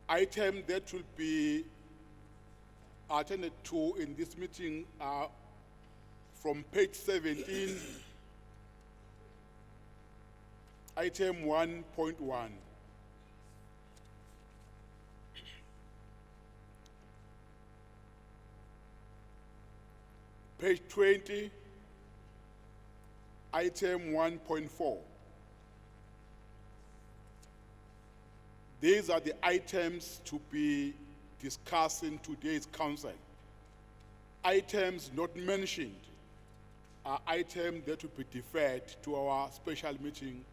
Items that will be attended to in this meeting are from page 17, item 1.1. Page 20, item 1.4. These are the items to be discussed in today's council. Items not mentioned are items that will be deferred to our special meeting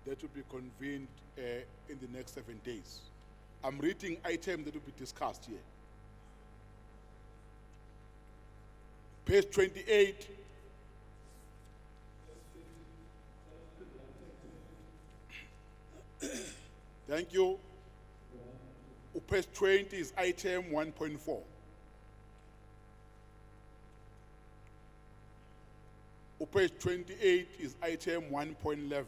that will be convened in the next 7 days. I'm reading items that will be discussed here. Page 28. Thank you. Page 20 is item 1.4. Page 28 is item 1.11.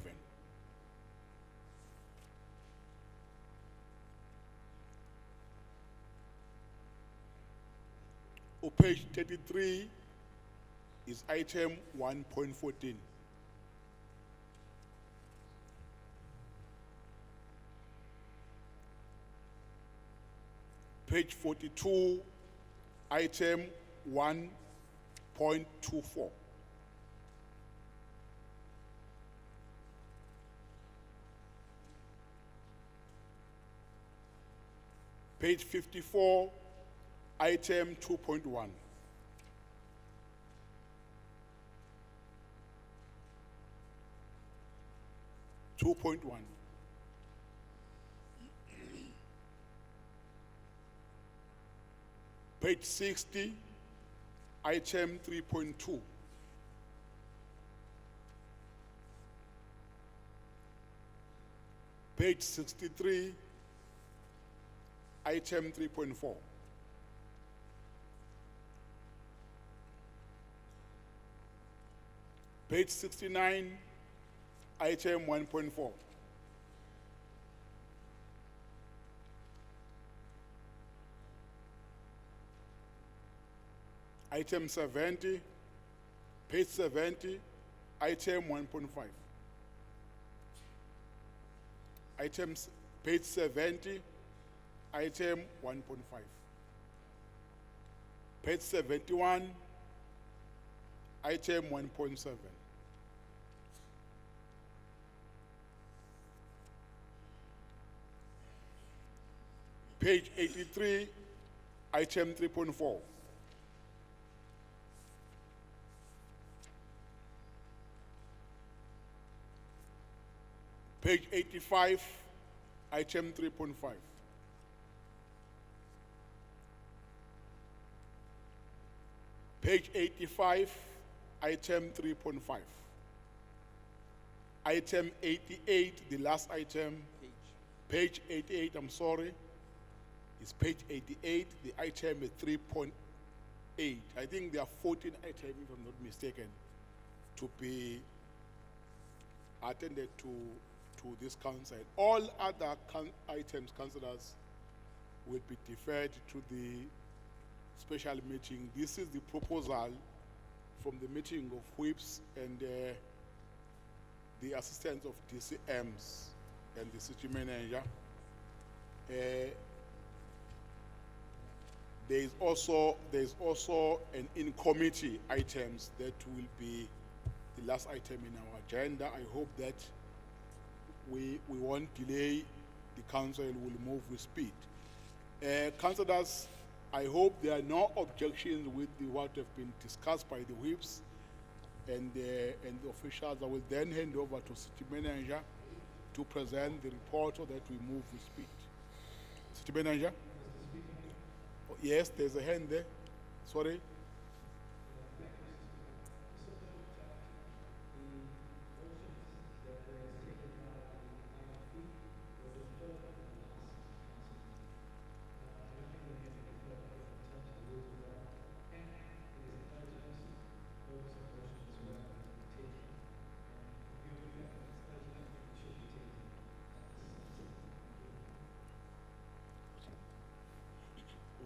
Page 33 is item 1.14. Page 42, item 1.24. Page 54, item 2.1. Page 60, item 3.2. Page 63, item 3.4. Page 69, item 1.4. Item 70, page 70, item 1.5. Items, page 70, item 1.5. Page 71, item 1.7. Page 83, item 3.4. Page 85, item 3.5. Page 85, item 3.5. Item 88, the last item, page 88, I'm sorry, is page 88, the item is 3.8. I think there are 14 items, if I'm not mistaken, to be attended to this council. All other items, councillors, will be deferred to the special meeting. This is the proposal from the meeting of whips and the assistants of DCMs and the city manager. There is also an in-committee items that will be the last item in our agenda. I hope that we won't delay. The council will move with speed. Councillors, I hope there are no objections with what have been discussed by the whips and the officials. I will then hand over to city manager to present the report so that we move with speed. City manager? Oh, yes, there's a hand there. Sorry.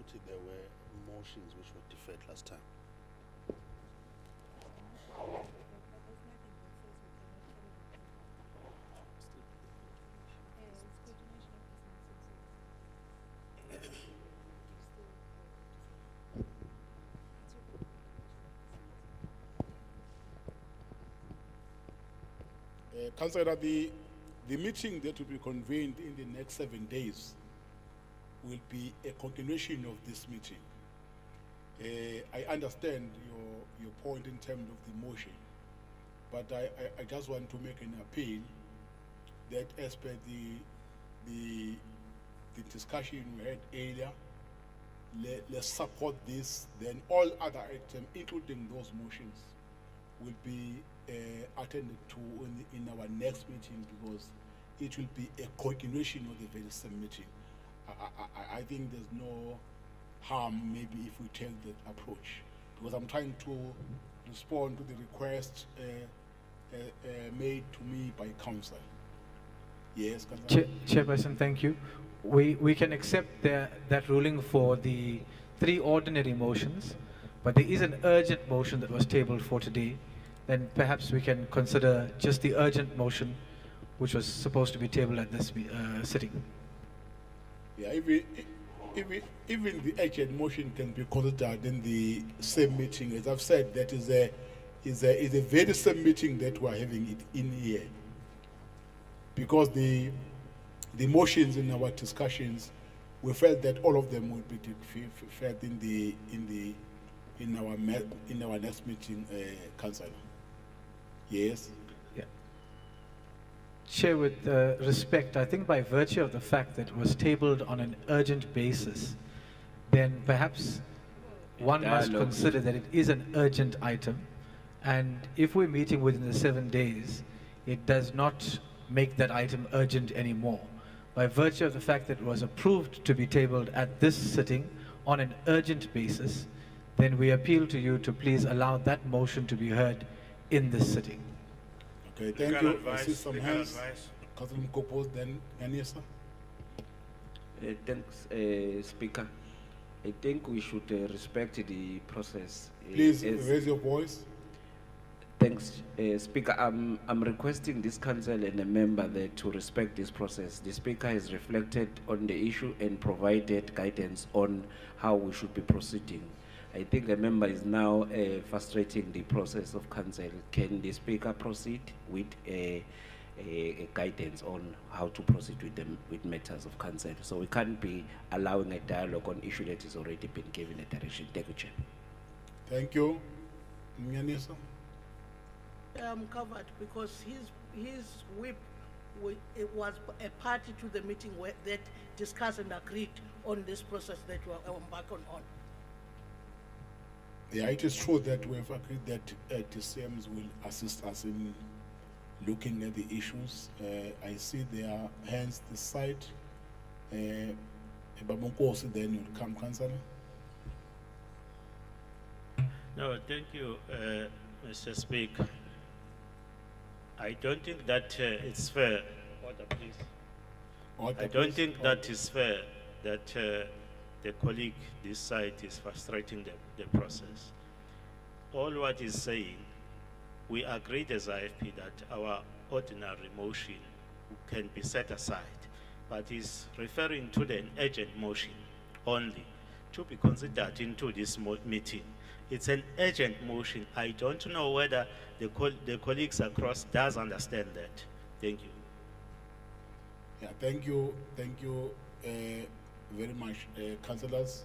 ukuthi there were motions which were deferred last time. Councillor, the meeting that will be convened in the next 7 days will be a continuation of this meeting. I understand your point in terms of the motion, but I just want to make an appeal that as per the discussion we had earlier, let's support this, then all other items, including those motions, will be attended to in our next meeting, because it will be a continuation of the very same meeting. I think there's no harm maybe if we take that approach, because I'm trying to respond to the request made to me by council. Yes, Councillor. Chairperson, thank you. We can accept that ruling for the 3 ordinary motions, but there is an urgent motion that was tabled for today. Then perhaps we can consider just the urgent motion, which was supposed to be tabled at this sitting. Yeah, even the urgent motion can be considered in the same meeting. As I've said, that is a very same meeting that we're having it in here, because the motions in our discussions, we felt that all of them would be fed in our next meeting, Councillor. Yes. Yeah. Chair, with respect, I think by virtue of the fact that it was tabled on an urgent basis, then perhaps one must consider that it is an urgent item, and if we're meeting within the 7 days, it does not make that item urgent anymore. By virtue of the fact that it was approved to be tabled at this sitting on an urgent basis, then we appeal to you to please allow that motion to be heard in this sitting. Okay, thank you. I see some hands. Councillor Mkopo, then Yanisa. Thanks, Speaker. I think we should respect the process. Please raise your voice. Thanks, Speaker. I'm requesting this council and a member there to respect this process. The Speaker has reflected on the issue and provided guidance on how we should be proceeding. I think the member is now frustrating the process of council. Can the Speaker proceed with a guidance on how to proceed with matters of council? So we can't be allowing a dialogue on issue that has already been given a direction. Thank you, Chair. Thank you. Yanisa. I'm covered because his whip it was a party to the meeting that discussed and agreed on this process that we are embarking on. Yeah, it is true that we have agreed that DCMs will assist us in looking at the issues. I see their hands this side. Babonkosi, then you'll come, Councillor. No, thank you, Mr. Speaker. I don't think that it's fair. Order, please. Order, I don't please. think that is fair that the colleague this side is frustrating the process. All what is saying, we agreed as IFP that our ordinary motion can be set aside, but is referring to the urgent motion only to be considered into this meeting. It's an urgent motion. I don't know whether the colleagues across does understand that. Thank you. Yeah, thank you very much, councillors.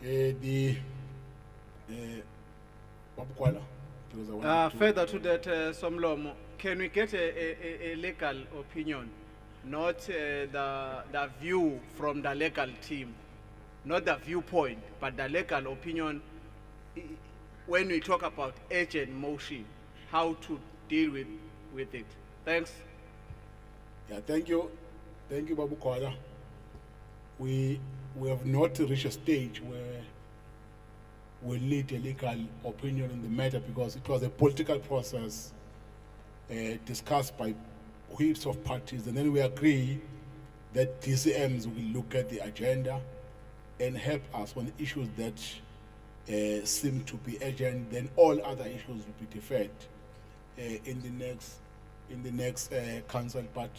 Further to that, Somlomo, can we get a legal opinion, not the view from the legal team, not the viewpoint, but the legal opinion when we talk about urgent motion, how to deal with it? Thanks. Yeah, thank you, Babu Kwala. We have not reached a stage where we need a legal opinion on the matter, because it was a political process discussed by whips of parties, and then we agree that DCMs will look at the agenda and help us on issues that seem to be urgent, then all other issues will be deferred in the next council. But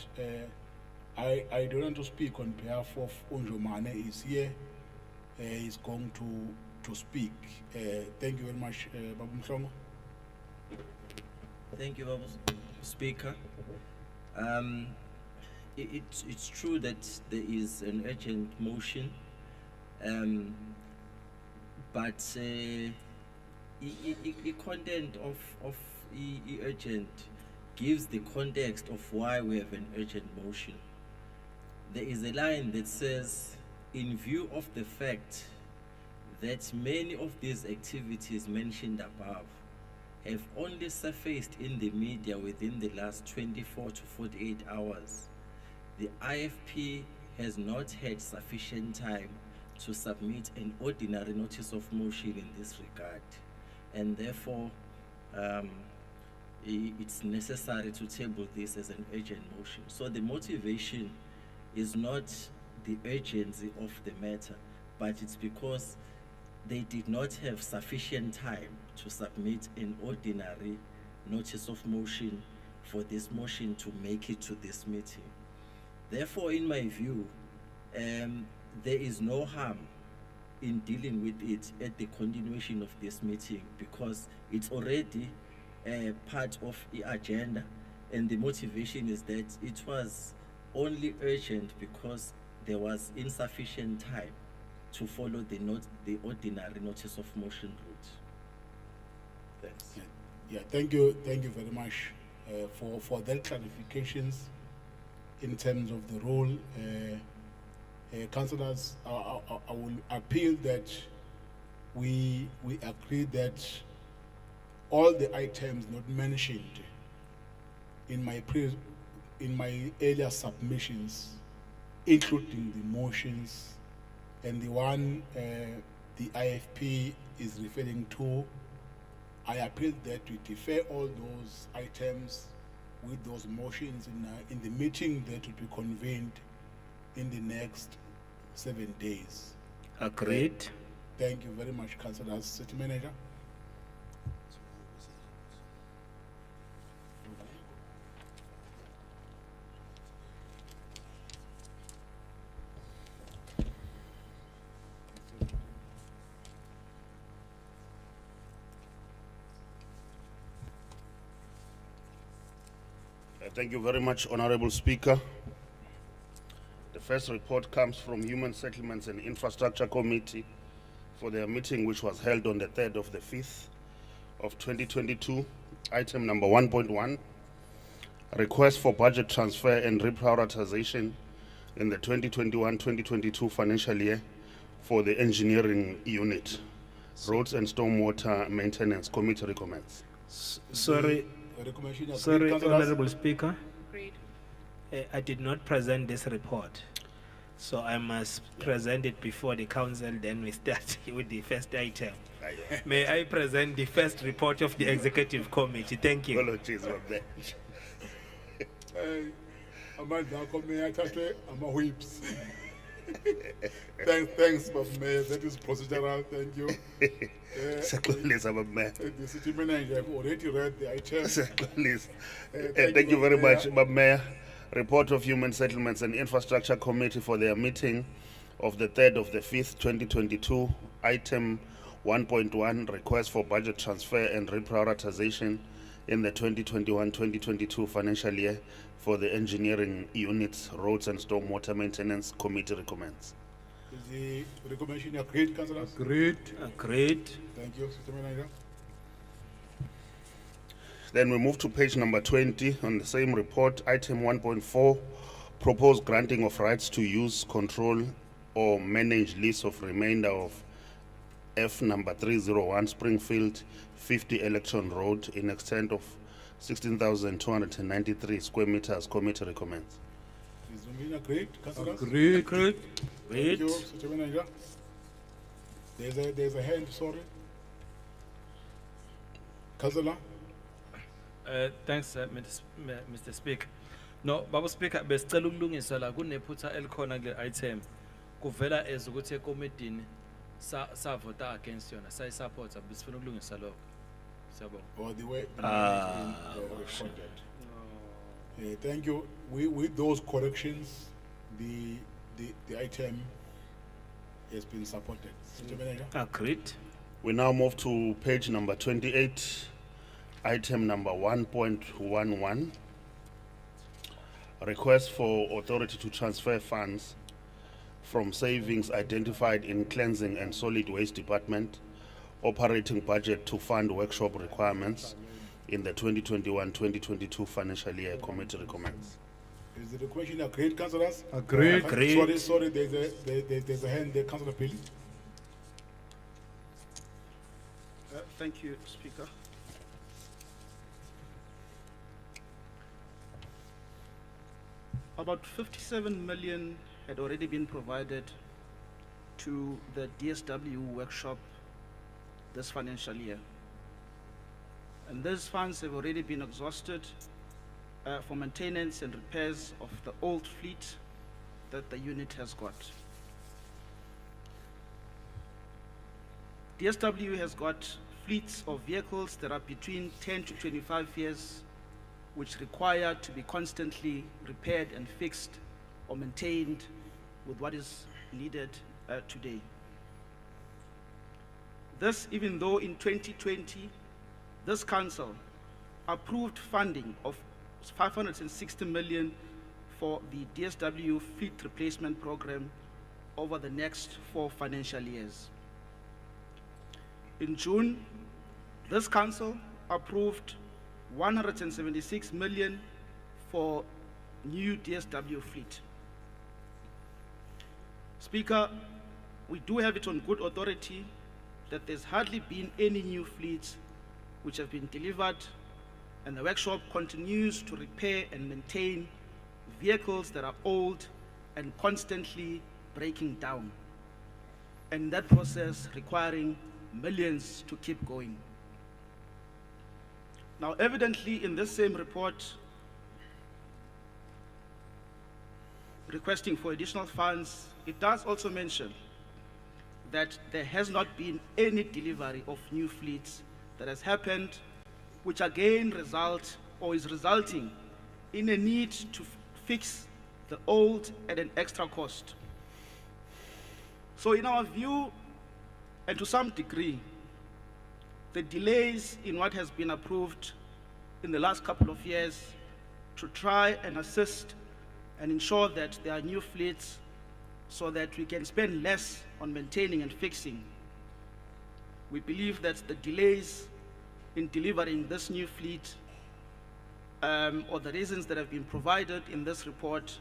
I don't want to speak on behalf of Unjomane. He's here. He's going to speak. Thank you very much, Babu Mhlongo. Thank you, Babu Speaker. It's true that there is an urgent motion, but the content of the urgent gives the context of why we have an urgent motion. There is a line that says, in view of the fact that many of these activities mentioned above have only surfaced in the media within the last 24 to 48 hours, the IFP has not had sufficient time to submit an ordinary notice of motion in this regard, and therefore it's necessary to table this as an urgent motion. So the motivation is not the urgency of the matter, but it's because they did not have sufficient time to submit an ordinary notice of motion for this motion to make it to this meeting. Therefore, in my view, there is no harm in dealing with it at the continuation of this meeting, because it's already part of the agenda, and the motivation is that it was only urgent because there was insufficient time to follow the ordinary notice of motion route. Thanks. Yeah, thank you very much for that clarifications in terms of the role. Councillors, I will appeal that we agree that all the items not mentioned in my earlier submissions, including the motions and the one the IFP is referring to, I appeal that we defer all those items with those motions in the meeting that will be convened in the next 7 days. Agreed. Thank you very much, Councillors. City Manager. Thank you very much, Honorable Speaker. The first report comes from Human Settlements and Infrastructure Committee for their meeting, which was held on the 3rd of the 5th of 2022. Item number 1.1, request for budget transfer and reprioritization in the 2021-2022 financial year for the engineering unit. Roads and Stormwater Maintenance Committee recommends. Sorry, Honorable Speaker. Agreed. I did not present this report, so I must present it before the council, then we start with the first item. May I present the first report of the Executive Committee? Thank you. Apologies for that. Whips. Thanks, Bob Mayor. That is procedural. Thank you. The city manager have already read the item. Thank you very much, Bob Mayor. Report of Human Settlements and Infrastructure Committee for their meeting of the 3rd of the 5th, 2022. Item 1.1, request for budget transfer and reprioritization in the 2021-2022 financial year for the engineering units, roads and stormwater maintenance committee recommends. Is the recommendation agreed, Councillors? Agreed. Thank you, City Manager. Then we move to page number 20 on the same report. Item 1.4, proposed granting of rights to use, control or manage lease of remainder of F number 301 Springfield 50 Electron Road in extent of 16,293 square meters. Committee recommends. Is the meeting agreed, Councillors? Agreed. Thank you, City Manager. There's a hand, sorry. Councillor? Thanks, Mr. Speaker. No, Babu Speaker, besicela ukulungisa la kunephutha elikhona kule item. kuvela as ukuthi ekomidini sa vote against yona support abisifuna ukulungisa lokho. Siyabonga. Or the way the management has been recorded. Thank you. With those corrections, the item has been supported. Mr. Manager? Agreed. We now move to page number 28, item number 1.11. Request for authority to transfer funds from savings identified in cleansing and solid waste department operating budget to fund workshop requirements in the 2021-2022 financial year. Committee recommends. Is the question agreed, councillors? Agreed. Agreed. Sorry, there's a hand there, Councillor Pili. Thank you, Speaker. About 57 million had already been provided to the DSW workshop this financial year. And those funds have already been exhausted for maintenance and repairs of the old fleet that the unit has got. DSW has got fleets of vehicles that are between 10 to 25 years, which require to be constantly repaired and fixed or maintained with what is needed today. This, even though in 2020, this council approved funding of 560 million for the DSW fleet replacement program over the next 4 financial years. In June, this council approved 176 million for new DSW fleet. Speaker, we do have it on good authority that there's hardly been any new fleets which have been delivered, and the workshop continues to repair and maintain vehicles that are old and constantly breaking down, and that process requiring millions to keep going. Now, evidently, in this same report, requesting for additional funds, it does also mention that there has not been any delivery of new fleets that has happened, which again is resulting in a need to fix the old at an extra cost. So in our view, and to some degree, the delays in what has been approved in the last couple of years to try and assist and ensure that there are new fleets so that we can spend less on maintaining and fixing. We believe that the delays in delivering this new fleet or the reasons that have been provided in this report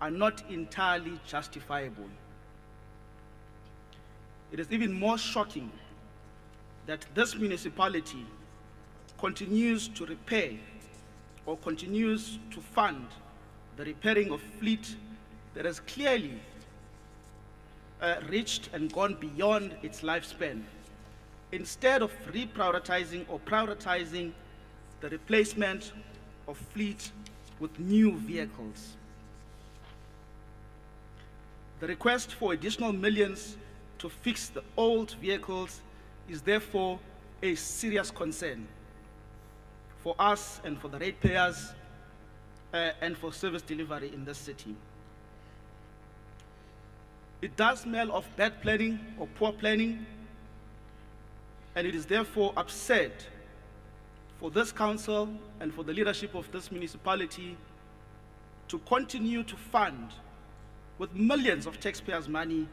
are not entirely justifiable. It is even more shocking that this municipality continues to repair or continues to fund the repairing of fleet that has clearly reached and gone beyond its lifespan, instead of reprioritizing or prioritizing the replacement of fleet with new vehicles. The request for additional millions to fix the old vehicles is therefore a serious concern for us and for the ratepayers and for service delivery in this city. It does smell of bad planning or poor planning, and it is therefore absurd for this council and for the leadership of this municipality to continue to fund with millions of taxpayers' money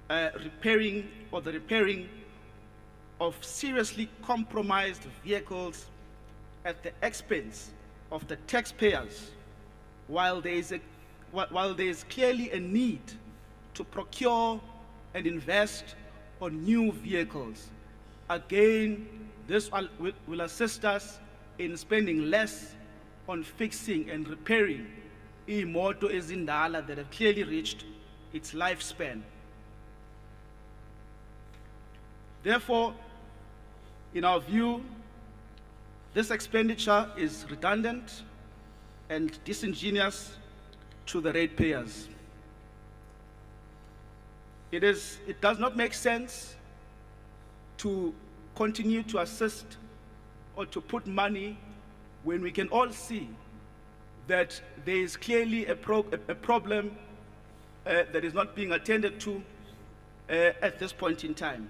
repairing of seriously compromised vehicles at the expense of the taxpayers, while there is clearly a need to procure and invest on new vehicles. Again, this will assist us in spending less on fixing and repairing imoto ezindala that have clearly reached its lifespan. Therefore, in our view, this expenditure is redundant and disingenuous to the ratepayers. It does not make sense to continue to assist or to put money when we can all see that there is clearly a problem that is not being attended to at this point in time.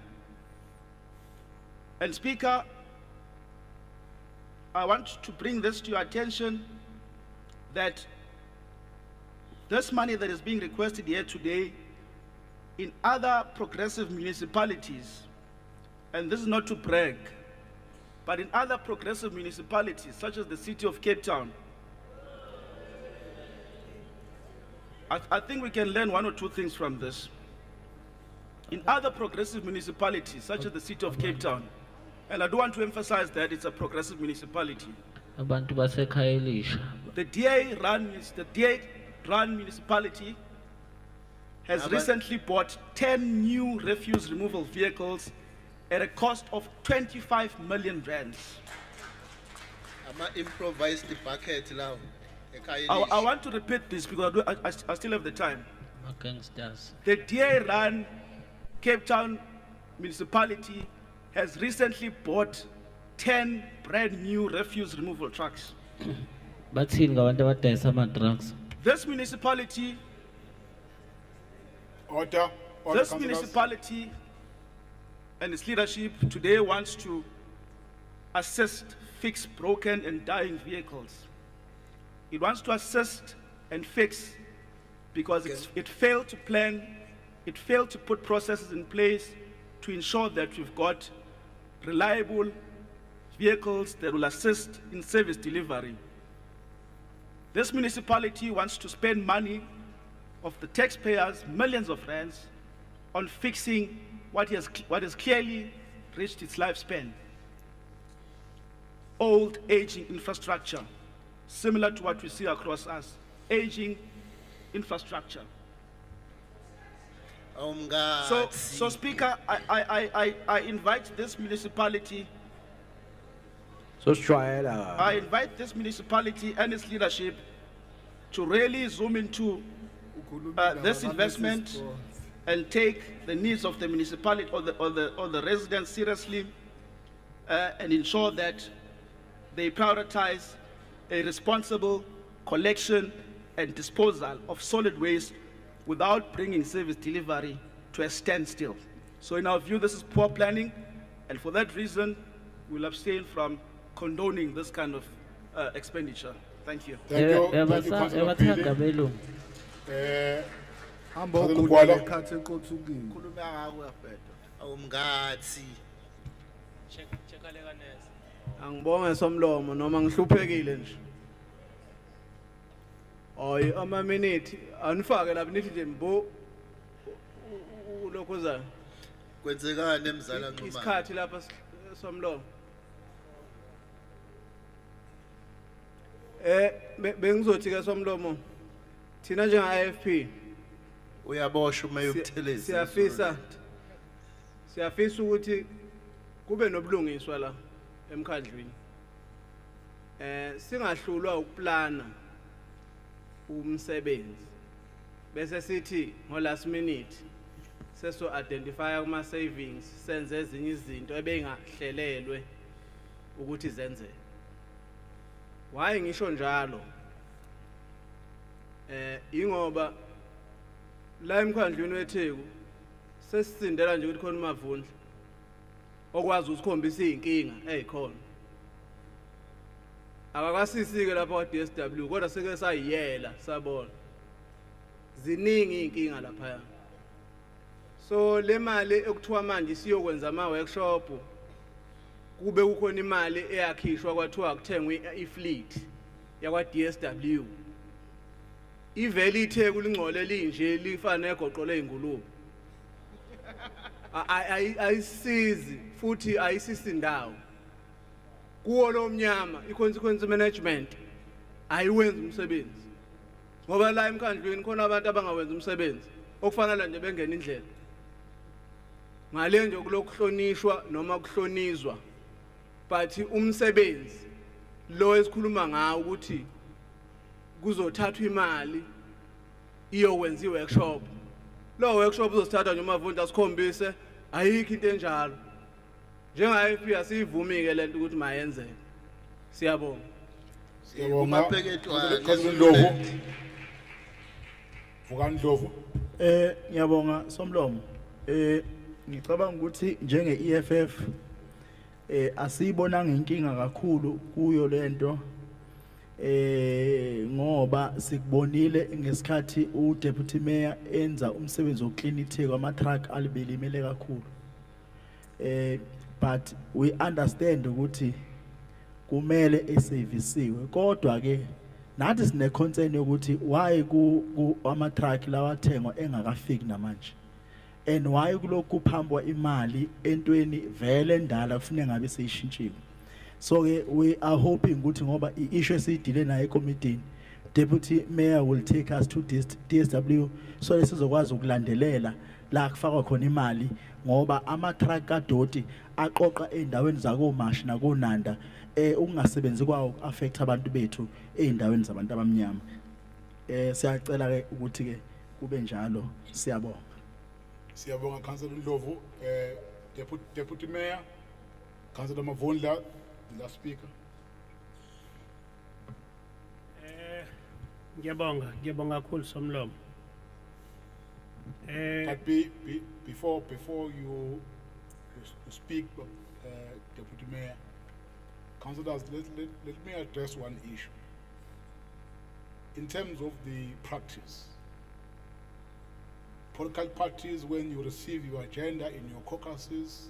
And Speaker, I want to bring this to your attention that this money that is being requested here today in other progressive municipalities, and this is not to brag, but in other progressive municipalities, such as the city of Cape Town, I think we can learn one or two things from this. In other progressive municipalities, such as the city of Cape Town, and I do want to emphasize that it's a progressive municipality. The DA-run municipality has recently bought 10 new refuse removal vehicles at a cost of 25 million rands. Improvised bucket now. I want to repeat this because I still have the time. The DA-run Cape Town municipality has recently bought 10 brand new refuse removal trucks. This municipality, Order, this councillors. municipality and its leadership today wants to assist, fix broken and dying vehicles. It wants to assist and fix because it failed to plan, it failed to put processes in place to ensure that we've got reliable vehicles that will assist in service delivery. This municipality wants to spend money of the taxpayers, millions of rands, on fixing what has clearly reached its lifespan. Old, aging infrastructure, similar to what we see across us, aging infrastructure. So Speaker, I invite this municipality, I invite this municipality and its leadership to really zoom into this investment and take the needs of the municipality or the residents seriously and ensure that they prioritize a responsible collection and disposal of solid waste without bringing service delivery to a standstill. So in our view, this is poor planning, and for that reason, we'll abstain from condoning this kind of expenditure. Thank you. Thank you, Councillor Pili. Councillor Nkwala. Angibonge somlomo noma ngihluphekile nje. Oy ama minute anifake lapha nithi nje mbo ulokhuza. Kwenzekani emzala Nxumalo? Isikhathi lapha somlomo. Bengizothi ke somlomo thina njenga IFP Uyabosha uma yokutheleza. Siyafisa ukuthi kube nobulungiswa la emkhandlwini. Singahlulwa ukuplana umsebenzi. Bese sithi ngo last minute seso identify kuma savings senze ezinye izinto ebengahlelelwe ukuthi zenzeke. Why ngisho njalo? Ingoba la emkhandlwini weTheku sesisindela nje ukuthi khona umavundla okwazi ukukhombisa izinkinga ezikhona. Akakasisike lapha kwa DSW kodwa seke sayiyela sabona. Ziningi izinkinga lapha. So le mali ekuthiwa manje siyokwenza ama workshop kube kukhona imali eyakhishwa kwathiwa kuthengwe ifleet yakwa DSW. Ivele iTheku lingcole linje lifana negoqole izingulube. Ayisizi futhi ayisisi ndawo. Kuwo lo mnyama iconsequence management ayiwenza umsebenzi. Ngoba la emkhandlweni khona abantu abangawenza umsebenzi okufanele nje bengena indlela. Ngale nje kulokuhlonishwa noma kuhlonizwa. But umsebenzi lo esikhuluma ngawo ukuthi kuzothathwa imali iyokwenza iworkshop Lo workshop uzosithatha nje umavunda sikhombise ayikho into enjalo. Njenga-IFP asiyivumi-ke lento ukuthi mayenzeke. Siyabonga. Siyabonga. uMapeketwane, Councillor Ndlovu. Vukani Ndlovu. Ngiyabonga Somlomo. Ngicabanga ukuthi njenge EFF asiyibonanga inkinga kakhulu kuyo lento. Ngoba sikubonile ngesikhathi uDeputy Mayor enza umsebenzi wokuclean itheko ama-truck alibelimele kakhulu. But we understand ukuthi kumele esevisiwe kodwa ke nathi sine concern yokuthi why ku ama-truck lawa athengwa engakafiki namanje and why kulokhu kuphambwa imali entweni vele endala kufanele ngabe seyishintshiwe. So we are hoping ukuthi ngoba i-issue esiyidile nayo ekomidini Deputy Mayor will take us to DSW so lesizokwazi ukulandelela la kufakwa khona imali ngoba ama-truck kadoti aqoqa ey'ndaweni zakoMashi nakoNanda ukungasebenzi kwawo affect abantu bethu ey'ndaweni zabantu abamnyama. Siyacela ke ukuthi ke kube njalo. Siyabonga. Siyabonga Councillor Ndlovu. Deputy Mayor, Councillor Mavundla, the last speaker. Ngiyabonga kakhulu Somlomo. But before you speak, Deputy Mayor, Councillors, let me address one issue. In terms of the practice, political parties, when you receive your agenda in your caucuses,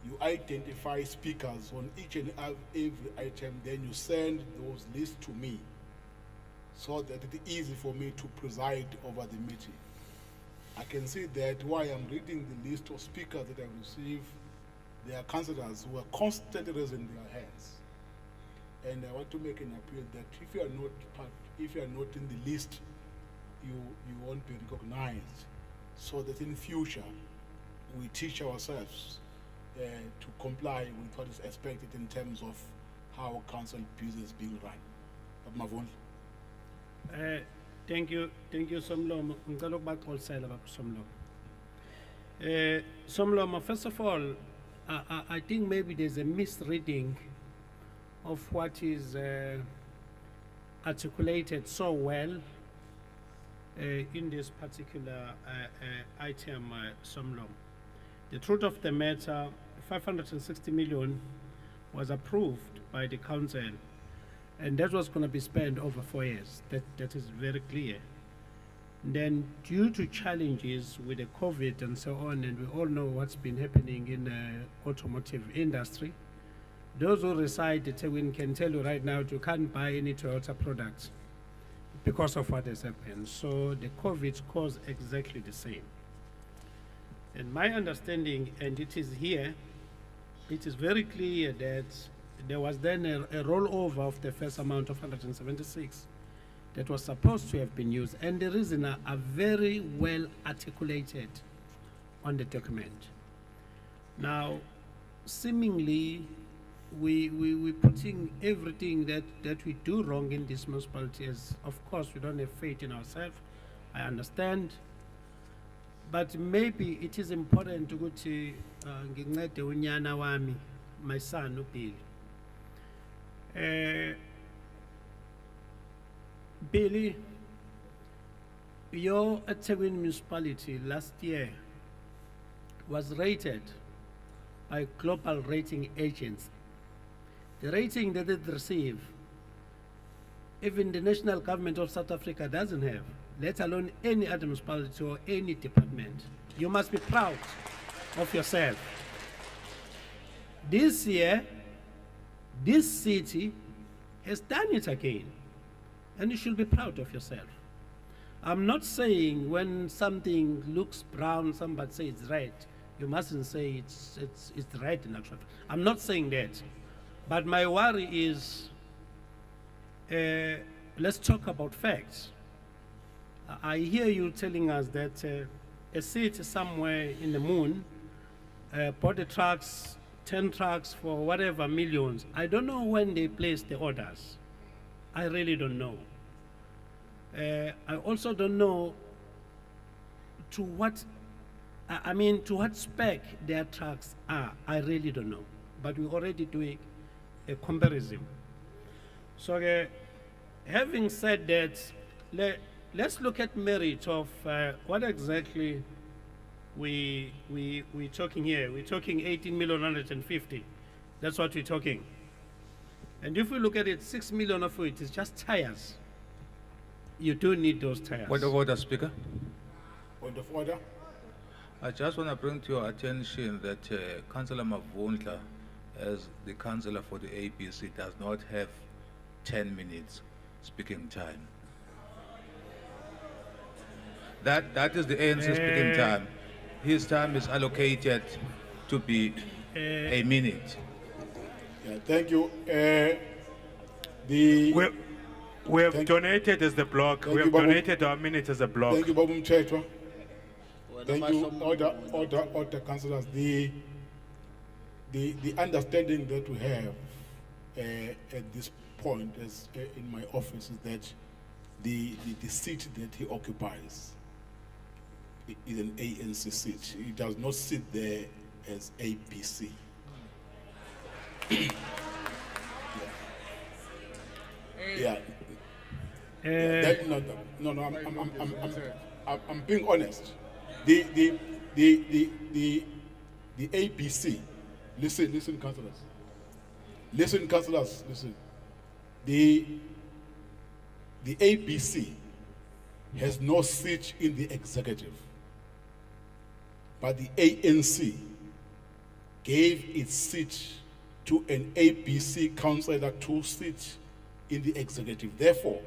you identify speakers on each and every item, then you send those lists to me so that it is easy for me to preside over the meeting. I can see that while I'm reading the list of speakers that I've received, there are councillors who are constantly raising their hands. And I want to make an appeal that if you are not in the list, you won't be recognized, so that in future we teach ourselves to comply with what is expected in terms of how council business is being run. Mavundla. Thank you, Somlomo. Ngicela ukubaxolisela baba Somlomo. Somlomo, first of all, I think maybe there's a misreading of what is articulated so well in this particular item, Somlomo. The truth of the matter, 560 million was approved by the council, and that was going to be spent over 4 years. That is very clear. Then, due to challenges with the COVID and so on, and we all know what's been happening in the automotive industry, those who reside in eThekwini can tell you right now you can't buy any Toyota products because of what has happened. So the COVID caused exactly the same. And my understanding, and it is here, it is very clear that there was then a rollover of the first amount of 176 that was supposed to have been used. And the reason are very well articulated on the document. Now, seemingly, we're putting everything that we do wrong in this municipality as, of course, we don't have faith in ourselves. I understand. But maybe it is important to go to ngincede unyana wami, my son uBilly. Billy, your eThekwini municipality last year was rated by global rating agents. The rating that it received, even the national government of South Africa doesn't have, let alone any other municipality or any department. You must be proud of yourself. This year, this city has done it again, and you should be proud of yourself. I'm not saying when something looks brown, somebody say it's red. You mustn't say it's red in actual fact. I'm not saying that. But my worry is, let's talk about facts. I hear you telling us that a city somewhere in the moon bought the trucks, 10 trucks for whatever millions. I don't know when they placed the orders. I really don't know. I also don't know to what, I mean, to what spec their trucks are, I really don't know. But we're already doing a comparison. So, having said that, let's look at merit of what exactly we're talking here. We're talking 18,150,000. That's what we're talking. And if we look at it, 6 million of it is just tires. You do need those tires. Point of order, Speaker. Point of order. I just want to bring to your attention that Councillor Mavundla, as the councillor for the ABC, does not have 10 minutes speaking time. That is the ANC speaking time. His time is allocated to be a minute. Yeah, thank you. We have donated as the block. Thank We you, have Babu. donated our minutes as a block. Thank you, Babu Mchetwa. Thank you, order, councillors. The understanding that we have at this point as in my office is that the seat that he occupies is an ANC seat. He does not sit there as APC. Yeah. I'm being honest. The APC, listen, councillors. Listen. The APC has no seat in the executive, but the ANC gave its seat to an APC councillor to sit in the executive. Therefore,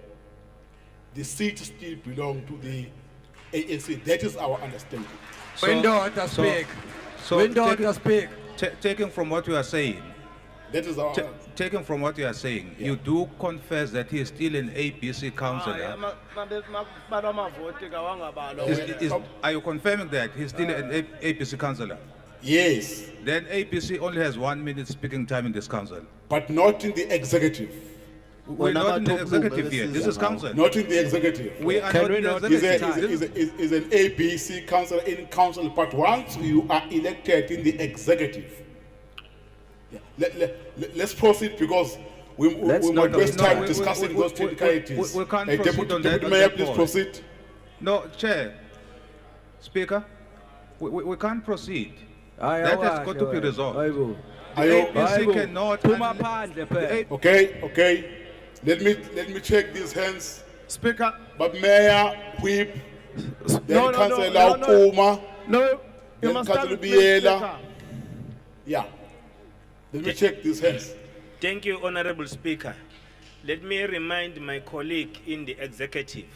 the seat still belongs to the ANC. That is our understanding. Taking from what you are saying, that is our. Taking from what you are saying, you do confess that he is still an APC councillor. Are you confirming that he's still an APC councillor? Yes. Then APC only has 1 minute speaking time in this council. But not in the executive. We're not in the executive here. This is council. Not in the executive. We are not in the executive. Is an ABC councillor in council, but once you are elected in the executive, let's proceed because we might waste time discussing those technicalities. We can't proceed on that. Deputy Mayor, please proceed. No, Chair, Speaker, we can't proceed. That has got to be resolved. The APC cannot. Okay. Let me check these hands. Speaker. But Mayor, Whip, then Councillor Kuma, then Councillor Biela. Yeah. Let me check these hands. Thank you, Honorable Speaker. Let me remind my colleague in the executive.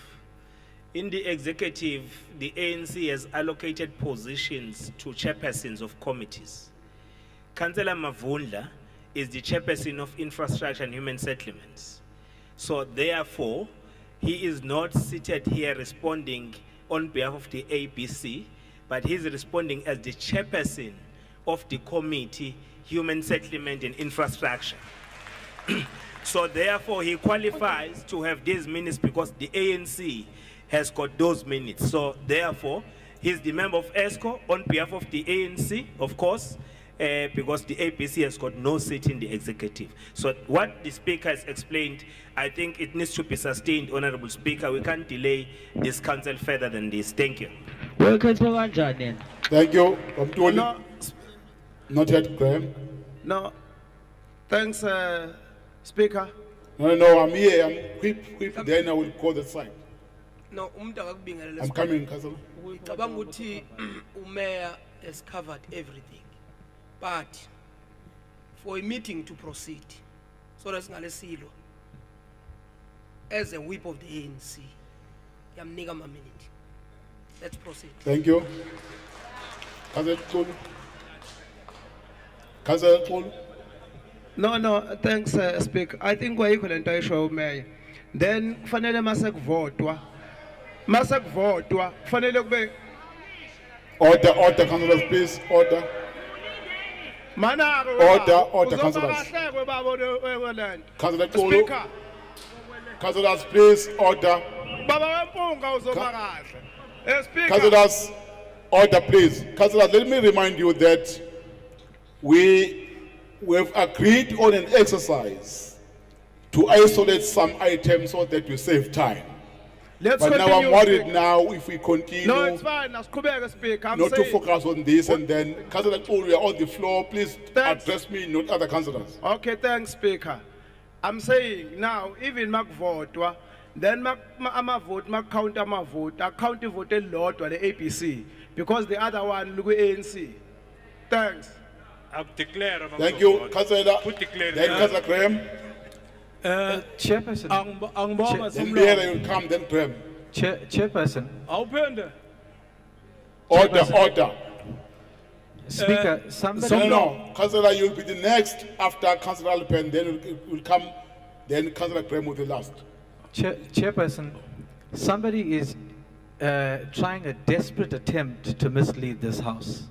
In the executive, the ANC has allocated positions to chairpersons of committees. Councillor Mavundla is the chairperson of Infrastructure and Human Settlements. So therefore, he is not seated here responding on behalf of the ABC, but he's responding as the chairperson of the committee, Human Settlement and Infrastructure. So therefore, he qualifies to have these minutes because the ANC has got those minutes. So therefore, he's the member of ESCO on behalf of the ANC, of course, because the APC has got no seat in the executive. So what the Speaker has explained, I think it needs to be sustained, Honorable Speaker. We can't delay this council further than this. Thank you. Thank you. Not yet, Graham. No. Thanks, Speaker. No, I'm here. I'm whip. Then I will call the sign. No, I'm coming, Councillor. Ngicabanga ukuthi uMayor has covered everything. But for a meeting to proceed, so that's ngalesilo. As a whip of the ANC, yamnika ma minute. Let's proceed. Thank you. Councillor Kulu. No, thanks, Speaker. I think we're equal and show Mayor. Then, fanele masakuvotwa. Fanele kube. Order, councillors, please. Order, councillors. Councillor Kulu. Speaker. Councillors, please, order. Baba wempunga uzoma kahle. Speaker. Councillors, order please. Councillors, let me remind you that we've agreed on an exercise to isolate some items so that we save time. Let's But now continue, I'm worried Speaker. now if we continue No, it's fine. Asqhubeke, Speaker. I'm not to saying- focus on this and then Councillor Xulu, you're on the floor, please address me, not other councillors. Okay, thanks, Speaker. I'm saying now, even makuvotwa, then vote, count vote, account vote elilodwa the APC, because the other one look ANC. Thanks. Declare. Thank you, Councillor. declare. Then Councillor Graham. Chairperson. Angibonga Then Somlomo. Biela, you'll come, then Graham. Chairperson. Awuphinde. Order. Speaker, somebody. No. Councillor, you'll be the next after Councillor Alpen, then will come, then Councillor Graham will be last. Chairperson, somebody is trying a desperate attempt to mislead this House.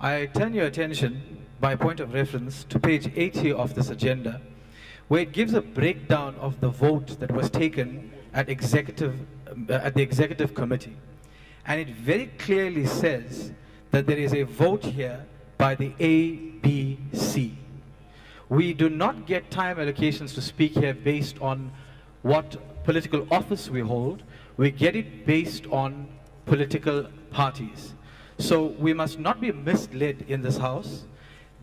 I turn your attention, by point of reference, to page 80 of this agenda, where it gives a breakdown of the vote that was taken at the executive committee. And it very clearly says that there is a vote here by the ABC. We do not get time allocations to speak here based on what political office we hold. We get it based on political parties. So we must not be misled in this House.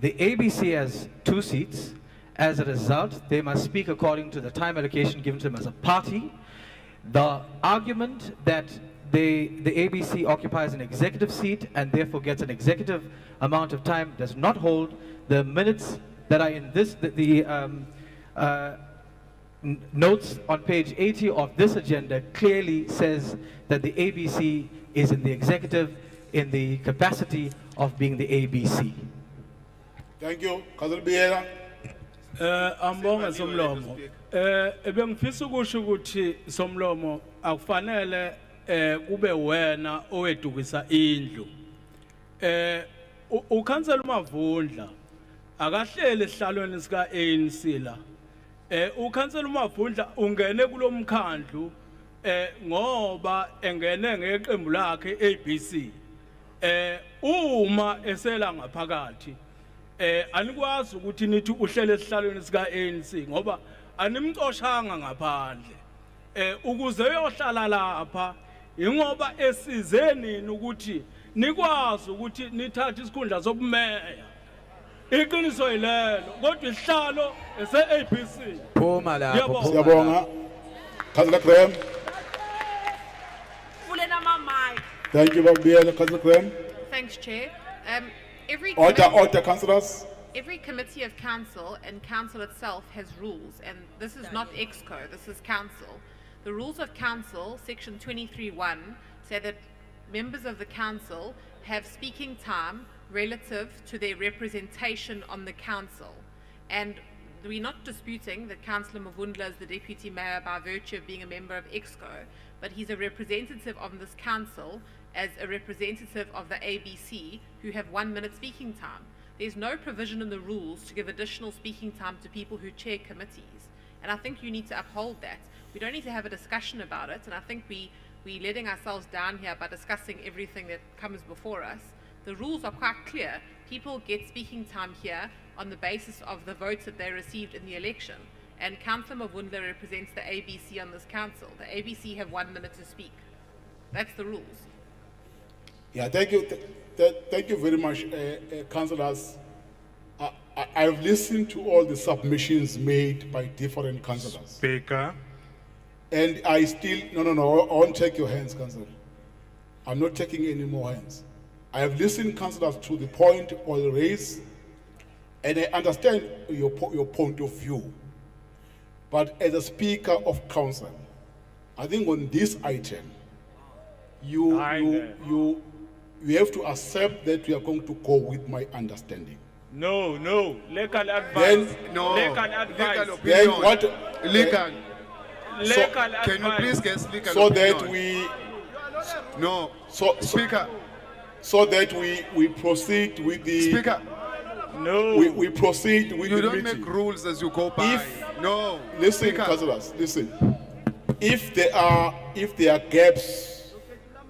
The ABC has 2 seats. As a result, they must speak according to the time allocation given to them as a party. The argument that the ABC occupies an executive seat and therefore gets an executive amount of time does not hold. The minutes that are in this, notes on page 80 of this agenda clearly says that the ABC is in the executive in the capacity of being the ABC. Thank you, Councillor Biela. Ambonga Somlomo. Ebengifisa ukusho ukuthi Somlomo akufanele kube wena owedukisa indlu. Ukhansela uMavundla akahlele esihlalweni sika ANC la. Ukhansela uMavundla ungene kulomkhandlu ngoba engene ngeqembu lakhe ABC. Uma esela ngaphakathi anikwazi ukuthi nithi uhlele esihlalweni sika ANC ngoba animcoshanga ngaphandle ukuze uyohlala lapha ingoba esize nini ukuthi nikwazi ukuthi nithathe isikhundla sobumeya iqiniso yilelo kodwa isihlalo ese-ABC Phuma lapho. Siyabonga. Councillor Graham. Thank you, Biela. Councillor Graham. Thanks, Chair. Order, councillors. Every committee of council and council itself has rules, and this is not EXCO, this is council. The rules of council, section 23(1), say that members of the council have speaking time relative to their representation on the council. And we're not disputing that Councillor Mavundla is the deputy mayor by virtue of being a member of EXCO, but he's a representative of this council as a representative of the ABC who have 1 minute speaking time. There's no provision in the rules to give additional speaking time to people who chair committees. And I think you need to uphold that. We don't need to have a discussion about it, and I think we're letting ourselves down here by discussing everything that comes before us. The rules are quite clear. People get speaking time here on the basis of the votes that they received in the election. And Councillor Mavundla represents the ABC on this council. The ABC have 1 minute to speak. That's the rules. Yeah, thank you. Thank you very much, councillors. I've listened to all the submissions made by different councillors. Speaker. And I still, no, I won't take your hands, councillor. I'm not taking any more hands. I have listened, councillors, to the point all raised, and I understand your point of view. But as a speaker of council, I think on this item, you have to accept that we are going to go with my understanding. No, legal advice. Legal advice. Then what? Legal. Legal Can you advice. please get legal So opinion? that we, No. Speaker. so that we proceed with the. Speaker. No. We proceed with You the don't meeting. make rules as you go by. No. Listen, Speaker. councillors, listen. If there are gaps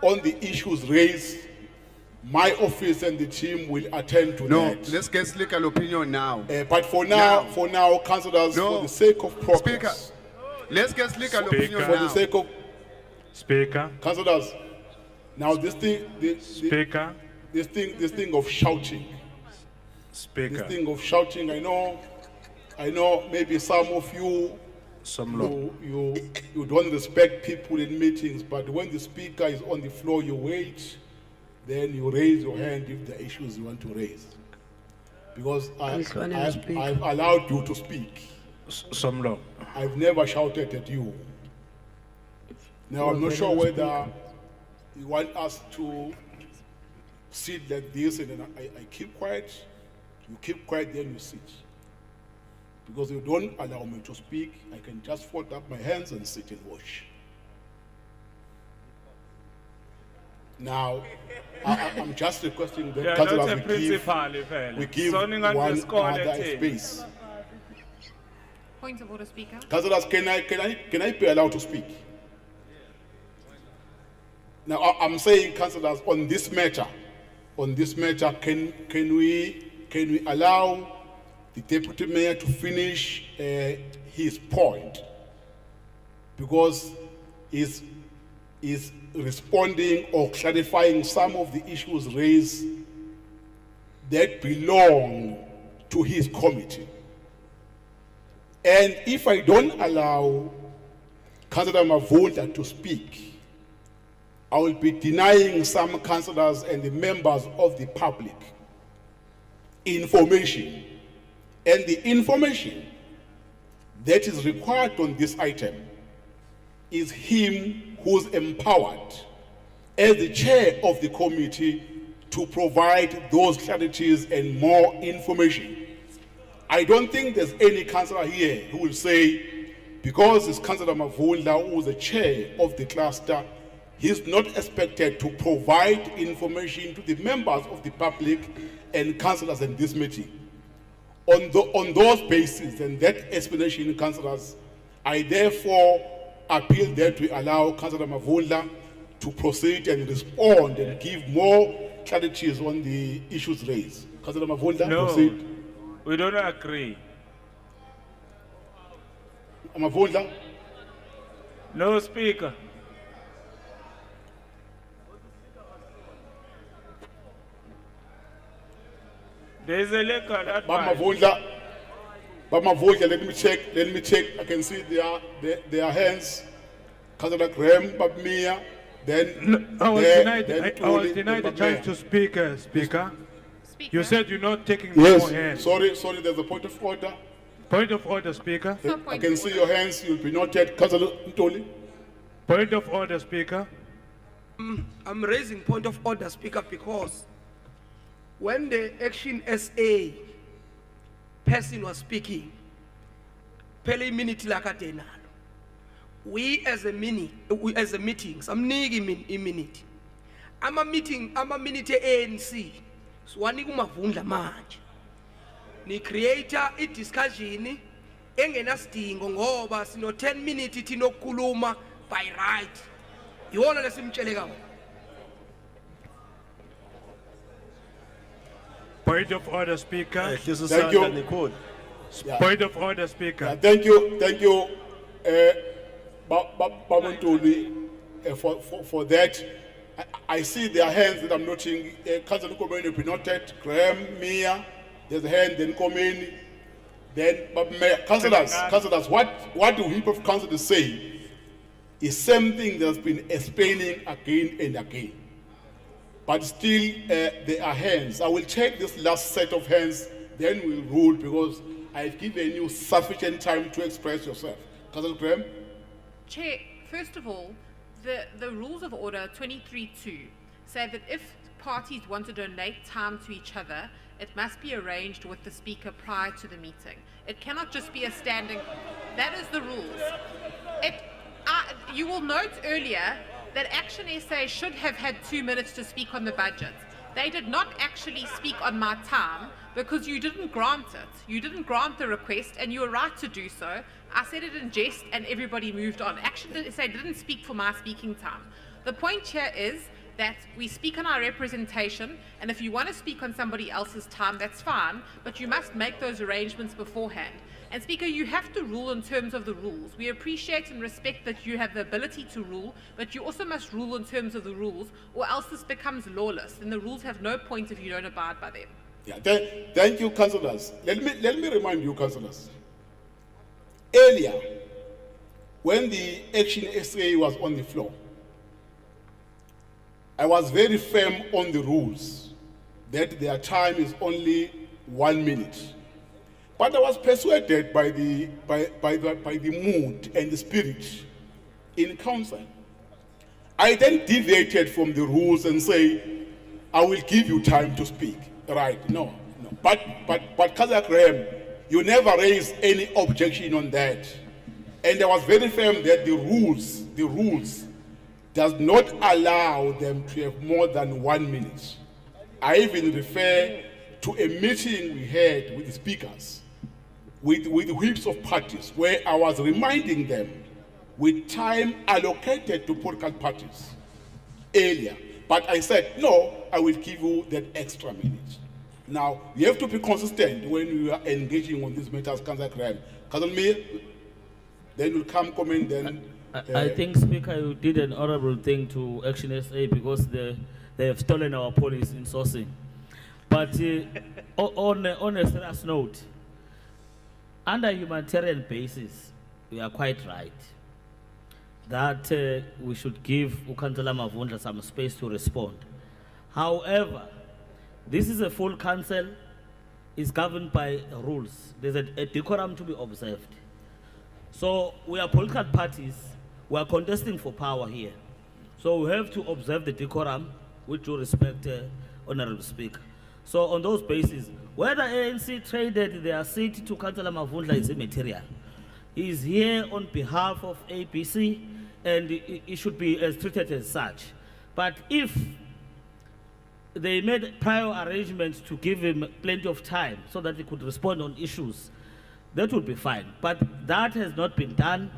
on the issues raised, my office and the team will attend to No, that. let's get legal opinion now. But for now, councillors, No. for the sake of progress, Speaker, let's get legal opinion for now. the sake of Speaker, councillors, now this thing, Speaker, this thing of shouting, Speaker. this thing of shouting. I know. Maybe some of you, you don't respect people in meetings, but when the speaker is on the floor, you wait, then you raise your hand if the issues you want to raise. Because I've allowed you to speak. Somlo. I've never shouted at you. Now, I'm not sure whether you want us to sit like this and then I keep quiet. You keep quiet, then you sit. Because you don't allow me to speak, I can just fold up my hands and sit and watch. Now, I'm just requesting that councillors we give one another space. Point of order, Speaker. Councillors, can I be allowed to speak? Now, I'm saying, councillors, on this matter, can we allow the deputy mayor to finish his point? Because he's responding or clarifying some of the issues raised that belong to his committee. And if I don't allow Councillor Mavunda to speak, I will be denying some councillors and the members of the public information. And the information that is required on this item is him who's empowered as the chair of the committee to provide those clarities and more information. I don't think there's any councillor here who will say, because it's Councillor Mavunda who's the chair of the cluster, he's not expected to provide information to the members of the public and councillors in this meeting. On those bases and that explanation, councillors, I therefore appeal that we allow Councillor Mavunda to proceed and respond and give more clarities on the issues raised. Councillor Mavunda, proceed. We don't agree. Mavunda? No, Speaker. There is a legal advice. But Mavunda, let me check. I can see their hands. Councillor Graham, Babmia, then I was denied the chance to speak, Speaker. You said you're not taking more hands. Sorry, there's a point of order. Point of order, Speaker. I can see your hands, you'll be noted. Councillor Ntoli. Point of order, Speaker. I'm raising point of order, Speaker, because when the Action SA person was speaking, pele minute lakadenalo, we as a meeting, samniki minute. I'm a minute ANC. Swani kumavundla manje. Ni creator I discussion engenasidingo ngoba sino 10 minutes tinokuluma by right. Iwona lesimtshele kawo. Point of order, Speaker. Thank you. Point of order, Speaker. Thank you, Babantuli, for that. I see their hands that I'm noting. Councillor Komeni will be noted. Graham, Mia, there's a hand, then Komeni, then councillors, what the whip of council is saying is something that's been explaining again and again. But still, there are hands. I will check this last set of hands, then we'll rule, because I've given you sufficient time to express yourself. Councillor Graham? Chair, first of all, the rules of order 23.2 say that if parties want to donate time to each other, it must be arranged with the speaker prior to the meeting. It cannot just be a standing. That is the rules. You will note earlier that Action SA should have had 2 minutes to speak on the budget. They did not actually speak on my time because you didn't grant it. You didn't grant the request, and you were right to do so. I said it in jest and everybody moved on. Action SA didn't speak for my speaking time. The point here is that we speak on our representation, and if you want to speak on somebody else's time, that's fine, but you must make those arrangements beforehand. And Speaker, you have to rule in terms of the rules. We appreciate and respect that you have the ability to rule, but you also must rule in terms of the rules, or else this becomes lawless, and the rules have no point if you don't abide by them. Yeah, thank you, councillors. Let me remind you, councillors. Earlier, when the Action SA was on the floor, I was very firm on the rules that their time is only 1 minute. But I was persuaded by the mood and the spirit in council. I then deviated from the rules and say, I will give you time to speak. Right? No. But Councillor Graham, you never raised any objection on that. And I was very firm that the rules does not allow them to have more than 1 minute. I even refer to a meeting we had with the speakers, with whips of parties, where I was reminding them with time allocated to political parties earlier. But I said, no, I will give you that extra minute. Now, you have to be consistent when you are engaging on these matters, Councillor Graham. Councillor Mir, then will come comment, then... I think, Speaker, you did an honorable thing to Action SA because they have stolen our police in sourcing. But on a serious note, under humanitarian basis, we are quite right that we should give Councillor Mavundla some space to respond. However, this is a full council, is governed by rules. There's a decorum to be observed. So we are political parties, we are contesting for power here. So we have to observe the decorum with due respect, Honorable Speaker. So on those bases, whether ANC traded their seat to Councillor Mavundla is immaterial. He is here on behalf of APC and he should be treated as such. But if they made prior arrangements to give him plenty of time so that he could respond on issues, that would be fine. But that has not been done.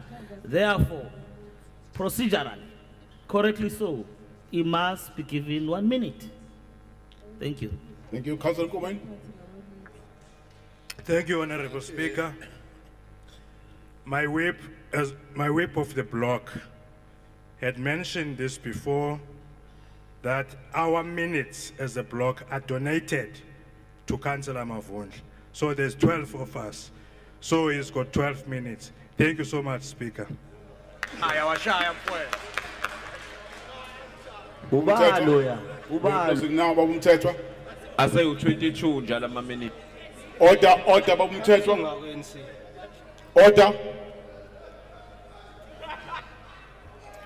Therefore, procedurally, correctly so, he must be given 1 minute. Thank you. Thank you, Councillor Kuman. Thank you, Honorable Speaker. My whip of the block had mentioned this before, that our minutes as a block are donated to Councillor Mavundla. So there's 12 of us. So he's got 12 minutes. Thank you so much, Speaker. Ase u-22 njalo ama-minute. Order, Baba Mthethwa. Order.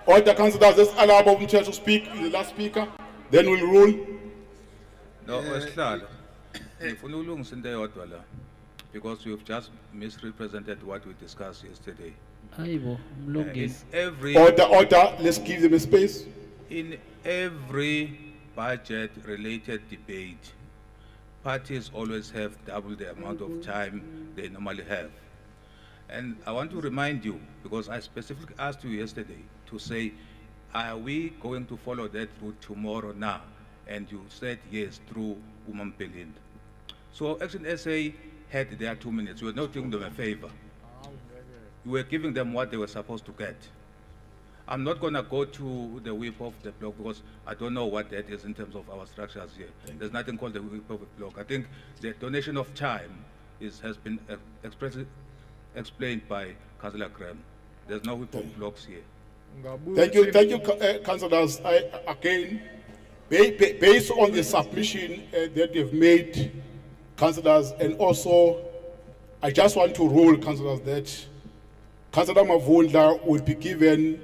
Order, councillors, let's allow Baba Mthethwa to speak, the last speaker, then we'll rule. No, Wesihlalo. Ngifuna ukulungisa into eyodwa la because you've just misrepresented what we discussed yesterday. Order, let's give them a space. In every budget-related debate, parties always have double the amount of time they normally have. And I want to remind you, because I specifically asked you yesterday to say, are we going to follow that route tomorrow now? And you said yes through Belinda. So Action SA had their 2 minutes. You were not doing them a favor. You were giving them what they were supposed to get. I'm not going to go to the whip of the block because I don't know what that is in terms of our structures here. There's nothing called the whip of the block. I think the donation of time has been explained by Councillor Graham. There's no whip of blocks here. Thank you, councillors. Again, based on the submission that they've made, councillors, and also I just want to rule, councillors, that Councillor Mavundla will be given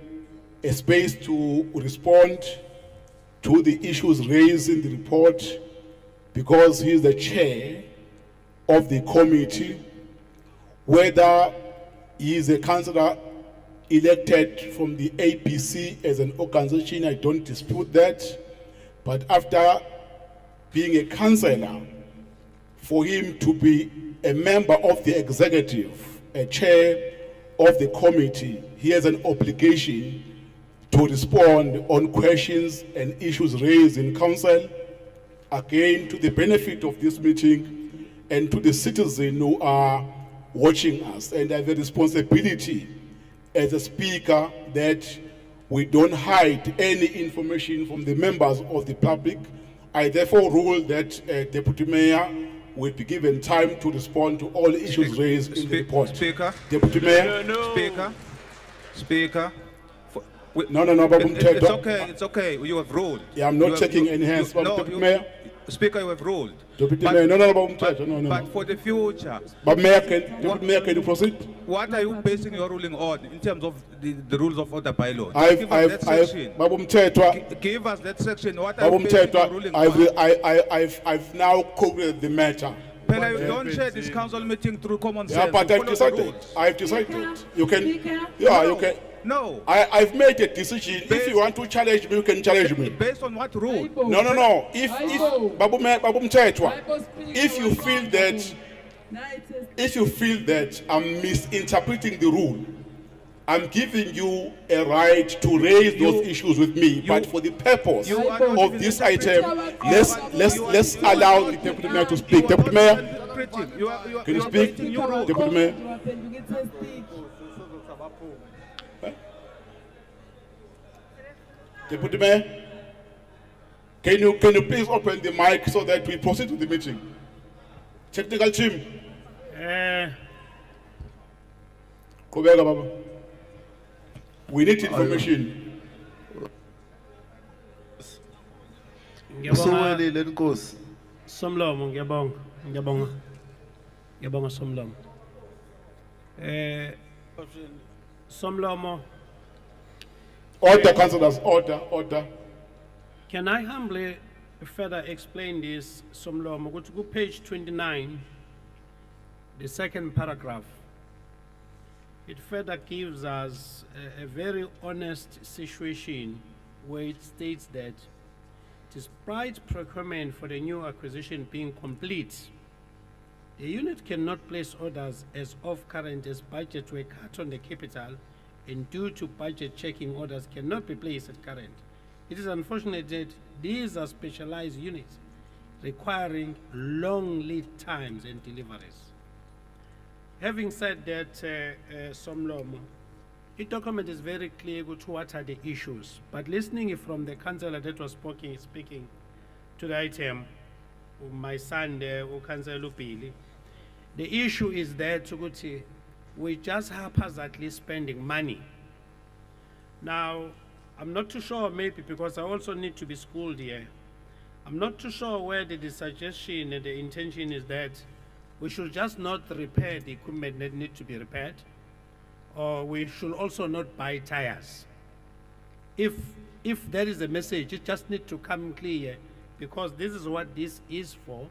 a space to respond to the issues raised in the report because he is the chair of the committee. Whether he is a councillor elected from the APC as an organization, I don't dispute that. But after being a councillor, for him to be a member of the executive, a chair of the committee, he has an obligation to respond on questions and issues raised in council, again to the benefit of this meeting and to the citizens who are watching us. And I have a responsibility as a speaker that we don't hide any information from the members of the public. I therefore rule that Deputy Mayor will be given time to respond to all issues raised in the report. Speaker. Deputy Mayor. Speaker. No, Babu It's Mthethwa. okay, it's okay. You have ruled. Yeah, I'm not You have- checking you- any hands, you- Deputy Mayor. Speaker, you have ruled. Deputy But- Mayor, no, Babu Mthethwa, no. But for the future, But Mayor, Deputy Mayor, can you proceed? what are you basing your ruling on in terms of the rules of order bylaw? I've, Babu Mthethwa, Give us that section. What are Babu you basing your ruling on? I've now covered the matter. Pella, you don't share this council meeting through common sense. Yeah, but You I've follow the decided. rules. I've decided. You can, yeah, No. you can. No. I've made a decision. If you want to challenge me, you can challenge me. Based on what rule? No. If Babu Mthethwa, if you feel that I'm misinterpreting the rule, I'm giving you a right to raise those issues with me. But for the purpose of this item, let's allow the Deputy Mayor to speak. Deputy Mayor, can you speak? Deputy Mayor. Deputy Mayor, can you please open the mic so that we proceed with the meeting? Technical team. Qhubeka baba. We need information. Usuwelile Nkosi. Somlomo, ngiyabonga Somlomo. Somlomo. Order, councillors, order. Can I humbly further explain this, Somlomo? Go to page 29, the second paragraph. It further gives us a very honest situation where it states that despite procurement for the new acquisition being complete, the unit cannot place orders as of current as budget were cut on the capital, and due to budget checking, orders cannot be placed at current. It is unfortunate that these are specialized units requiring long lead times and deliveries. Having said that, Somlomo, the document is very clear to what are the issues. But listening from the councillor that was speaking to the item, my son there, Councillor Lupili, the issue is that we just haphazardly spending money. Now, I'm not too sure, maybe because I also need to be schooled here. I'm not too sure whether the suggestion and the intention is that we should just not repair the equipment that need to be repaired, or we should also not buy tires. If that is the message, it just need to come clear, because this is what this is for.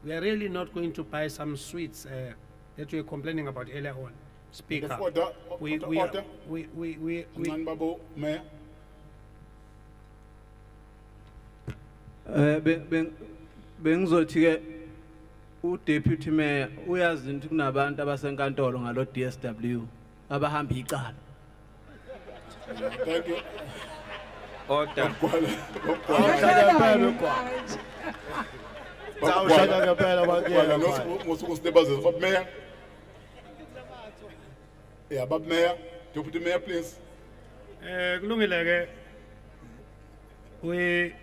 We are really not going to buy some sweets that we were complaining about earlier on. Speaker, Order. Babu Mayor. Bengizothi ke uDeputy Mayor uyazi ukuthi kunabantu abasenkantolo ngalo DSW abahamba icala. Thank you. Order. Mayor. Yeah, Bob Mayor. Deputy Mayor, please. Kulungile ke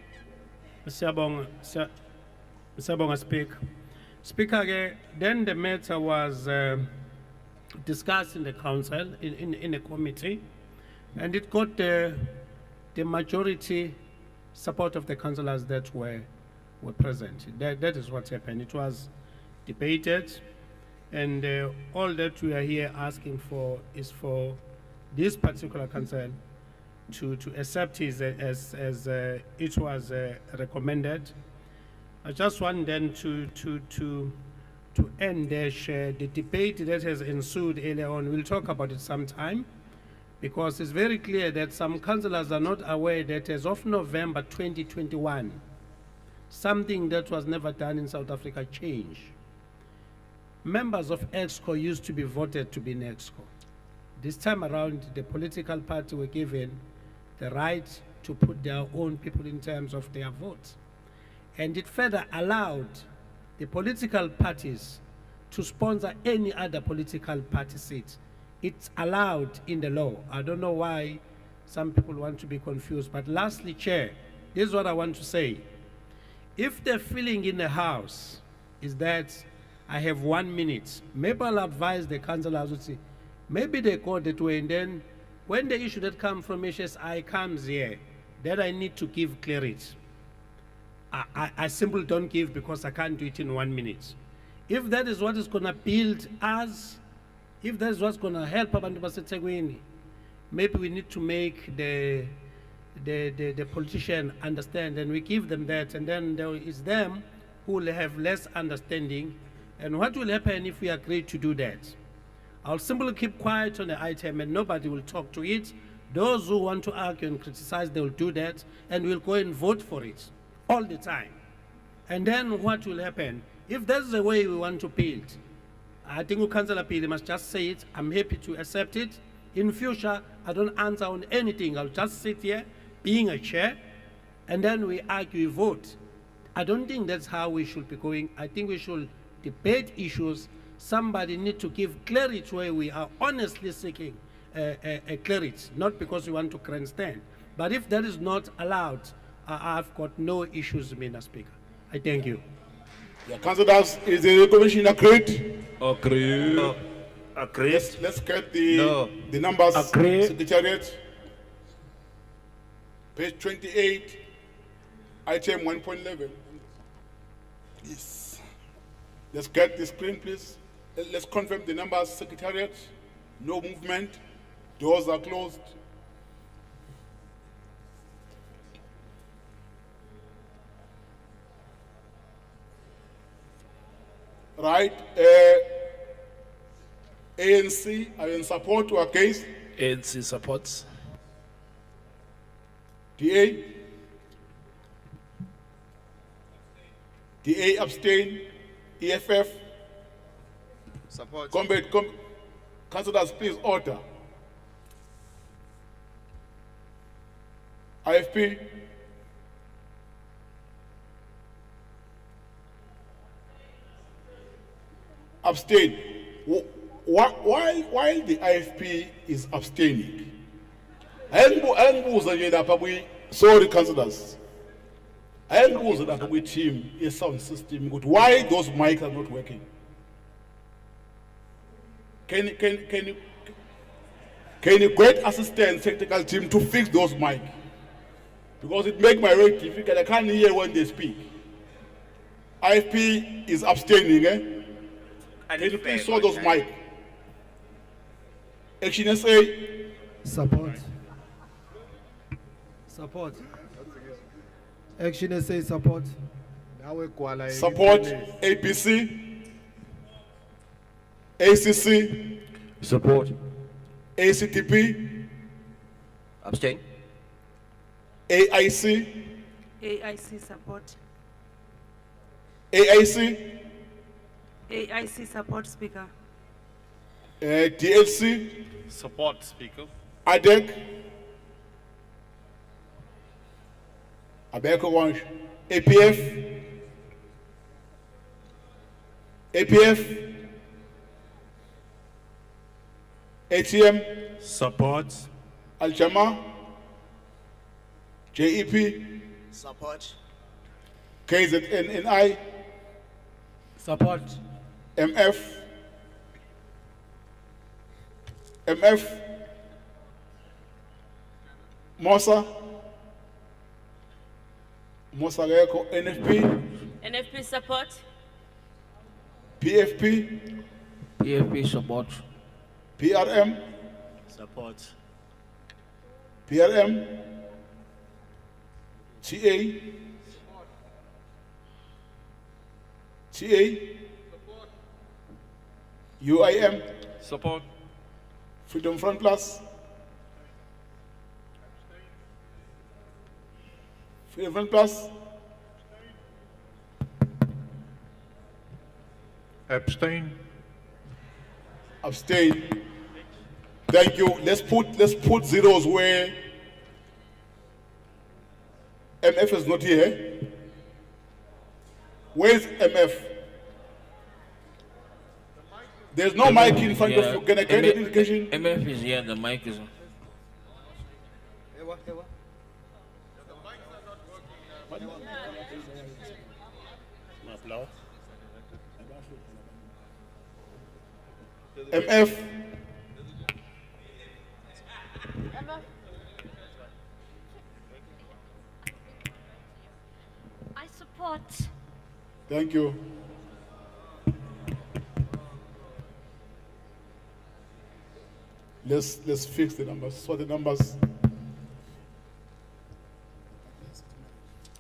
siyabonga Speaker. Speaker ke, then the matter was discussed in the council in a committee, and it got the majority support of the councillors that were present. That is what happened. It was debated, and all that we are here asking for is for this particular council to accept it as it was recommended. I just want then to end the debate that has ensued earlier on. We'll talk about it sometime, because it's very clear that some councillors are not aware that as of November 2021, something that was never done in South Africa changed. Members of EXCO used to be voted to be in EXCO. This time around, the political party were given the right to put their own people in terms of their votes. And it further allowed the political parties to sponsor any other political party seat. It's allowed in the law. I don't know why some people want to be confused. But lastly, Chair, this is what I want to say. If the feeling in the House is that I have 1 minute, maybe I'll advise the councillors to say, maybe they go that way, and then when the issue that comes from HSI comes here, that I need to give clarity. I simply don't give because I can't do it in 1 minute. If that is what is going to build us, if that is what's going to help abantu baseThekwini, maybe we need to make the politician understand, and we give them that, and then there is them who will have less understanding. And what will happen if we agree to do that? I'll simply keep quiet on the item and nobody will talk to it. Those who want to argue and criticize, they will do that, and we'll go and vote for it all the time. And then what will happen? If that's the way we want to build, I think Councillor Pili must just say it. I'm happy to accept it. In future, I don't answer on anything. I'll just sit here, being a chair, and then we argue, we vote. I don't think that's how we should be going. I think we should debate issues. Somebody need to give clarity where we are honestly seeking a clarity, not because we want to grandstand. But if that is not allowed, I've got no issues, Mr. Speaker. I thank you. Yeah, councillors, is the commission agreed? Agreed. Agreed. Let's get the numbers. Agreed. Secretariat. Page 28, item 1.11. Yes. Let's get the screen, please. Let's confirm the numbers, Secretariat. No movement. Doors are closed. Right. ANC, are you in support or against? ANC supports. DA? DA abstain. EFF? Support. Councillors, please order. IFP? Abstain. While the IFP is abstaining, sorry, councillors. Team is sound system. Why those mics are not working? Can you get assistant technical team to fix those mics? Because it makes my work difficult. I can't hear when they speak. IFP is abstaining, eh? Can you please show those mics? Action SA. Support. Support. Action SA support. Support. APC. ACC. Support. ACTP. Abstain. AIC. AIC support. AIC. AIC support, Speaker. DLC. Support, Speaker. ADEC. Abeko Wansh. APF. APF. ATM. Support. Al-Jama. JEP. Support. KZNNI. Support. MF. MF. Mosa. Mosa Gayako. NFP. NFP support. PFP. PFP support. PRM. Support. PRM. TA. TA. UIM. Support. Freedom Front Plus. Freedom Front Plus. Abstain. Abstain. Thank you. Let's put zeros where MF is not here. Where's MF? There's no mic in front of you. Can I get an indication? MF is here, the mic is on. MF. I support. Thank you. Let's fix the numbers. So the numbers.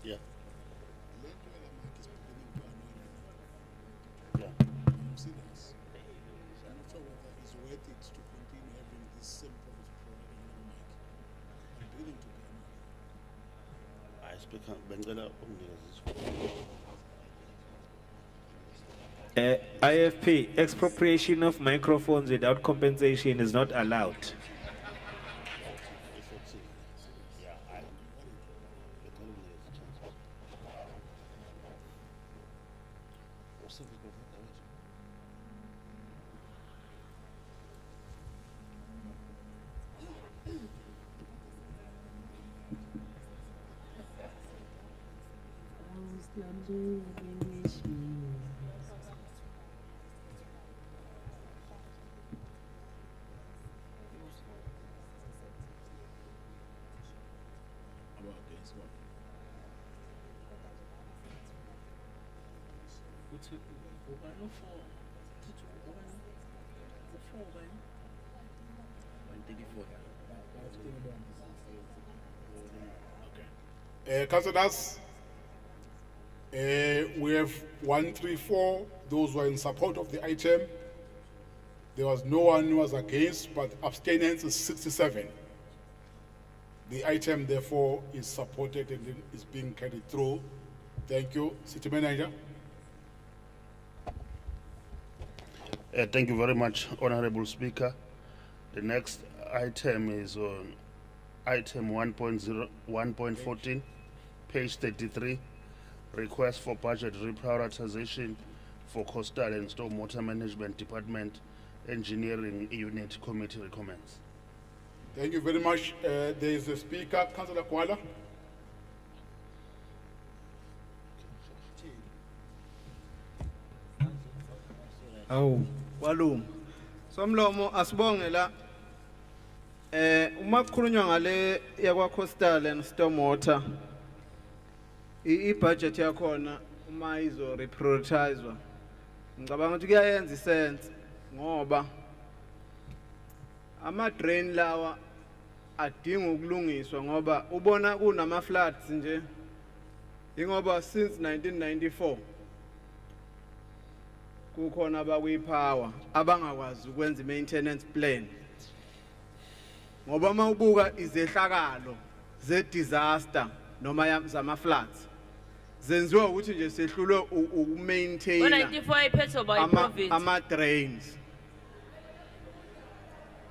Yeah. I speak Bengala IFP, expropriation of microphones without compensation is not allowed. Councillors, we have 134, those who are in support of the item. There was no one who was against, but abstentions is 67. The item therefore is supported and is being carried through. Thank you. City Manager. Thank you very much, Honorable Speaker. The next item is on item 1.14, page 33, request for budget reprioritization for Coastal and Stormwater Management Department Engineering Unit Committee recommends. Thank you very much. There is a speaker, Councillor Kwala. Awu, waluma. Somlomo asibonge la. Uma kukhulunywa ngale yakwa Coastal and Stormwater, i-budget yakhona uma izo reprioritizwa. Ngicabanga ukuthi kuyayenza isense ngoba ama drain lawa adinga ukulungiswa ngoba ubona kunama floods nje. Ingoba since 1994 kukhona abakwipower abangakwazi ukwenza i-maintenance plan. Ngoba mawubuka izehlakalo ze-disaster noma zama floods zenziwa ukuthi nje sehlulwe ukumaintain Ngo-94 iphethwe by province. ama drains.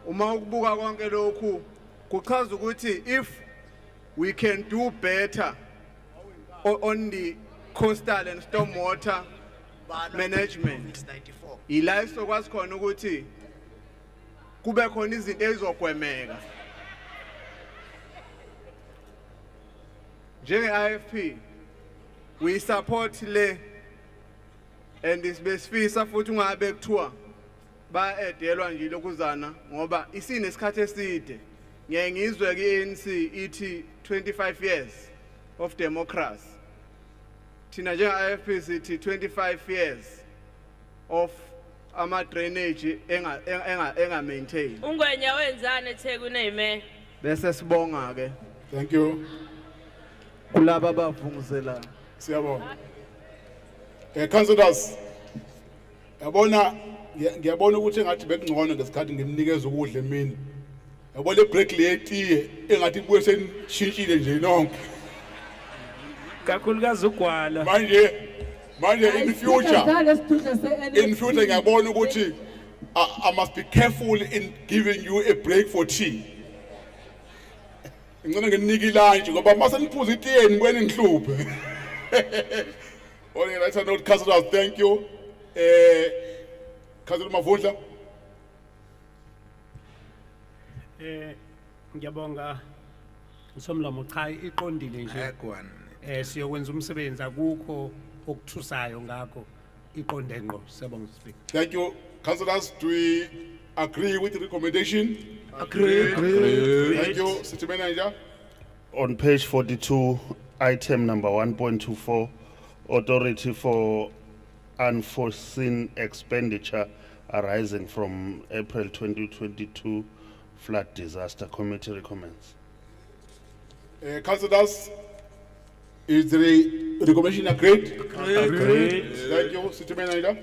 Uma ukubuka konke lokhu kuchaza ukuthi if we can do better on the coastal and stormwater management, ila isokwazi khona ukuthi kube khona izinto ezizogwemeka. Njenge-IFP we support le and isibesifisa futhi ungabe kuthiwa ba-edelwa nje lokuzana ngoba isinesikhathi eside. Ngeke ngizwe ke-ANC ithi 25 years of democracy. Thina njenge-IFP sithi 25 years of ama drainage enga maintain. Ungwenya wenzani eThekwini eMayor? Bese sibonga ke. Thank you. Kulaba abavunguzela. Siyabonga. Councillors, ngiyabona ukuthi engathi bekungcono ngesikhathi ngimnikeza ukudla emini. Yabona ibreak letiye engathi ibuye senishintshile nje nonke. Kakhulukazi ugwala. Manje in future ngiyabona ukuthi I must be careful in giving you a break for tea. ngicela nginike lunch ngoba mase niphuza itiye nibuyeni ngihluphe. On the right note, Councillors, thank you. Councillor Mavundla. Ngiyabonga Somlomo cha iqondile nje. Siyokwenza umsebenzi akukho okuthusayo ngakho iqonde ngqo. Siyabonga Speaker. Thank you. Councillors, do we agree with the recommendation? Agree. Thank you, City Manager. On page 42, item number 1.24, authority for unforeseen expenditure arising from April 2022 flood disaster. Committee recommends. Councillors, is the recommendation agreed? Agreed. Thank you, City Manager.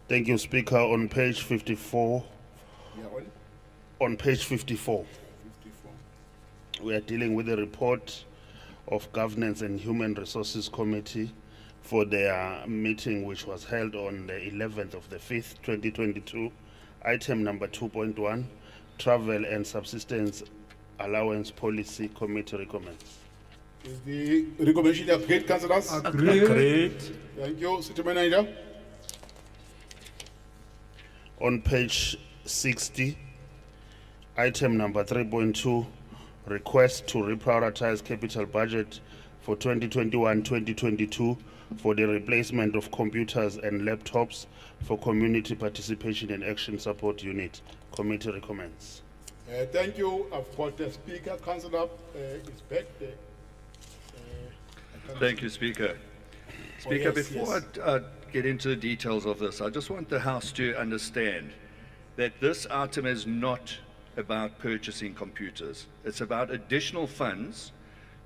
Thank you, Speaker. On page 54, Yeah, on page 54, we are dealing with the report of Governance and Human Resources Committee for their meeting which was held on the 11th of the 5th, 2022. Item number 2.1, Travel and Subsistence Allowance Policy. Committee recommends. Is the recommendation agreed, Councillors? Agreed. Thank you, City Manager. On page 60, item number 3.2, request to reprioritize capital budget for 2021-2022 for the replacement of computers and laptops for community participation and action support unit. Committee recommends. Thank you. I've got the Speaker, Councillor is back there. Thank you, Speaker. Speaker, yes, before I get into the details of this, I just want the House to understand that this item is not about purchasing computers. It's about additional funds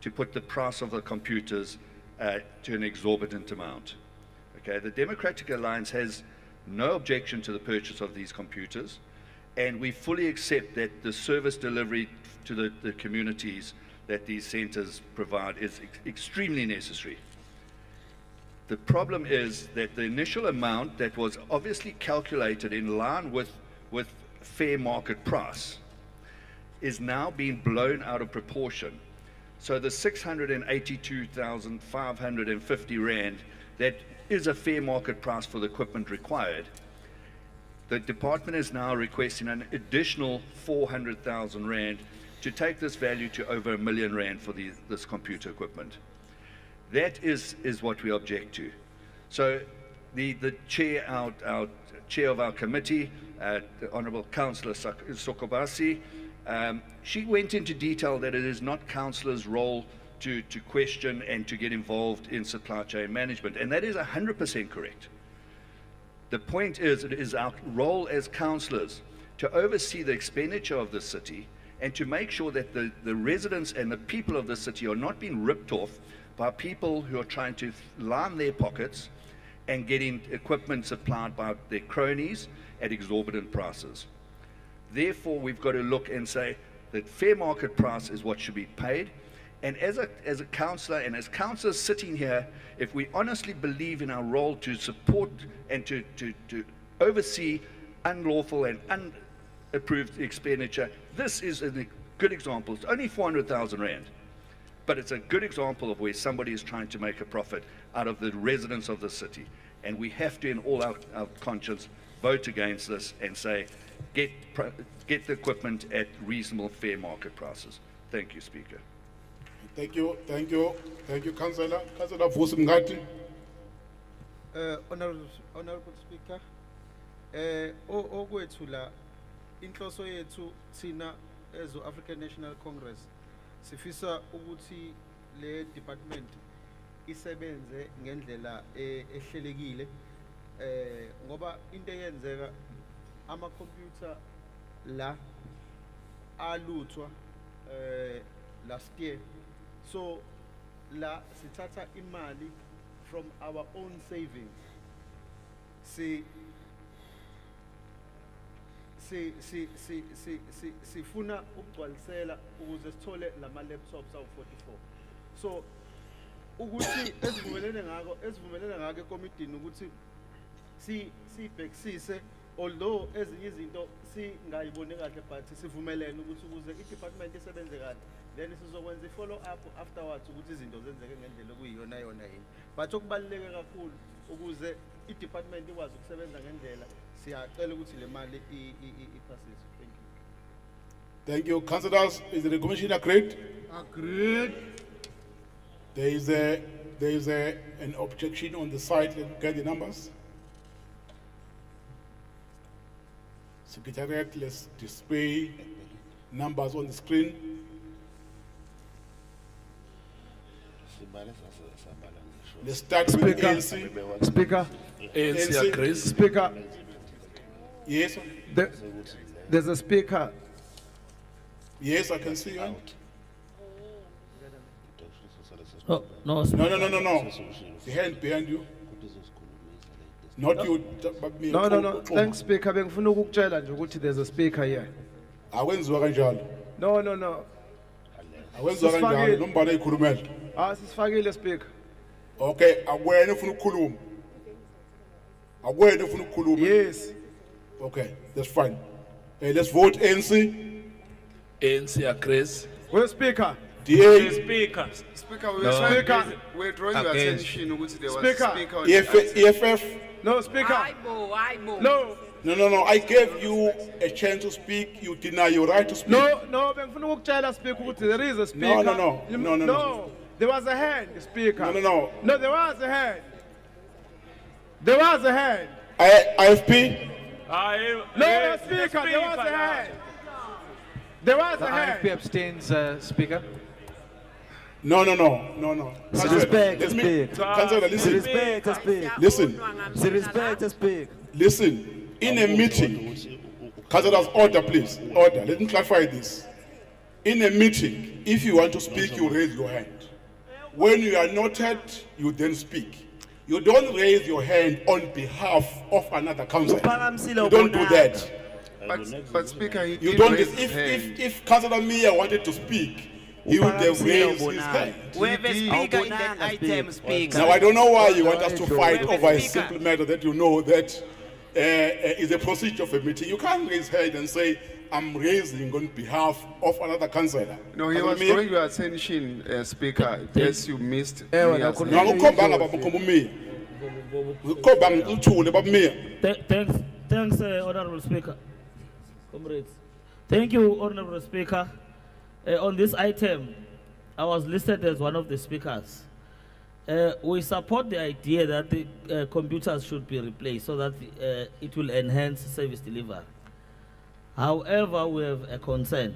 to put the price of the computers to an exorbitant amount. Okay, the Democratic Alliance has no objection to the purchase of these computers, and we fully accept that the service delivery to the communities that these centers provide is extremely necessary. The problem is that the initial amount that was obviously calculated in line with fair market price is now being blown out of proportion. So the 682,550 Rand, that is a fair market price for the equipment required. The department is now requesting an additional 400,000 Rand to take this value to over R1 million for this computer equipment. That is what we object to. So the chair, our chair of our committee, the Honourable Councillor Sokobasi, she went into detail that it is not councillors' role to question and to get involved in supply chain management, and that is 100% correct. The point is, it is our role as councillors to oversee the expenditure of the city and to make sure that the residents and the people of the city are not being ripped off by people who are trying to line their pockets and getting equipment supplied by their cronies at exorbitant prices. Therefore, we've got to look and say that fair market price is what should be paid. And as a councillor and as councillors sitting here, if we honestly believe in our role to support and to oversee unlawful and unapproved expenditure, this is a good example. It's only 400,000 Rand. But it's a good example of where somebody is trying to make a profit out of the residents of the city. And we have to, in all our conscience, vote against this and say, get the equipment at reasonable, fair market prices. Thank you, Speaker. Thank you, Councillor. Councillor Vusi Mngadi. Honorable Speaker, okwethu la inhloso yethu thina as African National Congress sifisa ukuthi le department isebenze ngendlela ehlelekile ngoba into eyenzeka ama computer la aluthwa last year, so la sithatha imali from our own savings sifuna ukugcwalisela ukuze sithole lama laptops awu 44. So ukuthi esivumelene ngako ekomidini ukuthi sibhekisise although ezinye izinto singayiboni kahle but sivumelene ukuthi ukuze i-department isebenze kahle then sizokwenza i-follow up afterwards ukuthi izinto zenzeke ngendlela okuyiyona yona yini but okubaluleke kakhulu ukuze i-department ikwazi ukusebenza ngendlela siyacela ukuthi le mali iphasiswe. Thank you. Councillors, is the commission agreed? Agreed. There is an objection on the side. Let me get the numbers. Secretariat, let's display numbers on the screen. Let's start with ANC. Speaker. ANC agrees. Speaker. Yes, There's a speaker. yes, I can see you. Oh, no, No. The hand behind you. Not you, but me. No. Thanks, Speaker. Bengifuna ukukutshela nje ukuthi there's a speaker here. Akwenziwa kanjalo. No. Akwenziwa kanjalo. Nombala ikhulumela. Sisifakile, Speaker. Okay, akwena ufuna ukukhuluma. Akwena ufuna ukukhuluma. Yes. Okay, that's fine. Let's vote ANC. ANC agrees. Well, Speaker. DA. Speaker. Speaker, we're drawing your Against. attention ukuthi there was Speaker. a speaker on the EFF. No, Speaker. Aibo. No. I gave you a chance to speak. You deny your right to speak. No, bengifuna ukukutshela, Speaker, ukuthi there is a speaker. No. There was a hand, Speaker. No. No, there was a hand. There was a hand. IFP. No, Speaker, there was a hand. There was The a hand. IFP abstains, Speaker. No. Respect to speak. Councillor, listen. Respect to speak. Listen. Respect to speak. Listen. In a meeting, councillors, order, please. Order. Let me clarify this. In a meeting, if you want to speak, you raise your hand. When you are noted, you then speak. You don't raise your hand on behalf of another councillor. You don't do that. But Speaker, he You did don't. raise his hand. If Councillor Mia wanted to speak, he would have raised his hand. We have a speaker in that item, Speaker. Now I don't know why you want us to fight over a simple matter that you know that is a procedure of a meeting. You can't raise hand and say, I'm raising on behalf of another councillor. No, he was drawing your attention, Speaker. Yes, you missed. No, Mia's hand. akukhomba ngabakhombha uMia. Ukukhomba ngithule babuMia. Thanks, Honorable Speaker. Comrades. Thank you, Honorable Speaker. On this item, I was listed as one of the speakers. We support the idea that the computers should be replaced so that it will enhance service delivery. However, we have a concern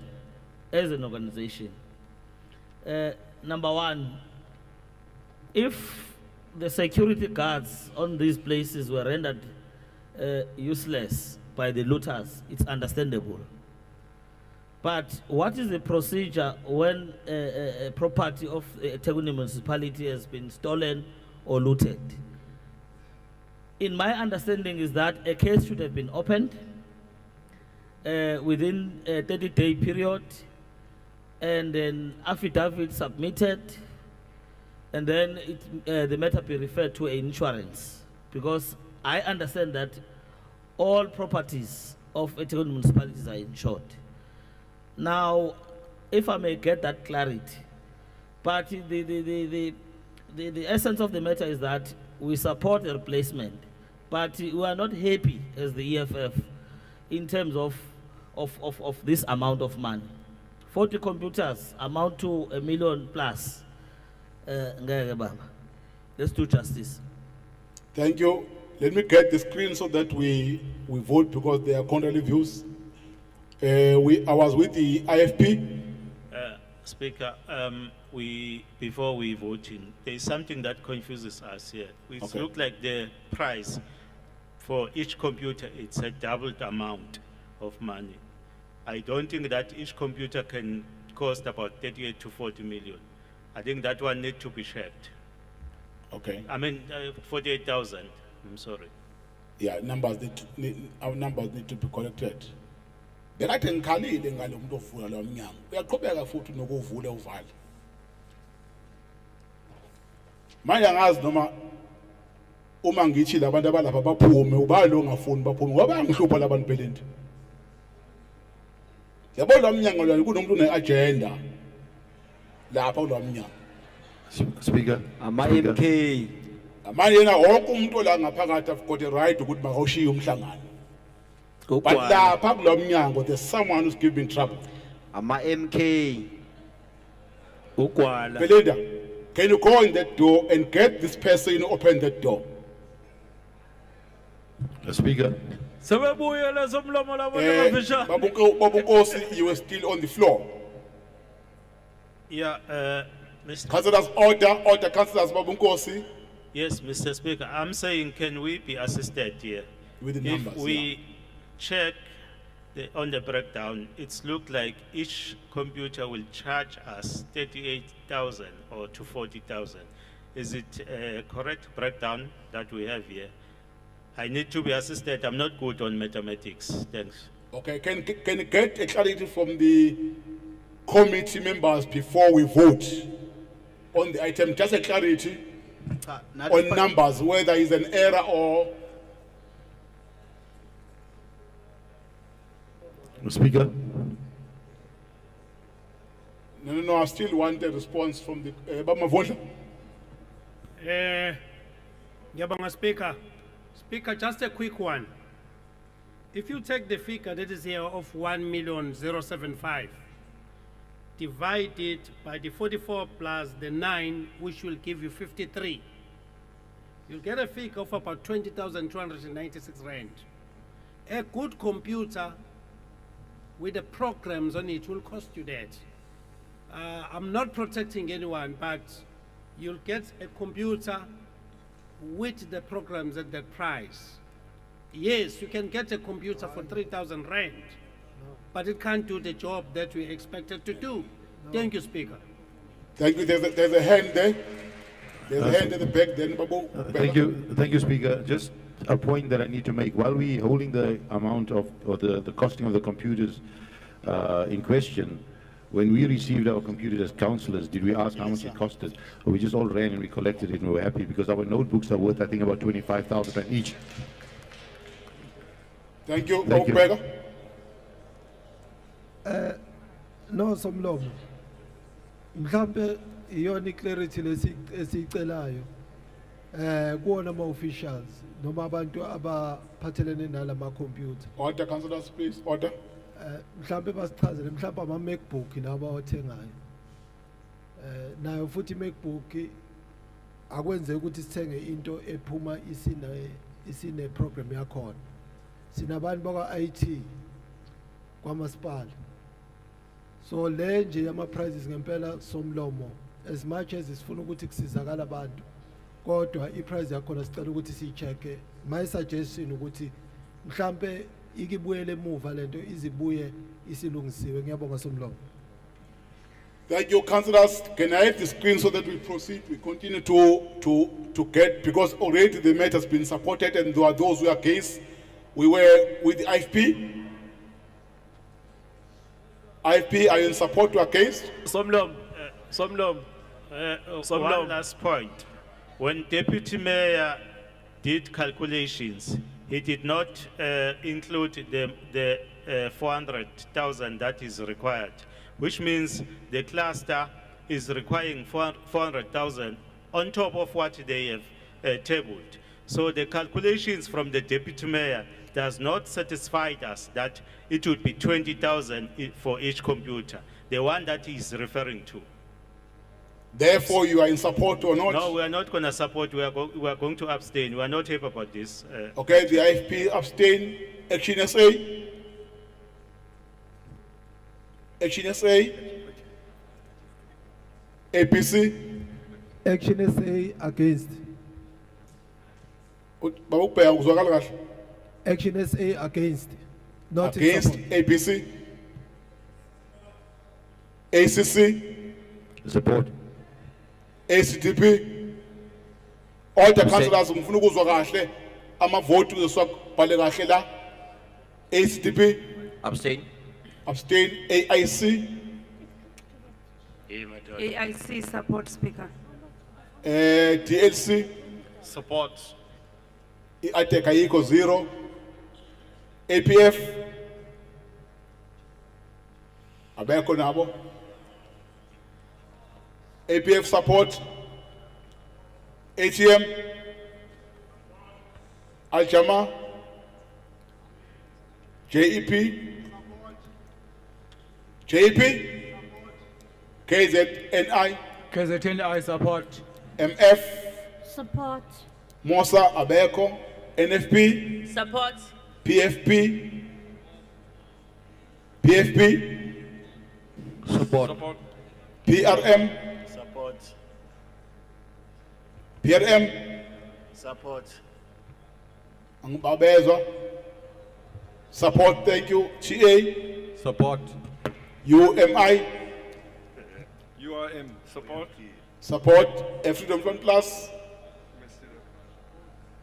as an organization. Number one, if the security guards on these places were rendered useless by the looters, it's understandable. But what is the procedure when a property of a eThekwini municipality has been stolen or looted? In my understanding is that a case should have been opened within a 30-day period, and then affidavit submitted, and then the matter be referred to insurance, because I understand that all properties of eThekwini municipalities are insured. Now, if I may get that clarity, but the essence of the matter is that we support the replacement, but we are not happy as the EFF in terms of this amount of money. 40 computers amount to $1 million plus. Let's do justice. Thank you. Let me get the screen so that we vote, because they are contrary views. I was with the IFP. Speaker, before we voting, there is something that confuses us here. It Okay. looks like the price for each computer, it's a doubled amount of money. I don't think that each computer can cost about 38 to 40 million. I think that one needs to be checked. Okay. I mean, 48,000, I'm sorry. Yeah, our numbers need to be corrected. Bekathi ngikhalile ngalo muntu ovula lo mnyango. Uyaqhubeka futhi nokuvula uvale. Manje angazi noma uma ngithi labantu abalapha baphume ubani lo ngafuni baphume ngoba ngihlupha labantu belento yabo lo mnyango lo kunomuntu une-agenda lapha kulo mnyango Speaker. ama-MK manje yena wonke umuntu la ngaphakathi I've got a right ukuthi makawushiye umhlangano but lapha kulo mnyango there's someone who's giving trouble Ama-MK. Ugwala. Belinda, can you go in that door and get this person open that door? Speaker. Sebebuyela somlomo labo labafishane. Babu Nkosi, you were still on the floor. Yeah, Mr. Councillors, order, councillors, Babu Nkosi. Yes, Mr. Speaker, I'm saying can we be assisted here? With the numbers, If we check on the breakdown, it's looked like each computer will charge us 38,000 or to 40,000. Is it a correct breakdown that we have here? I need to be assisted. I'm not good on mathematics. Thanks. Okay, can you get a clarity from the committee members before we vote on the item? Just a clarity on numbers, whether there is an error or... Speaker. No, I still want a response from the... Bamavondla. Ngiyabonga Speaker. Speaker, just a quick one. If you take the figure that is here of 1,075,000, divide it by the 44 plus the 9, which will give you 53. You'll get a figure of about 20,296 rand. A good computer with the programs on it will cost you that. I'm not protecting anyone, but you'll get a computer with the programs at that price. Yes, you can get a computer for 3,000 rand, but it can't do the job that we expected to do. Thank you, Speaker. Thank you. There's a hand there. There's a hand at the back then, Babu. Thank you, Speaker. Just a point that I need to make. While we holding the amount of, or the costing of the computers in question, when we received our computers as councillors, did we ask how much it costed? Or we just all ran and we collected it and we were happy because our notebooks are worth, I think, about 25,000 rand each. Thank you. Thank you. No, Somlomo. Mhlambe iyona clarity lesicelayo. Kuona ama officials noma abantu abaphathelene nalama computer. Order, councillors, please. Order. Mhlambe basichazele mhlambe ama MacBook nabawathengayo. Nayo futhi MacBook akwenze ukuthi sithenge into ephuma isine program yakhona. Sinabantu baka IT kwamasipala. So le nje ama prices ngempela Somlomo, as much as isifuna ukuthi kusizakala abantu kodwa I price yakhona sicela ukuthi siyicheke. My suggestion ukuthi mhlambe ikibuyele emuva lento izibuye isilungisiwe. Ngiyabonga Somlomo. Thank you, councillors. Can I have the screen so that we proceed? We continue to get, because already the matter has been supported and there are those who are against. We were with the IFP. IFP, are you in support or against? Somlom. One last point. When Deputy Mayor did calculations, he did not include the 400,000 that is required, which means the cluster is requiring 400,000 on top of what they have tabled. So the calculations from the Deputy Mayor does not satisfy us that it would be 20,000 for each computer, the one that he is referring to. Therefore, you are in support or not? No, we are not going to support. We are going to abstain. We are not happy about this. Okay, the IFP abstain. Action SA? Action SA? APC? Action SA against. Action SA against. Not against. APC? ACC? Support. ACDP? All the councillors ngifuna ukuzwa kahle amavoti uzobhale kahle la. ACDP? Abstain. Abstain. AIC? AIC support, Speaker. DLC? Support. I-ITEC ayikho 0. APF abekho nabo. APF support. ATM Al-Jama JEP KZNI KZNI support. MF Support. Mosa Abeko NFP Support. PFP Support. PRM Support. PRM Support. Angubabezwa support, thank you. TA Support. UMI URM support. support. Freedom Front Plus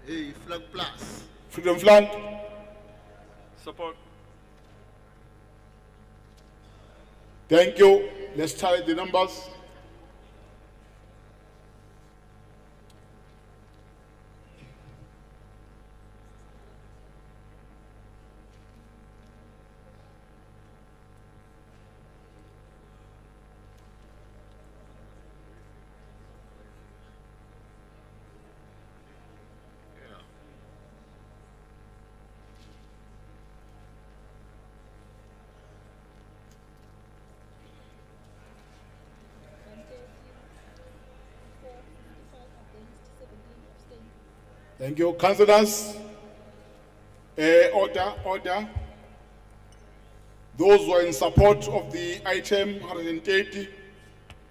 Hey, Flag Plus. Freedom Front Support. thank you. Let's tally the numbers. Thank you. Councillors, order. Those who are in support of the item 130,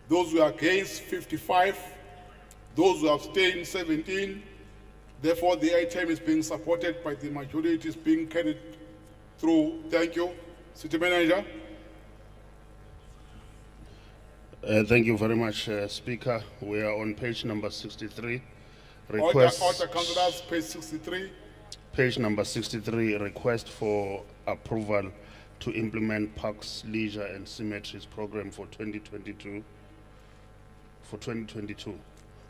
those who are against 55, those who abstain 17. Therefore, the item is being supported by the majority, it is being carried through. Thank you. City Manager. Thank you very much, Speaker. We are on page number 63. Order, councillors, page 63. Page number 63, request for approval to implement Parks, Leisure and Cemeteries program for 2022.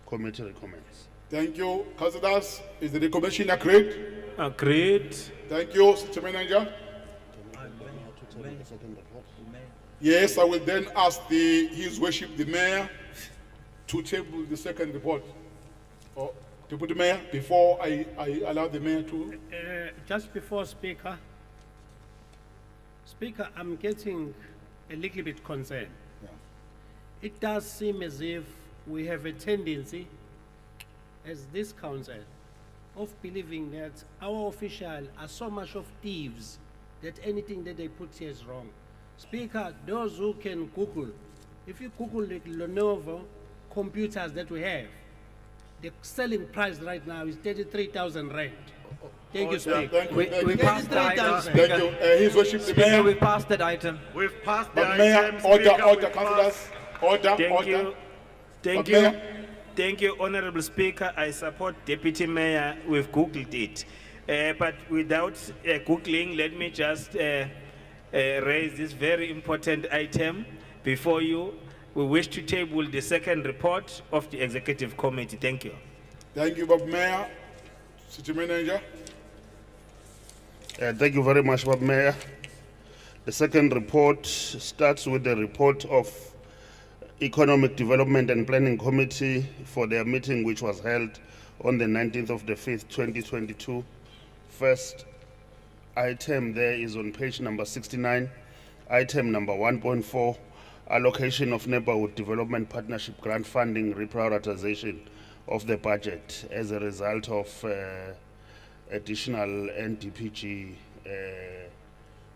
Committee recommends. Thank you, councillors. Is the recommendation agreed? Agreed. Thank you, City Manager. Yes, I will then ask His Worship the Mayor to table the second report. Or Deputy Mayor, before I allow the Mayor to. Just before Speaker, I'm getting a little bit concerned. It does seem as if we have a tendency, as this council, of believing that our officials are so much of thieves that anything that they put here is wrong. Speaker, those who can Google, if you Google the Lenovo computers that we have, the selling price right now is 33,000 rand. Thank you, Speaker. We passed the item. Thank you. His Worship the Speaker, Mayor. we passed that item. We've passed the But Mayor, item. order, Speaker, order, we've councillors. Order, Thank order. you. Thank But you. Mayor- Thank you, Honorable Speaker. I support Deputy Mayor. We've Googled it. But without Googling, let me just raise this very important item before you. We wish to table the second report of the Executive Committee. Thank you. Thank you, Bob Mayor. City Manager. Thank you very much, Bob Mayor. The second report starts with the report of Economic Development and Planning Committee for their meeting, which was held on the 19th of the 5th, 2022. First item there is on page number 69, item number 1.4, allocation of neighborhood development partnership grant funding reprioritization of the budget as a result of additional NDPG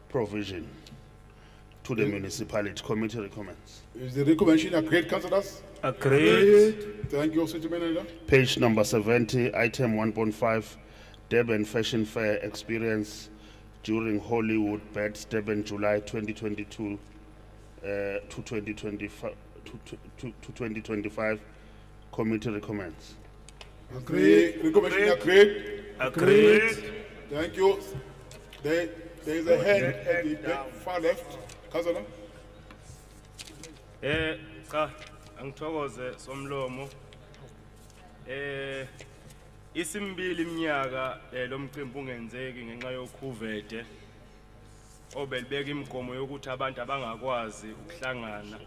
provision to the municipality. Committee recommends. Is the recommendation agreed, councillors? Agreed. Thank you, City Manager. Page number 70, item 1.5, Durban Fashion Fair experience during Hollywood Bets Durban July 2022 to 2025. Committee recommends. Agreed. Recommendation agreed. Agreed. Thank you. There is a hand at the far left. Councillor. Angithokoze Somlomo. Isimbili iminyaka lo mcimbi ungenzeki ngenxa yokhuvete obelibeka imigomo yokuthi abantu abangakwazi ukuhlangana.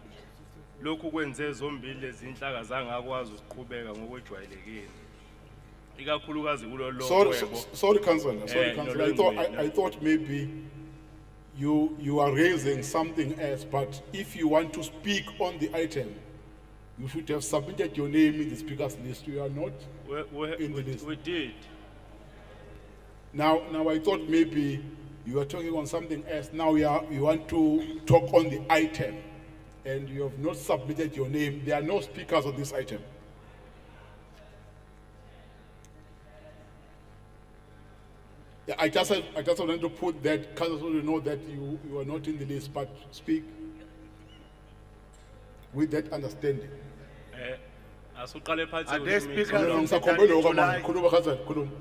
Lokhu kwenze zombili lezi inhlaka zangakwazi ukuqhubeka ngokwejwayelekile. Ikakhulukazi kulolu Sorry, Councillor. Sorry, Councillor. I thought maybe you are raising something else, but if you want to speak on the item, you should have submitted your name in the speakers list. You are not in the list. We did. Now I thought maybe you are talking on something else. Now you want to talk on the item, and you have not submitted your name. There are no speakers on this item. Yeah, I just wanted to put that, Councillor, so you know that you are not in the list, but speak with that understanding. Asuqale phansi Are there ukuthi speakers meeting. on the Ngisakhombela July? okwamanje. Khuluma, Councillor, khuluma.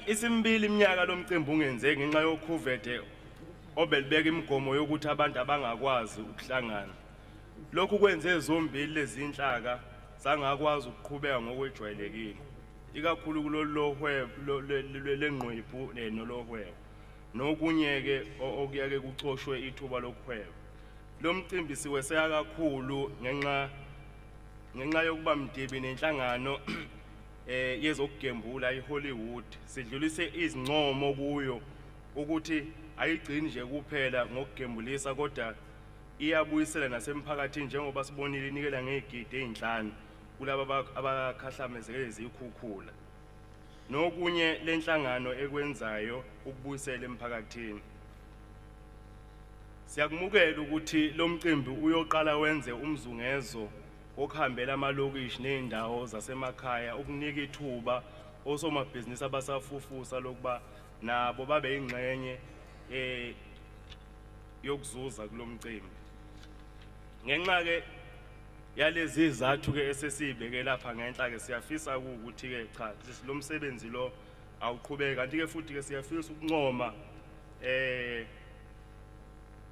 Isimbili iminyaka lo mcimbi ungenzeki ngenxa yokhuvete obelibeka imigomo yokuthi abantu abangakwazi ukuhlangana. Lokhu kwenze zombili lezi inhlaka zangakwazi ukuqhubeka ngokwejwayelekile. Ikakhulu kulolu hwebo lengqwephu nolohwebo. Nokunye ke okuyake kucoshwe ithuba lokuhweba. Lo mcimbi siweseka kakhulu ngenxa yokuba mdibi nenhlangano yezokugembula iHollywood. Sidlulise izincomo kuyo ukuthi ayigcini nje kuphela ngokugembulisa kodwa iyabuyisela nasemphakathini njengoba sibonile inikela ngegidi ezinhlanu kulabo abakhahlamezeke izikhukhula. Nokunye lenhlangano ekwenzayo ukubuyisela emphakathini. Siyakumukela ukuthi lo mcimbi uyoqala wenze umzungezo okuhambela amalokishi nezindawo zasemakhaya ukunika ithuba osomabhizinisi abasafufusa lokuba nabo babe ingxenye yokuzuza kulo mcimbi. Ngenxa ke yalezi izathu ke esesibeke lapha ngenhla ke siyafisa ukuthi ke cha lo msebenzi lo awuqhubeke kanti ke futhi ke siyafisa ukuncoma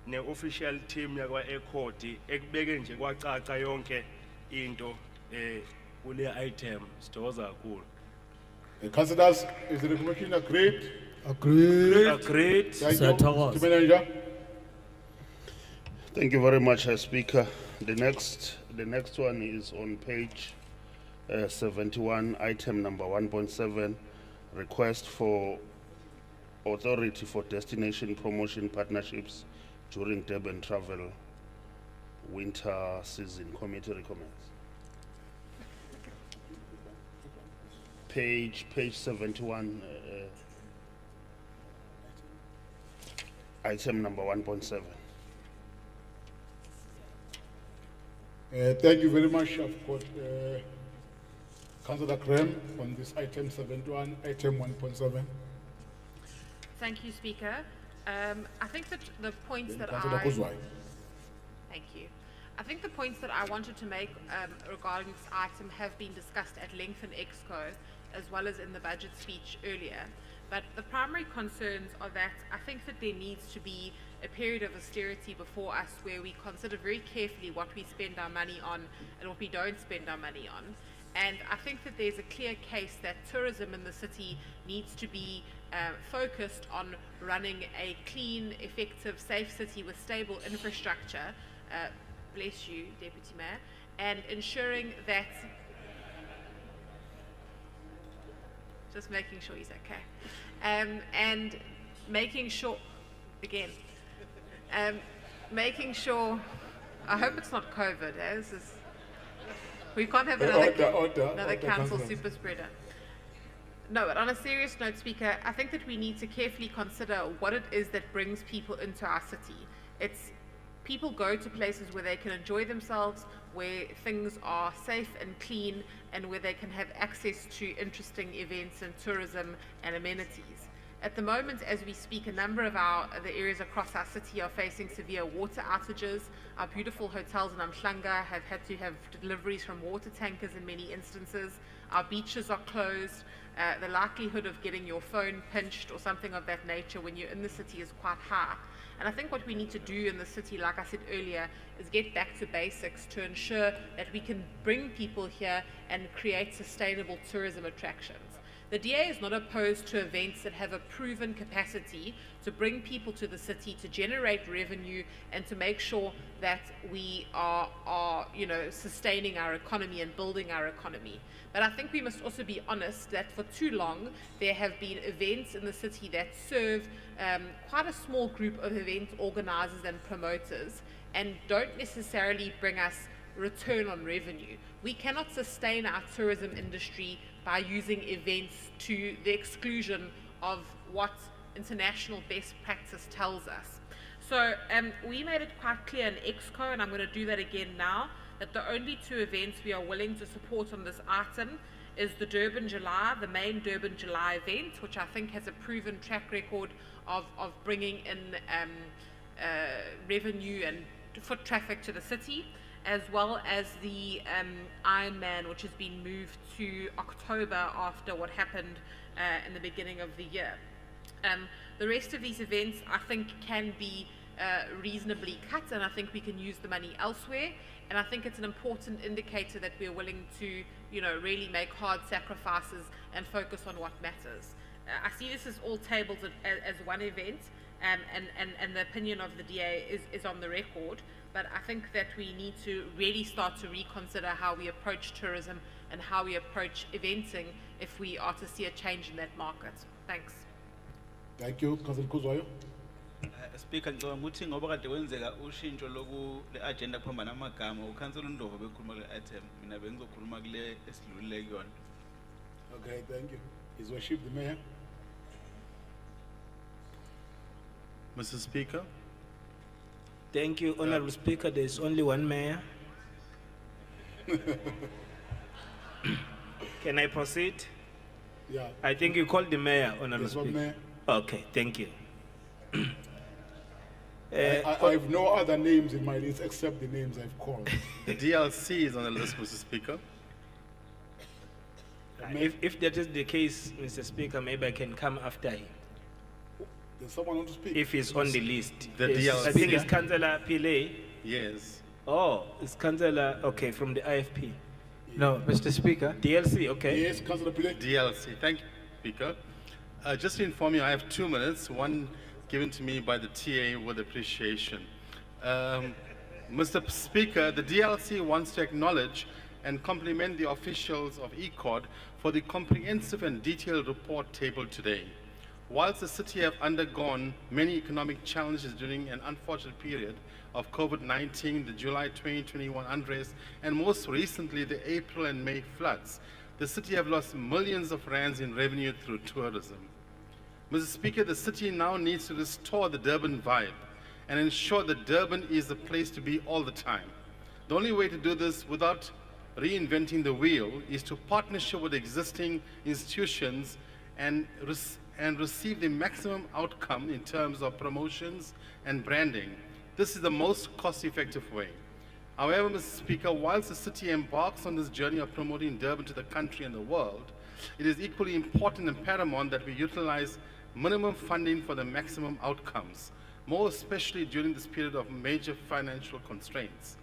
ne-official team yakwa Ekhodi ekubeke nje kwacaca yonke into kule item. Sithokoza kakhulu. Councillors, is the commission agreed? Agreed. Thank you. Siyathokoza. Mr. Manager. Thank you very much, Speaker. The next one is on page 71, item number 1.7, request for authority for destination promotion partnerships during Durban travel winter season. Committee recommends. Page 71, item number 1.7. Thank you very much. I've got Councillor Graham on this item 71, item 1.7. Thank you, Speaker. I think that the points that Councillor Kuzwai. Thank you. I think the points that I wanted to make regarding this item have been discussed at length in EXCO as well as in the budget speech earlier. But the primary concerns are that I think that there needs to be a period of austerity before us where we consider very carefully what we spend our money on and what we don't spend our money on. And I think that there's a clear case that tourism in the city needs to be focused on running a clean, effective, safe city with stable infrastructure, bless you, Deputy Mayor, and ensuring that, just making sure he's okay, and making sure, again, making sure, I hope it's not COVID, this is, we can't have another council super spreader. No, but on a serious note, Speaker, I think that we need to carefully consider what it is that brings people into our city. It's people go to places where they can enjoy themselves, where things are safe and clean, and where they can have access to interesting events and tourism and amenities. At the moment, as we speak, a number of the areas across our city are facing severe water outages. Our beautiful hotels in Umhlanga have had to have deliveries from water tankers in many instances. our beaches are closed. The likelihood of getting your phone pinched or something of that nature when you're in the city is quite high. And I think what we need to do in the city, like I said earlier, is get back to basics to ensure that we can bring people here and create sustainable tourism attractions. The DA is not opposed to events that have a proven capacity to bring people to the city, to generate revenue, and to make sure that we are sustaining our economy and building our economy. But I think we must also be honest that for too long there have been events in the city that serve quite a small group of event organizers and promoters and don't necessarily bring us return on revenue. We cannot sustain our tourism industry by using events to the exclusion of what international best practice tells us. So we made it quite clear in Exco, and I'm going to do that again now, that the only two events we are willing to support on this item is the Durban July, the main Durban July event, which I think has a proven track record of bringing in revenue and foot traffic to the city, as well as the Ironman, which has been moved to October after what happened in the beginning of the year. The rest of these events, I think, can be reasonably cut, and I think we can use the money elsewhere. And I think it's an important indicator that we're willing to, really make hard sacrifices and focus on what matters. I see this is all tabled as one event, and the opinion of the DA is on the record. But I think that we need to really start to reconsider how we approach tourism and how we approach eventing if we are to see a change in that market. Thanks. Thank you, Councillor Kuzwayo. Speaker, ngicabanga ukuthi ngoba kade kwenzeka ushintsho loku le agenda kuphambana amagama uCouncillor Ndlovu bekhuluma kule item, mina bengizokhuluma kule esidlulile kuyona. Okay, thank you. His Worship the Mayor. Mr. Speaker. Thank you, Honorable Speaker. There is only one mayor. Can I proceed? Yeah. I think you called the mayor, Honorable Yes, one Speaker. mayor. Okay, thank you. I have no other names in my list except the names I've called. The DLC is on the list, Mr. Speaker. If that is the case, Mr. Speaker, maybe I can come after him. Does someone want to speak? If he's on the list. The Yes, DLC. I think it's Councillor Pillay. Yes. Oh, it's Councillor, okay, from the IFP. No, Mr. Speaker. DLC, okay. Yes, Councillor Pillay. DLC. Thank you, Speaker. Just to inform you, I have 2 minutes, one given to me by the TA with appreciation. Mr. Speaker, the DLC wants to acknowledge and compliment the officials of ECOD for the comprehensive and detailed report tabled today. Whilst the city have undergone many economic challenges during an unfortunate period of COVID-19, the July 2021 unrest, and most recently the April and May floods, the city have lost millions of rands in revenue through tourism. Mr. Speaker, the city now needs to restore the Durban vibe and ensure that Durban is the place to be all the time. The only way to do this without reinventing the wheel is to partnership with existing institutions and receive the maximum outcome in terms of promotions and branding. This is the most cost-effective way. However, Mr. Speaker, whilst the city embarks on this journey of promoting Durban to the country and the world, it is equally important and paramount that we utilize minimum funding for the maximum outcomes, more especially during this period of major financial constraints.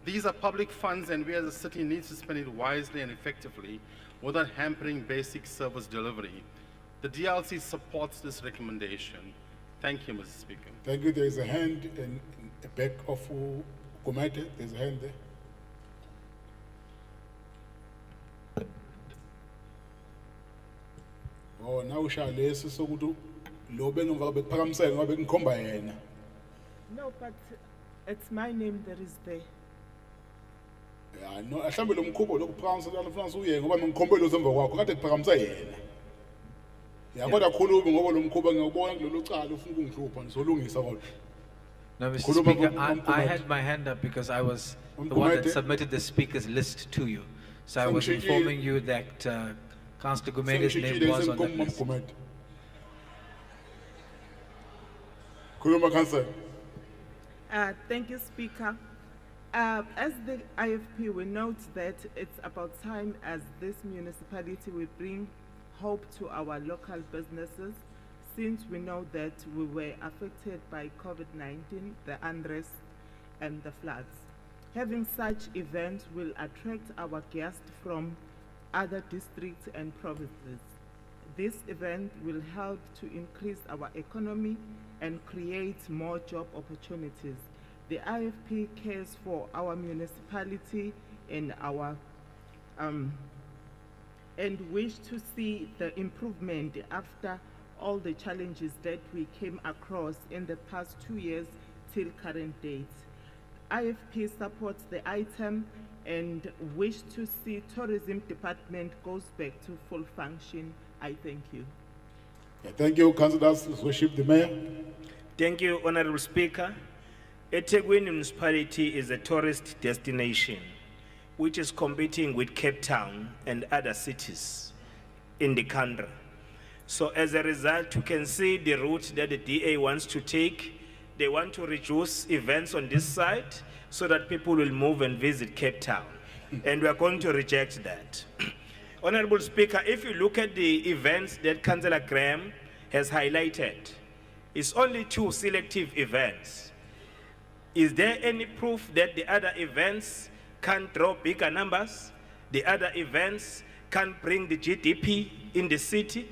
These are public funds, and we as a city need to spend it wisely and effectively without hampering basic service delivery. The DLC supports this recommendation. Thank you, Mr. Speaker. Thank you. There is a hand in the back of Kumate. There's a hand there. Oh, now we shall listen so good. Lobe nova bekphakamsela ngoba bengikhomba yena. No, but it's my name that is there. Yeah, no, ahlambe lo mkhubo lokuphakamsela lafuna uye ngoba mengikhombe lo semva kwakho kade kuphakamsa yena. Ya kodwa khuluma ngoba lo mkhubo ngiyobona kulelo cala ufuna ukungihlupha ngizolungisa kodwa. No, Mr. Speaker, I had my hand up because I was the one that submitted the speaker's list to you. So I was informing you that Councillor Gumede's name was on that list. Kuluma Councillor. Thank you, Speaker. As the IFP, we note that it's about time as this municipality will bring hope to our local businesses, since we know that we were affected by COVID-19, the unrest and the floods. Having such events will attract our guests from other districts and provinces. This event will help to increase our economy and create more job opportunities. The IFP cares for our municipality and our and wish to see the improvement after all the challenges that we came across in the past 2 years till current date. IFP supports the item and wish to see tourism department goes back to full function. I thank you. Thank you, councillors. Let's worship the mayor. Thank you, Honorable Speaker. eThekwini municipality is a tourist destination which is competing with Cape Town and other cities in the country. So as a result, you can see the route that the DA wants to take. They want to reduce events on this side so that people will move and visit Cape Town. And we are going to reject that. Honorable Speaker, if you look at the events that Councillor Graham has highlighted, it's only 2 selective events. Is there any proof that the other events can draw bigger numbers? The other events can bring the GDP in the city?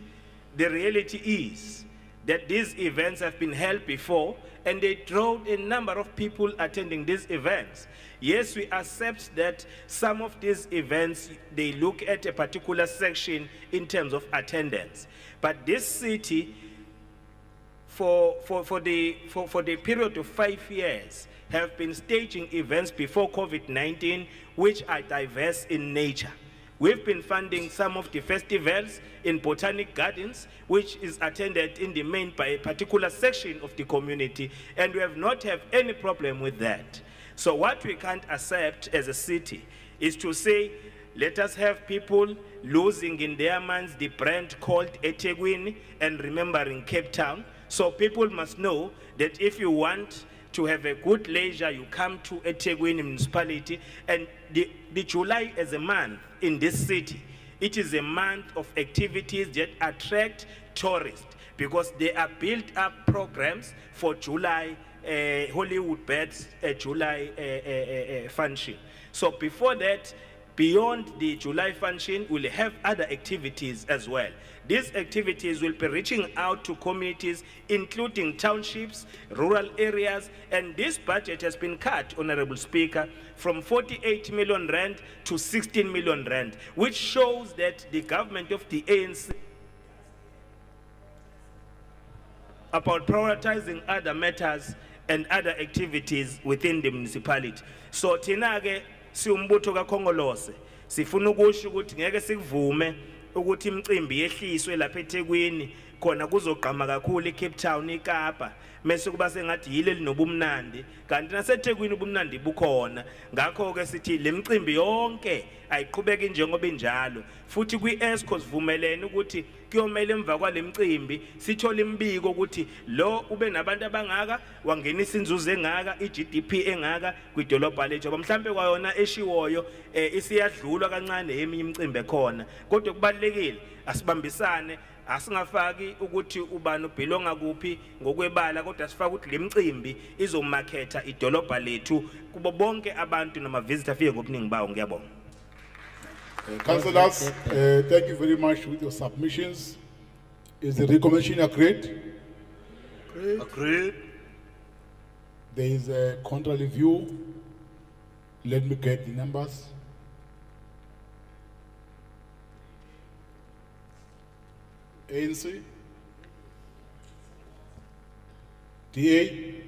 The reality is that these events have been held before and they draw a number of people attending these events. Yes, we accept that some of these events, they look at a particular section in terms of attendance. But this city, for the period of 5 years, have been staging events before COVID-19 which are diverse in nature. We've been funding some of the festivals in Botanic Gardens, which is attended in the main by a particular section of the community, and we have not had any problem with that. So what we can't accept as a city is to say, let us have people losing in their minds the brand called eThekwini and remembering Cape Town. So people must know that if you want to have a good leisure, you come to eThekwini municipality, and the July as a month in this city, it is a month of activities that attract tourists because they are built up programs for July Hollywood Birds July function. So before that, beyond the July function, we'll have other activities as well. These activities will be reaching out to communities, including townships, rural areas, and this budget has been cut, Honorable Speaker, from 48 million rand to 16 million rand, which shows that the government of the ANC about prioritizing other matters and other activities within the municipality. So tinake siumbutho kaKhongolose sifuna ukusho ukuthi ngeke sikuvume ukuthi imicimbi yehliswe lapha eThekwini khona kuzogqama kakhulu eCape Town eKapa mase kuba sengathi yile linobumnandi kanti naseThekwini ubumnandi bukhona. Ngakho ke sithi le micimbi yonke ayiqhubeke njengoba injalo futhi kwi-ESCO sivumelene ukuthi kuyomela emva kwale micimbi sithola imbiko ukuthi lo ube nabantu abangaka wangenisa inzuzo engaka iGDP engaka kwidolobha lethu mhlambe kwayona eshiwoyo isiyadlulwa kancane eminye imicimbi ekhona kodwa kubalekile asibambisane asingafaki ukuthi ubani ubelonga kuphi ngokwebala kodwa sifaka ukuthi le micimbi izomakhetha idolobha lethu kubo bonke abantu nama visitor afike ngobuningi bawo. Ngiyabonga. Councillors, thank you very much with your submissions. Is the recommendation agreed? Agreed. There is a contra review. Let me get the numbers. ANC, DA,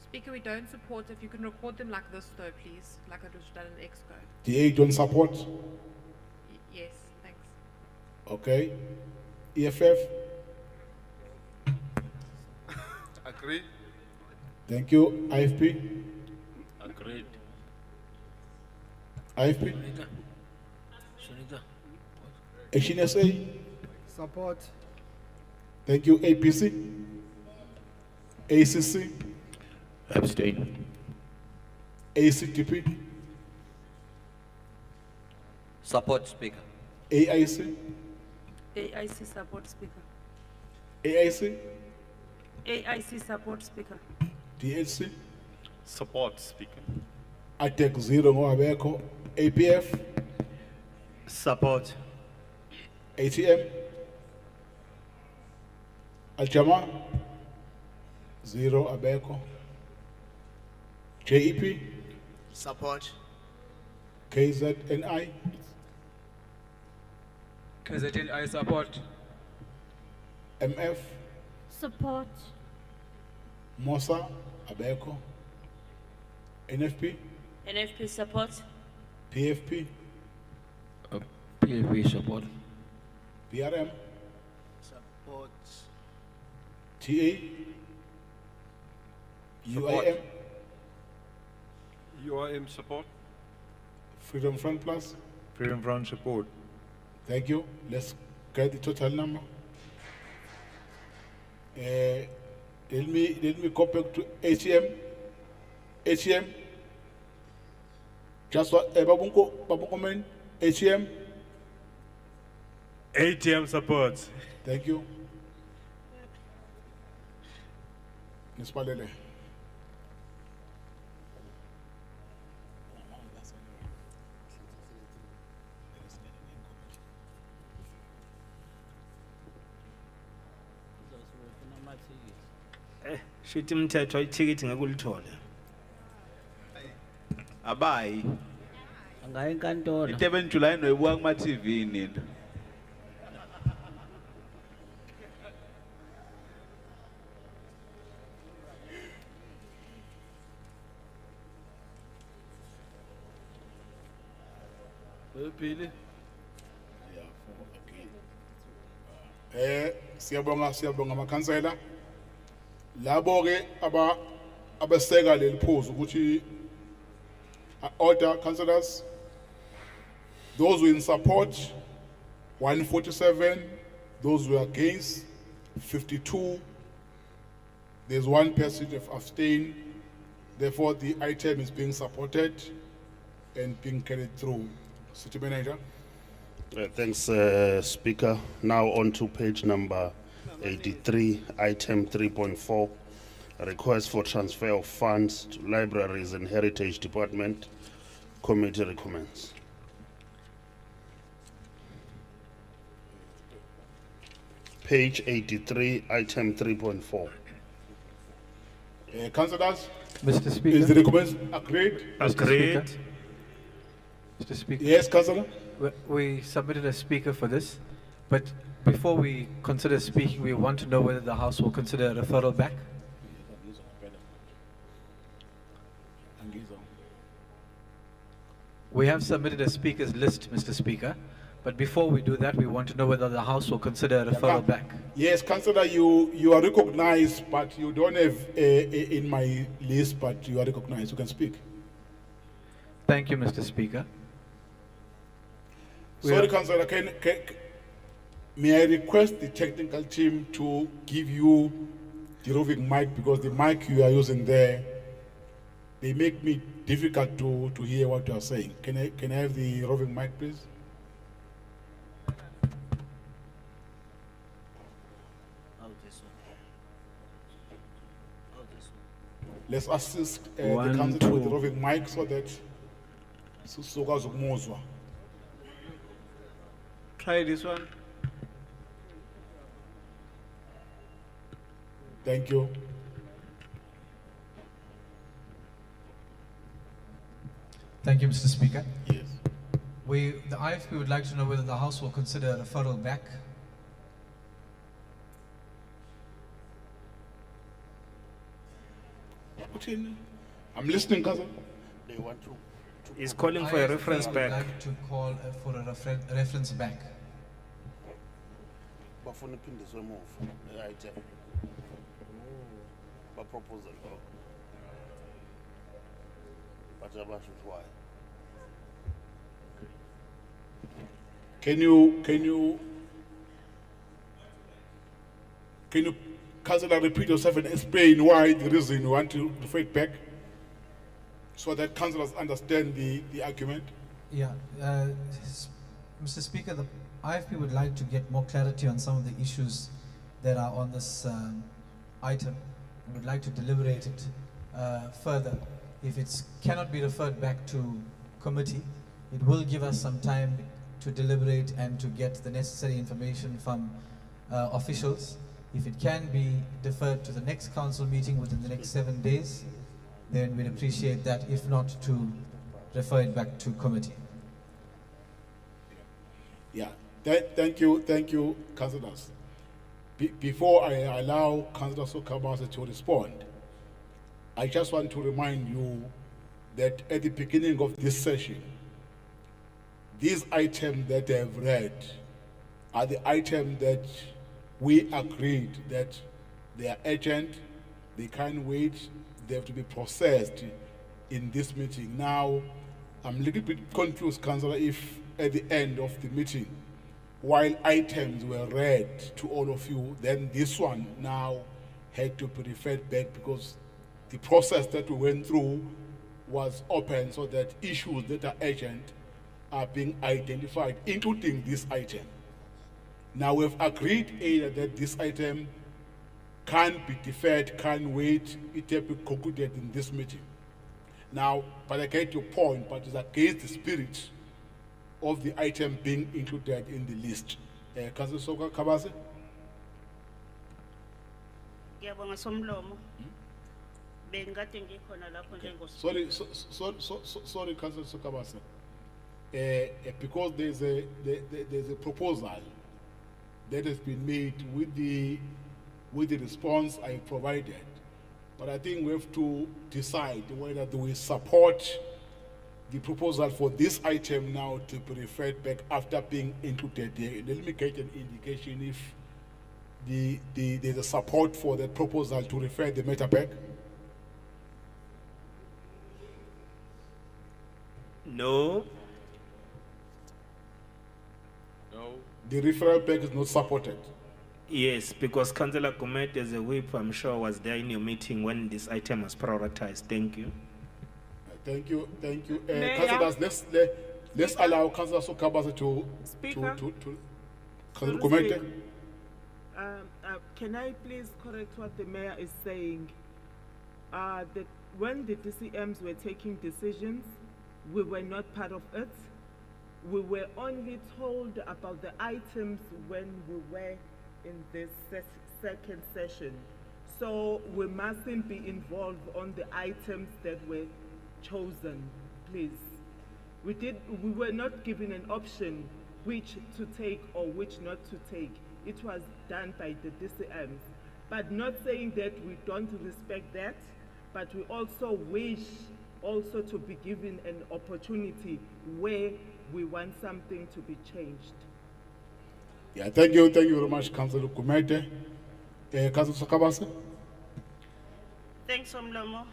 Speaker, we don't support. If you can record them like this, though, please, like it was done in the Exco. DA don't support. Yes, thanks. Okay. EFF, Agreed. thank you. IFP, Agreed. IFP, Action SA, Support. thank you. APC, ACC, Abstain. ACTP, Support, Speaker. AIC, AIC support speaker. AIC, AIC support speaker. DHC, Support, Speaker. ATEC 0 ngwabekho, APF, Support. ATM, Aljama 0 abekho, JEP, Support. KZNI, KZNI support. MF, Support. Mosa abekho, NFP, NFP support. PFP, PFP support. PRM, Support. TA, UIM, UIM support. Freedom Front Plus. Freedom Front support. Thank you. Let's get the total number. Let me go back to ATM. ATM. Just what Babunko man. ATM. ATM support. Thank you. Ms. Palele. Shithi umthetho ithikithi ngakulithola. Abayi. Angaya enkantolo. Iteben July noyibuka kuma TV nina. Phili. Siyabonga amakhansela. Labo ke abeseka leli phuzu ukuthi order councillors, those who in support 147, those who are against 52, there's one person who abstained. Therefore the item is being supported and being carried through. City Manager. Thanks, Speaker. Now on to page number 83, item 3.4, a request for transfer of funds to Libraries and Heritage Department. Committee recommends. Page 83, item 3.4. Councillors? Mr. Speaker. Is the recommendation agreed? Mr. Speaker. Yes, Councillor? We submitted a speaker for this, but before we consider speaking, we want to know whether the House will consider a referral back. We have submitted a speakers list, Mr. Speaker, but before we do that, we want to know whether the House will consider a referral back. Yes, Councillor, you are recognized, but you don't have in my list, but you are recognized. You can speak. Thank you, Mr. Speaker. Sorry, Councillor, may I request the technical team to give you the roving mic, because the mic you are using there, they make me difficult to hear what you are saying. Can I have the roving mic, please? Let's assist the council with the roving mic so that sizokwazi ukumuzwa. Try this one. Thank you. Thank you, Mr. Speaker. Yes. The IFP would like to know whether the House will consider a referral back. I'm listening, cousin. They want to. He's calling for a IFP reference would back. like to call for a reference back. Bafuna iphindiswe emuva le-item. Ba-proposal. But abasho ukuthi why. Can you, Councillor, repeat yourself and explain why the reason you want to refer it back? so that councillors understand the argument. Yeah, Mr. Speaker, the IFP would like to get more clarity on some of the issues that are on this item. We would like to deliberate it further. If it cannot be referred back to committee, it will give us some time to deliberate and to get the necessary information from officials. If it can be deferred to the next council meeting within the next 7 days, then we'd appreciate that. If not, to refer it back to committee. Yeah, thank you, councillors. Before I allow Councillor Sokabase to respond, I just want to remind you that at the beginning of this session, these items that I have read are the items that we agreed that they are urgent, they can't wait, they have to be processed in this meeting. Now, I'm a little bit confused, Councillor, if at the end of the meeting, while items were read to all of you, then this one now had to be referred back because the process that we went through was open so that issues that are urgent are being identified, including this item. Now we've agreed either that this item can be deferred, can wait, it will be concluded in this meeting. Now, but I get your point, but it's against the spirit of the item being included in the list. Councillor Soka Kabase? Ngiyabonga Somlomo. Bengikade ngikhona lapho Sorry, Councillor Sokabase. Because there's a proposal that has been made with the response I provided, but I think we have to decide whether we support the proposal for this item now to be referred back after being included there. Let me get an indication if there's a support for the proposal to refer the matter back. No. No. The referral back is not supported. Yes, because Councillor Gomet as a whip, I'm sure, was there in your meeting when this item was prioritized. Thank you. Thank you. Mayor. Councillors, let's allow Councillor Sokabase to Speaker. Councillor Gomet. Can I please correct what the mayor is saying? When the DCMs were taking decisions, we were not part of it. We were only told about the items when we were in this second session. So we mustn't be involved on the items that were chosen, please. We were not given an option which to take or which not to take. It was done by the DCMs. But not saying that we don't respect that, but we also wish also to be given an opportunity where we want something to be changed. Yeah, thank you very much, Councillor Gomet. Councillor Sokabase. Thanks, Somlomo.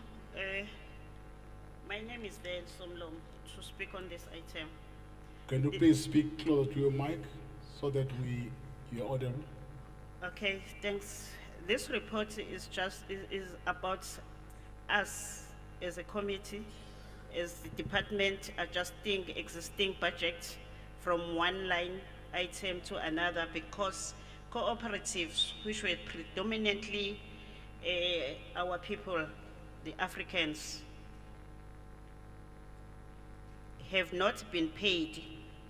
My name is Del Somlomo to speak on this item. Can you please speak closer to your mic so that you're audible? Okay, thanks. This report is about us as a committee, as the department adjusting existing budget from one line item to another because cooperatives, which were predominantly our people, the Africans, have not been paid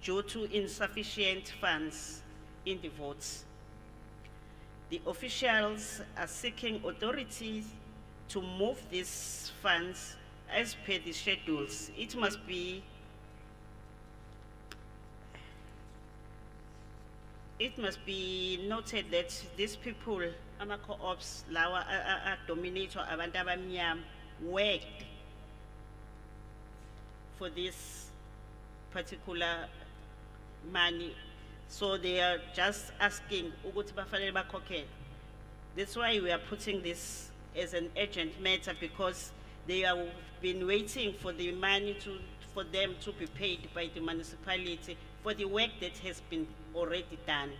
due to insufficient funds in the votes. The officials are seeking authorities to move these funds as per the schedules. It must be noted that these people, ama-co-ops, lawa dominator abantu abamnyama, worked for this particular money. So they are just asking, ukuthi bafanele bakhokhelwe. That's why we are putting this as an urgent matter because they have been waiting for the money for them to be paid by the municipality for the work that has been already done.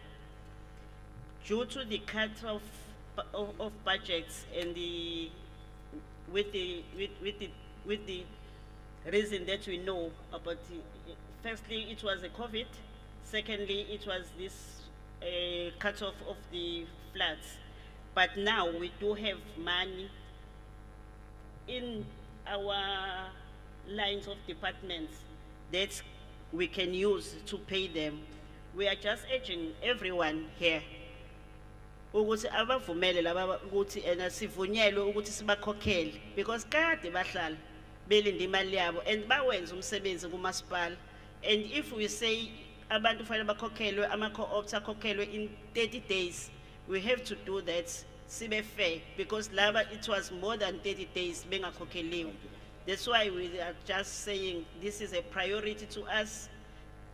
Due to the cut of budgets and with the reason that we know about firstly, it was a COVID. Secondly, it was this cut-off of the floods. But now we do have money in our lines of departments that we can use to pay them. We are just urging everyone here ukuthi abavumele laba ukuthi ena sivunyelwe ukuthi sibakhokhele because kade bahlala belinde imali yabo and bawenza umsebenzi kumasipala, and if we say abantu fanele bakhokhelwe ama-co-ops akhokhelwe in 30 days, we have to do that sibe fair because laba it was more than 30 days bengakhokheliwe. That's why we are just saying this is a priority to us,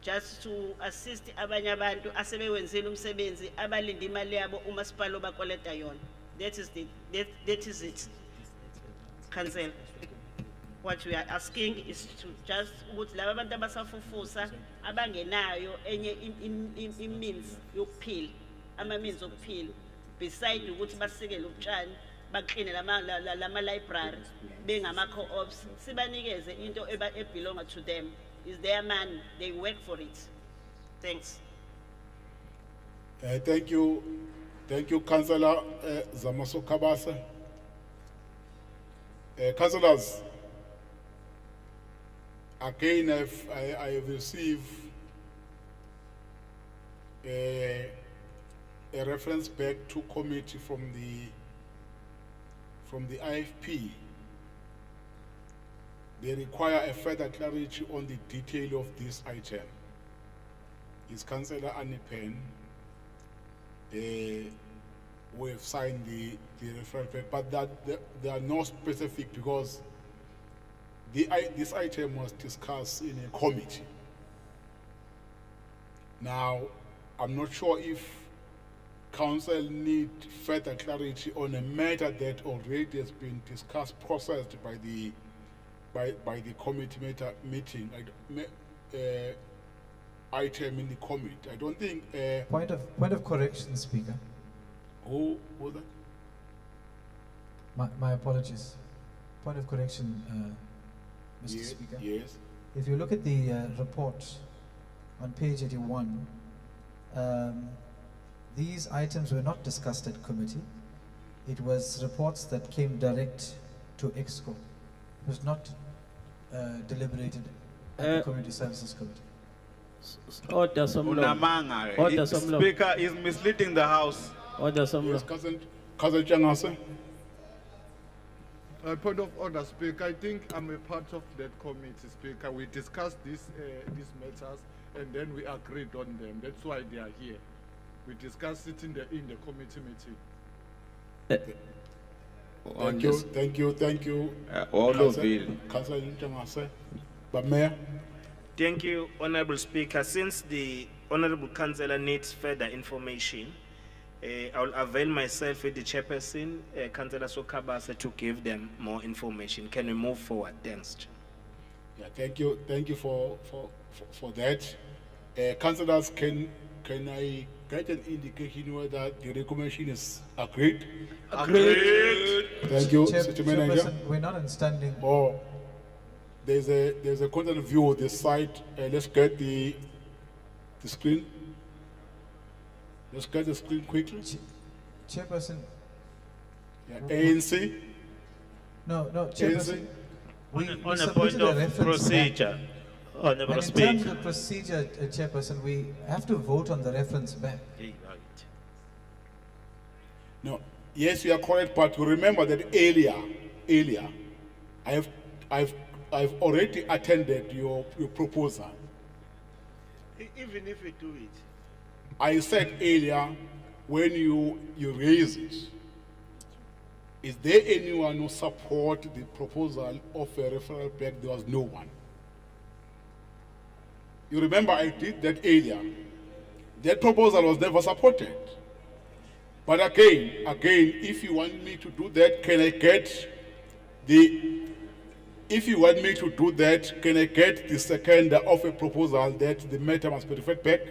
just to assist abanye abantu asebewenzile umsebenzi abalinde imali yabo umasipala obakoleta yona. That is it. Council. What we are asking is to just ukuthi laba abantu abasafufusa abangenayo enye means yokuphila, ama means okuphila beside ukuthi basikele ubutshani bakline lama library bengama co-ops, sibanikeze into ebelonga to them. Is their money, they work for it. Thanks. Thank you, Councillor Zamaso Kabasa. Councillors, again, I have received a reference back to committee from the IFP. They require a further clarity on the detail of this item. Is Councillor Anipen, we have signed the referral paper, but that they are not specific because this item was discussed in a committee. Now, I'm not sure if Council need further clarity on a matter that already has been discussed, processed by the committee meeting item in the committee. I don't think. Point of correction, Speaker. Who was that? My apologies. Point of correction, Mr. Yes, Speaker. yes. If you look at the report on page 81, these items were not discussed at committee. It was reports that came direct to EXCO. It was not deliberated at the Community Services Committee. Order some law. Unamanga. Order some law. Speaker is misleading the House. Order some law. Yes, Councillor Changase. Point of order, Speaker. I think I'm a part of that committee, Speaker. We discussed these matters and then we agreed on them. That's why they are here. We discussed it in the committee meeting. Thank you. All of Councillor Changase. But Mayor. Thank you, Honorable Speaker. Since the Honorable Councillor needs further information, I will avail myself with the chairperson, Councillor Sokabasa, to give them more information. Can we move forward? Thanks. Yeah, thank you for that. Councillors, can I get an indication whether the recommendation is agreed? Agreed. Thank you, Chair- City Manager. Chairperson, we're not in standing. Oh, there's a content view of this site. Let's get the screen. Let's get the screen quickly. Chairperson. Yeah, ANC. No, Chairperson. We On a submitted point a of reference back. procedure, Honorable And in terms Speaker. of procedure, Chairperson, we have to vote on the reference back. No, yes, you are correct, but you remember that earlier, I've already attended your proposal. Even if we do it. I said earlier, when you raise it, is there anyone who support the proposal of a referral back? There was no one. You remember I did that earlier. That proposal was never supported. But again, if you want me to do that, can I get the second of a proposal that the matter must be referred back?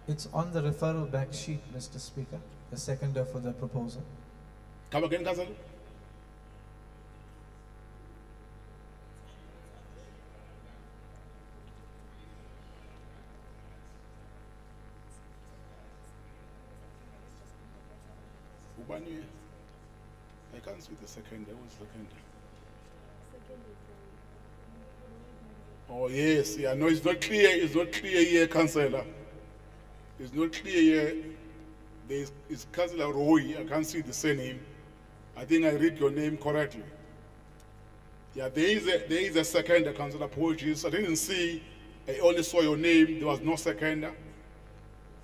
It's on the referral back sheet, Mr. Speaker, the seconder for the proposal. Come again, Councillor? Ubani? I can't see the second. What's the second? Oh yes, yeah. No, it's not clear. It's not clear here, Councillor. It's not clear here. It's Councillor Roy. I can't see the surname. I think I read your name correctly. Yeah, there is a second, Councillor. Apologies. I didn't see. I only saw your name. There was no second.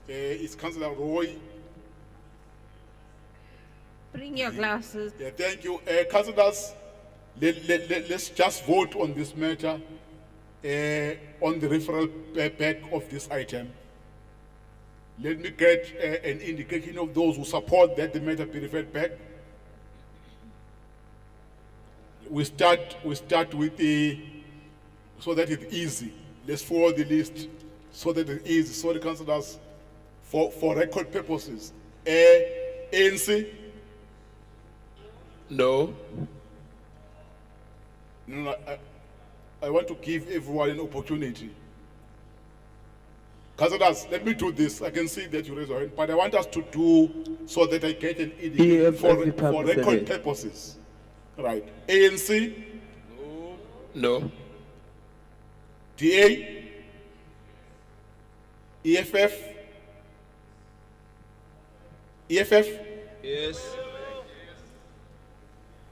It's Councillor Roy. Bring your glasses. Yeah, thank you. Councillors, let's just vote on this matter on the referral back of this item. Let me get an indication of those who support that the matter be referred back. We start with the, so that it's easy. Let's follow the list so that it's easy. So the councillors, for record purposes, ANC. No. No, I want to give everyone an opportunity. Councillors, let me do this. I can see that you raise your hand, but I want us to do so that I get an indication for record purposes. Right. ANC? No. DA? EFF? EFF? Yes.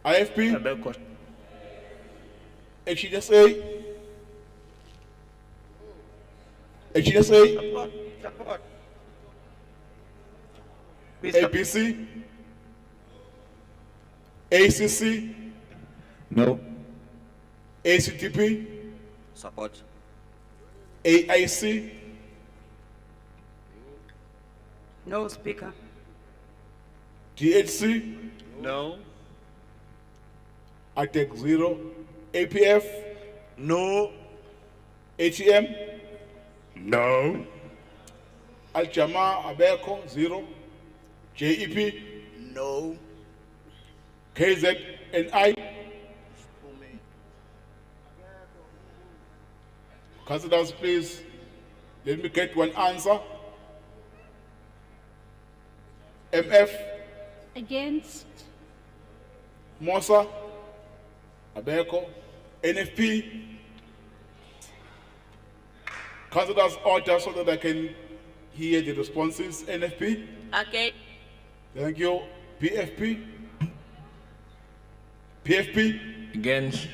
IFP? HDSA? HDSA? Support. ABC? ACC? No. ACTP? Support. AIC? No, Speaker. DHC? No. I take 0. APF? No. ATM? No. Al-Jama, Abeko, 0. JEP? No. KZNI? Councillors, please, let me get one answer. MF? Against. Mosa? Abeko? NFP? Councillors, order so that I can hear the responses. NFP? Okay. Thank you. PFP? PFP? Against.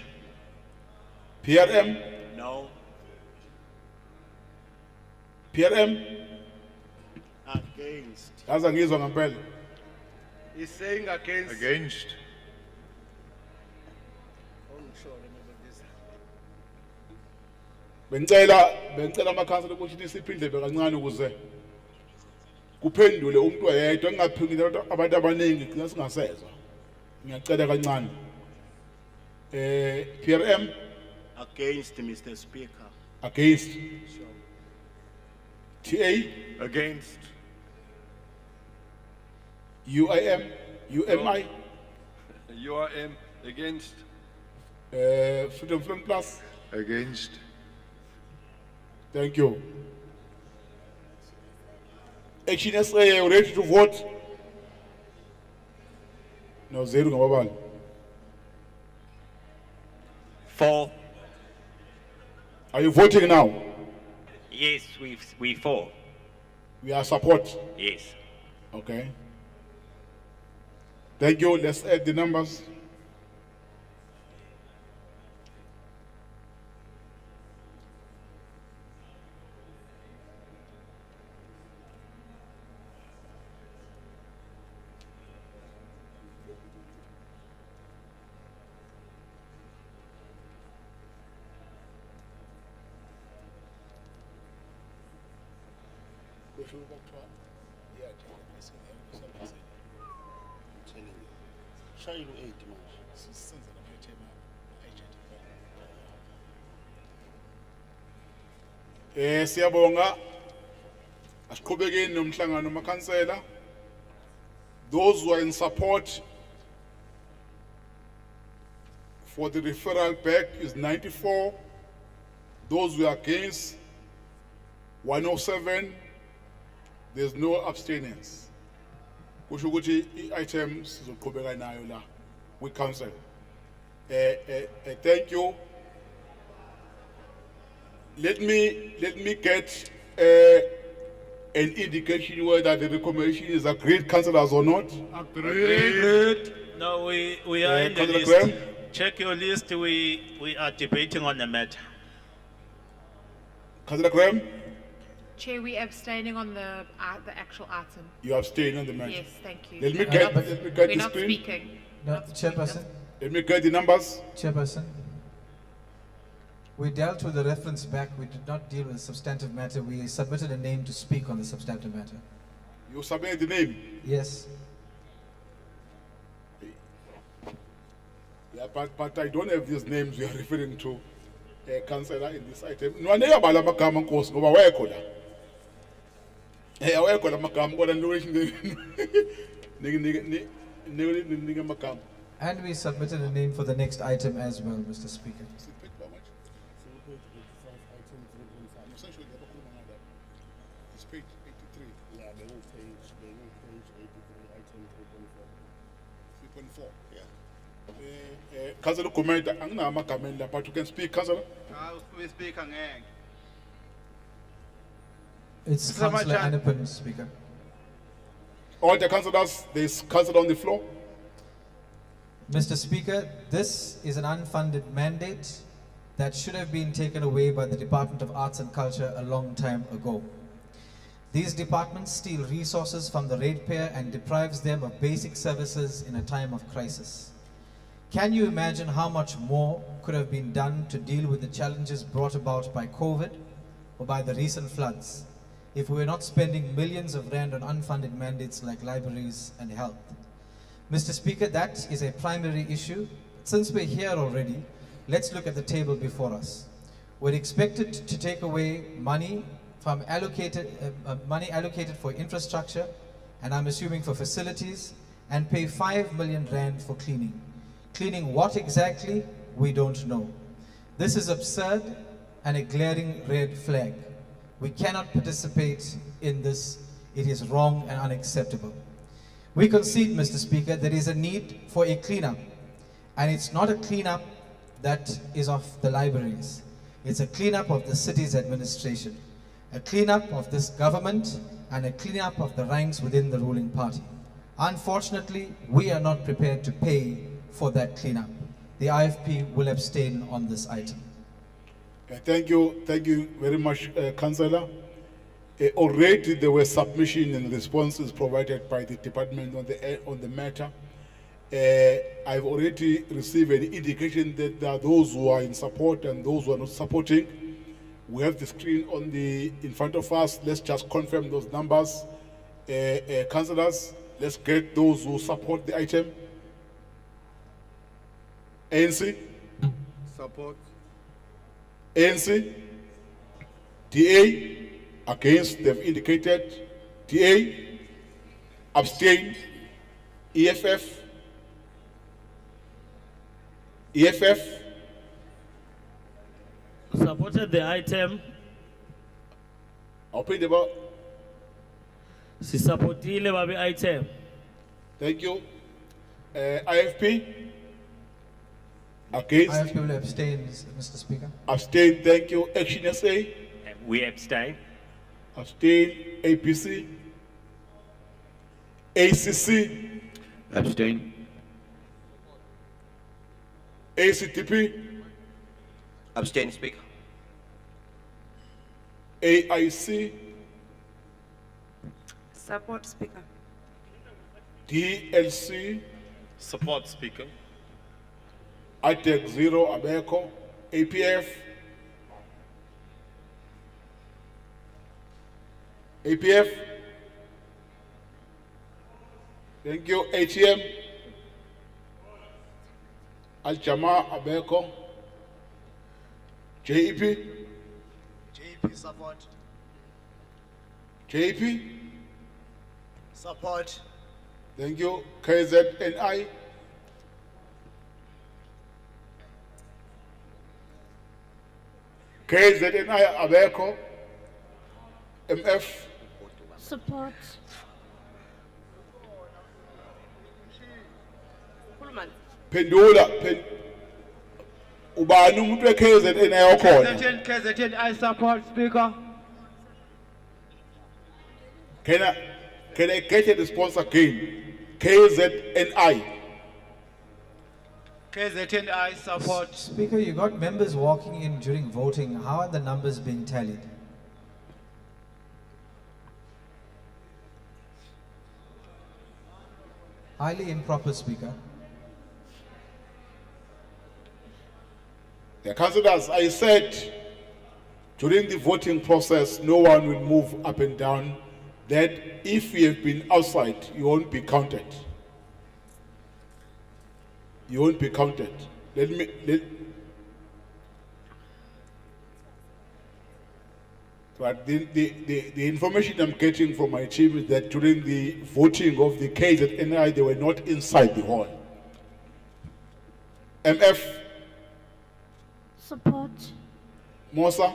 PRM? No. PRM? Against. Azangizwa ngempela. He's saying against. Against. Bengicela amakhansela ukuthi siphindle kancane ukuze kuphendule umuntu oyedwa engaphindile abantu abaningi kugcina singasezwa. Ngiyacela kancane. PRM? Against, Mr. Speaker. Against. TA? Against. UIM? UMI? URM. Against. Freedom Front Plus? Against. Thank you. HNSA, are you ready to vote? No, 0 ngababani. 4. Are you voting now? Yes, we 4. We are support. Yes. Okay. Thank you. Let's add the numbers. Siyabonga. Asiqhubekeni nomhlangano amakhansela. Those who are in support for the referral back is 94. Those who are against 107. There's no abstentions. kusho ukuthi i-item sizoqhubeka nayo la we-council. Thank you. Let me get an indication whether the recommendation is agreed, councillors, or not. Agreed. No, we are in the Councillor list. Graham? Check your list, we are debating on the matter. Councillor Graham, Chair, we abstaining on the actual item. you abstain on the matter. Yes, thank you. Let me get We're the not screen. speaking. No, Chairperson, Let me get the numbers. Chairperson. We dealt with the reference back. We did not deal with the substantive matter. We submitted a name to speak on the substantive matter. You submit the name. Yes. Yeah, but I don't have these names you are referring to, councillor, in this item. Nwaneka bala magama nkosi ngoba wekho la. Awekho la magama kodwa nike magama. And we submitted a name for the next item as well, Mr. Speaker. It's page 83. Yeah, they will page 83, item 3.4. 3.4. Yeah. Councillor comment anginamagama la, but you can speak, councillor. We speak again. It's Mr. Councillor Machan. Annepan, Speaker. All the councillors, there's councillor on the floor. Mr. Speaker, this is an unfunded mandate that should have been taken away by the Department of Arts and Culture a long time ago. These departments steal resources from the ratepayer and deprives them of basic services in a time of crisis. Can you imagine how much more could have been done to deal with the challenges brought about by COVID or by the recent floods if we were not spending millions of rand on unfunded mandates like libraries and health? Mr. Speaker, that is a primary issue. Since we're here already, let's look at the table before us. We're expected to take away money from money allocated for infrastructure, and I'm assuming for facilities, and pay 5 million rand for cleaning. Cleaning what exactly? We don't know. This is absurd and a glaring red flag. We cannot participate in this. It is wrong and unacceptable. We concede, Mr. Speaker, there is a need for a cleanup, and it's not a cleanup that is of the libraries. It's a cleanup of the city's administration, a cleanup of this government, and a cleanup of the ranks within the ruling party. Unfortunately, we are not prepared to pay for that cleanup. The IFP will abstain on this item. Thank you very much, councillor. Already there were submission and responses provided by the department on the matter. I've already received an indication that there are those who are in support and those who are not supporting. We have the screen in front of us. Let's just confirm those numbers. Councillors, let's get those who support the item. ANC, Support. ANC, DA, against, they've indicated. DA, abstain. EFF, Supported the item. open the vote. Sisapotile babi item. Thank you. IFP, against, IFP will abstain, Mr. Speaker. abstain. Thank you. Action SA, We abstain. abstain. APC, ACC, Abstain. ACTP, Abstain, Speaker. AIC, Support, Speaker. DLC, Support, Speaker. ITEC 0, Abeco, APF, thank you. ATM, Al Jama, Abeco, JEP, JP support. JEP, Support. thank you. KZNI, KZNI, Abeco, MF, Support. Pendula, ubani umuntu we-KZN ayakhona. KZN, I support, Speaker. Can I get a response again? KZNI. KZN, I support. Speaker, you got members walking in during voting. How are the numbers being tallied? Highly improper, Speaker. The councillors, I said during the voting process, no one will move up and down. That if you have been outside, you won't be counted. You won't be counted. But the information I'm getting from my team is that during the voting of the KZNI, they were not inside the hall. MF? Support. Mosa?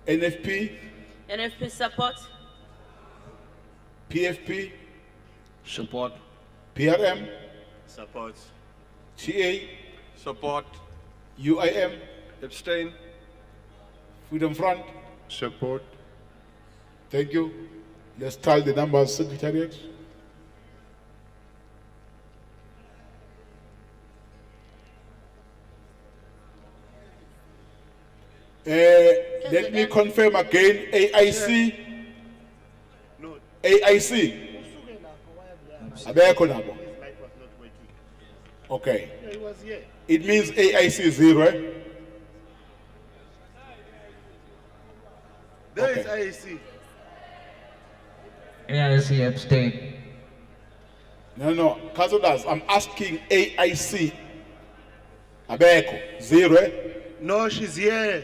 NFP? NFP support. PFP? Support. PRM? Support. TA? Support. UIM? Abstain. Freedom Front? Support. Thank you. Let's tally the numbers, Secretariat. Let me confirm again, AIC. AIC. Abeko nabo. Okay. It means AIC 0. Eh? There is IAC. AIC abstain. No, councillors, I'm asking AIC. Abeko 0. Eh? No, she's here.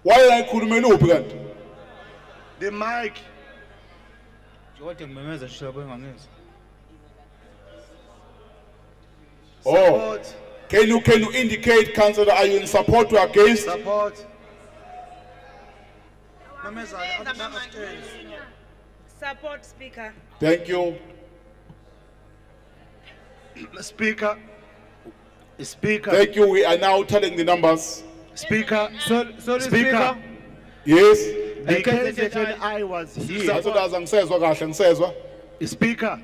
Why are I couldn't move again? The mic. Oh, can you indicate, councillor, are you in support or against? Support. Support, Speaker. Thank you. Speaker. Speaker. Thank you. We are now telling the numbers. Speaker. Sorry, Speaker. Yes. The KZNI was here. Councillors, angisezwa kahle, angisezwa. Speaker,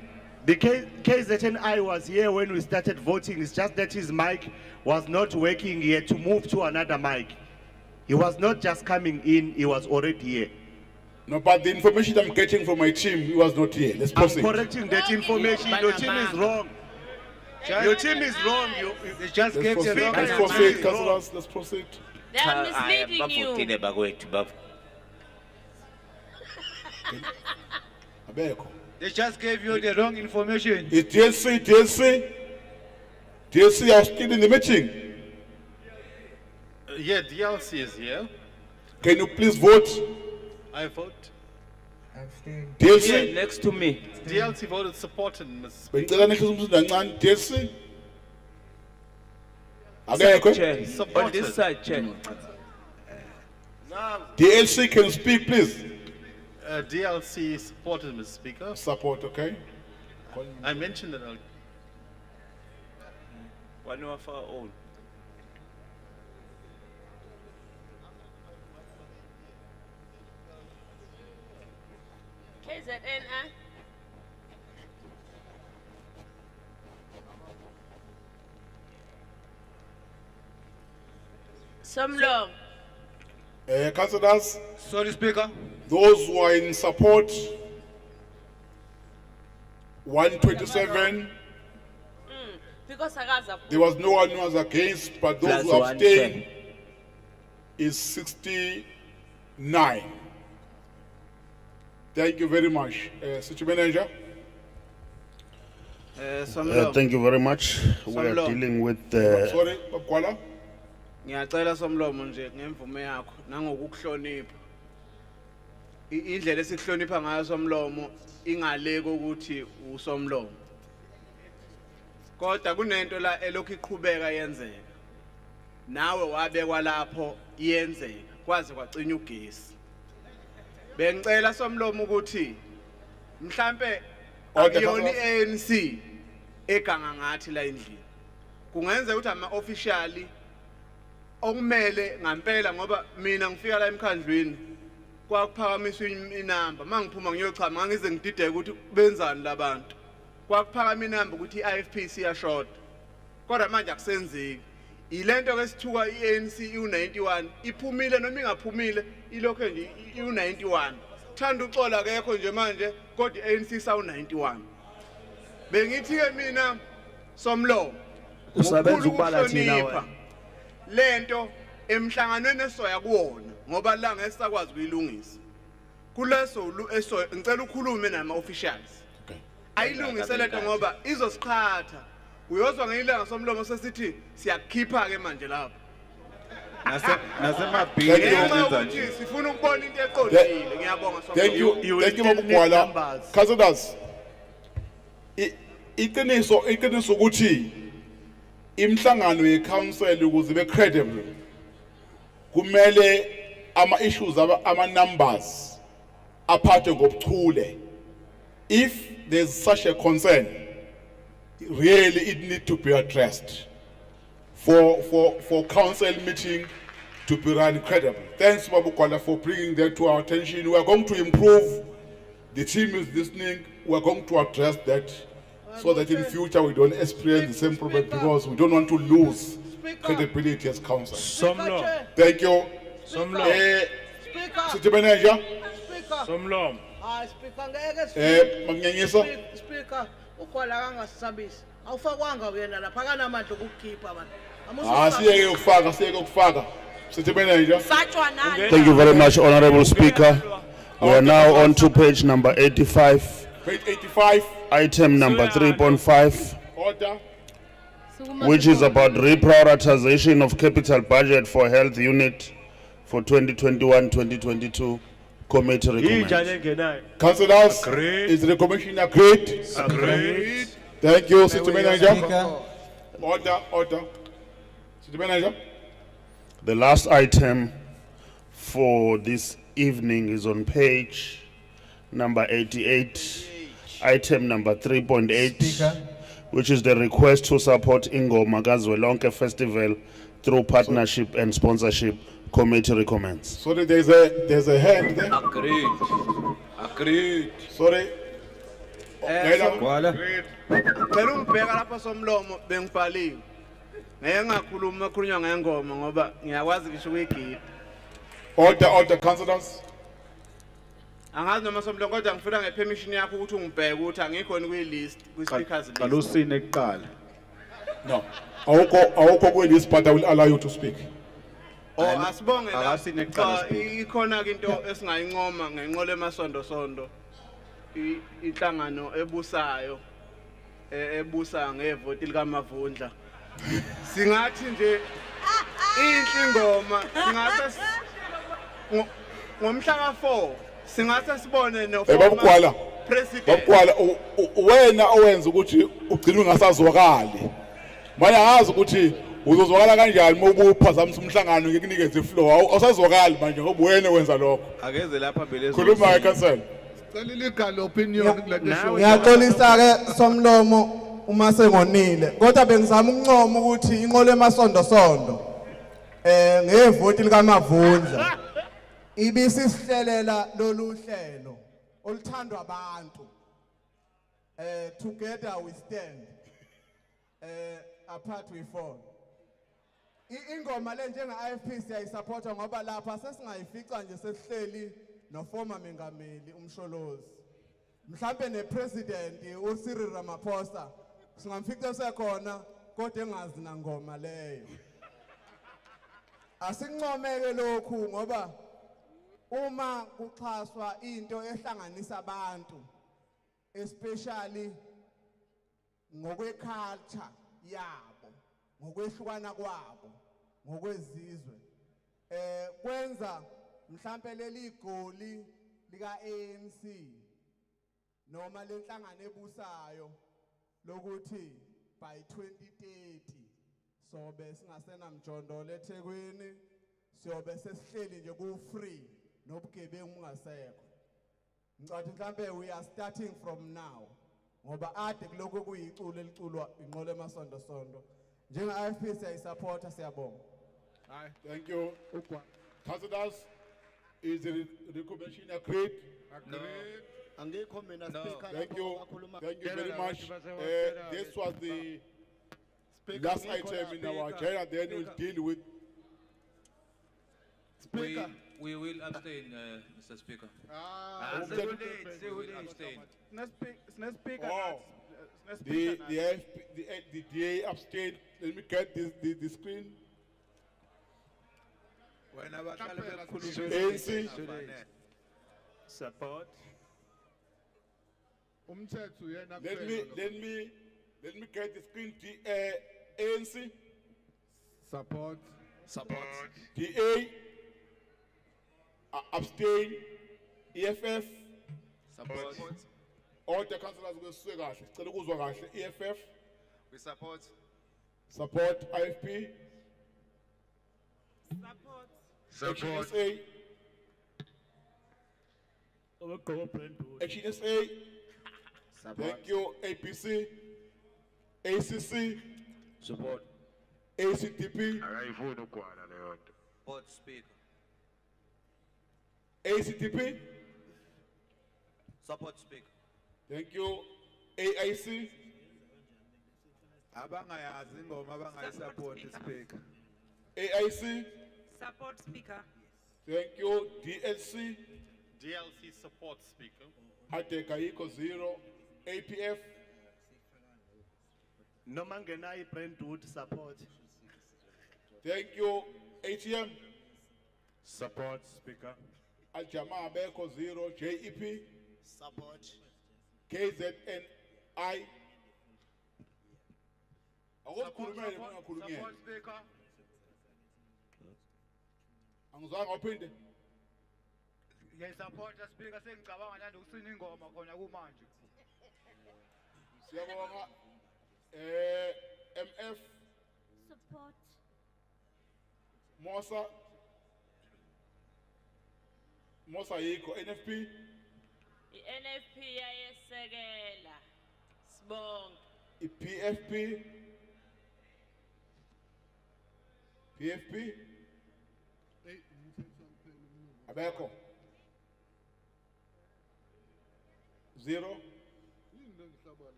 the KZNI was here when we started voting. It's just that his mic was not working here to move to another mic. He was not just coming in, he was already here. No, but the information I'm getting from my team, he was not here. Let's proceed. I'm correcting that information. Your team is wrong. Your team is wrong. You just gave the wrong Let's proceed, councillors. Let's proceed. They are misleading you. Abeko. They just gave you the wrong information. Is DLC are still in the meeting. Yeah, DLC is here. Can you please vote? I vote. DLC? Next to me. DLC voted supported, Mr. Speaker. Bengicela nehlise umsindo kancane. DLC? Akekho? Chair. On this side, Chair. DLC, can you speak, please? DLC supported, Mr. Speaker. Support, okay? I mentioned that. One of our own. KZN, Somlo. Councillors, Sorry, Speaker. those who are in support, 127. Because Agaza. There was no one who was against, but those who +1, abstained is 69. Thank you very much. City Manager. Thank you very much. We are Somlo. dealing with Sorry, Babkwala. Ngiyacela somlomo nje ngemvume yakho nangokuhlonipha. Indlela esihlonipha ngayo somlomo ingaleko ukuthi usomlomo. Kodwa kunento la elokhu iqhubeka yenzeka. Nawe wabekwa lapho iyenzeka kwaze kwacinya ugesi. Bengicela somlomo ukuthi mhlambe akuyona ANC eganga ngathi la endlini kungenza ukuthi ama officially okumele ngampela ngoba mina ngifika la emkhandlweni kwakuphakamiswa inamba mangiphuma ngiyochama ngize ngidideke ukuthi benzani labantu kwakuphakama inamba ukuthi iIFP siyashota kodwa manje akusenzeki ilento ke sithuka iANC u91 iphumile noma ingaphumile ilokho nje u91 thanda uxola akekho nje manje kodwa iANC sawu91 bengithi ke mina somlomo usabenza ukubala thina lento emhlanganweni esoya kuwona ngoba la ngesakwazi kuyilungisa kuleso ngicela ukhulume nama officials ayilungise lento ngoba izosiqhatha uyozwa ngeyilanga somlomo sesithi siyakhipha ke manje lapha nasemabhini sifuna ukubona into eqondile ngiyabonga Thank you Mabugwala. Councillors, iqiniso ukuthi imhlangano ye-council ukuze be credible kumele ama-issues ama-numbers aphathwe ngobuchule. If there's such a concern, really it need to be addressed for council meeting to be run credible. Thanks Mabugwala for bringing that to our attention. We are going to improve. The team is listening. We are going to address that so that in future we don't experience the same problem because we don't want to lose credibility as council. Thank you. City Manager. Manyenyisa. Speaker, ukwala kangasisabisi. Awufakwanga uyena lapha kanamandla okukhipha abantu. Siyeke ukufaka. City Manager. Thank you very much, Honorable Speaker. We are now on to page number 85. Page 85. Item number 3.5. Order. Which is about reprioritization of capital budget for health unit for 2021-2022. Committee recommends. Councillors, is the commission agreed? Agreed. Thank you, City Manager. Order. City Manager. The last item for this evening is on page number 88, item number 3.8, which is the request to support Ingoma Kazwelonke Festival through partnership and sponsorship. Committee recommends. Sorry, there's a hand there. Agreed. Sorry. Ngicela ungibheka lapha somlomo bengibhaliwe. Ngeke ngakhuluma ukukhulunywa ngengoma ngoba ngiyakwazi ngisho ukuyigida. Order, councillors. Angazi noma somlomo kodwa ngifuna ngepermission yakho ukuthi ungibheke ukuthi angikhona kwi-list kwi-speakers list. Qala usine kuqala. No. Awukho kwi-list but I will allow you to speak. Asibonge la. Akasine kuqala. Ikhona ke into esingayincoma ngenqolo emasondo inhlangano ebusayo ebusa ngevoti likaMavundla. Singathi nje inhle ingoma singase ngomhla ka4 singase sibone no Babugwala. president. Babugwala wena owenza ukuthi ugcine ungasazwakali. Manje angazi ukuthi uzozwakala kanjani uma ubuphazamisa umhlangano ngikunikeze ifloor. Awusazwakali manje ngoba wena wenza lokho. Akeze lapha phela Khuluma eCouncil. Cela legal opinion kulento show. Ngiyaxolisa ke somlomo uma sengonile kodwa bengizama ukuncoma ukuthi inqolo emasondo ngevoti likaMavundla ibisihlelela lolu hlelo oluthandwa abantu together we stand apart we fall. Ingoma le njengeIFP siyayisupporta ngoba lapha sesingayifica nje sesihleli no former mengameli umsholozi mhlambe nepresident uCyril Ramaphosa singamfica sekhona kodwa engazi na ngoma leyo. Asincomeke lokhu ngoba uma kuxhaswa into ehlanganisa abantu especially ngokweculture yabo ngokwehlukana kwabo ngokwezizwe kwenza mhlambe leli goli lika ANC noma lenhlangano ebusayo lokuthi by 2030 sobe singasena mjondolo eThekwini siyobe sesihleli nje ku free nobugebengu ungasekho. Ngicathi mhlambe we are starting from now ngoba ade kuloko kuyiculo eliculwa inqolo emasonto. Njenga-IFP siyayisupporta, siyabonga. Aye, thank you. Councillors, is the recommendation agreed? Agreed. Angekho mina speaker Thank lapho you. abakhuluma. Thank you very Tshela much. labantu basewotela This ke. was the Speaker, last ngikho la, item in our Speaker. agenda, then we'll Speaker. deal with. Speaker. We will abstain, Mr. Speaker. Abstain. Oh, the DA abstained. Let me get the screen. ANC. Support. Umthetho uyena Let me get the screen. ANC. Support. DA. Abstain. EFF. Support. All the councillors will say kahle. Sicela ukuzwa kahle. EFF. We support. Support. IFP. Support. HNSA. HNSA. Thank you. APC. ACC. Support. ACTP. Support, Speaker. ACTP. Support, Speaker. Thank you. AIC. Abangayazi ingoma abangayisupport Speaker. AIC. Support, Speaker. Thank you. DLC. DLC support, Speaker. Ateka iko 0. APF. Nomangenai Brentwood support. Thank you. ATM. Support, Speaker. Aljama Beko 0. JEP. Support. KZNI. Akukhulumele mina ngakhulumela. Support, Speaker. Angizwanga uphinde. Ngiyayisupporta Speaker, sengicabanga nje ukusina ingoma khona kumanje. Siyabonga. MF. Support. Mosa yiko. NFP. I-NFP yayesekela. Sibonga. PFP. Abeko. 0.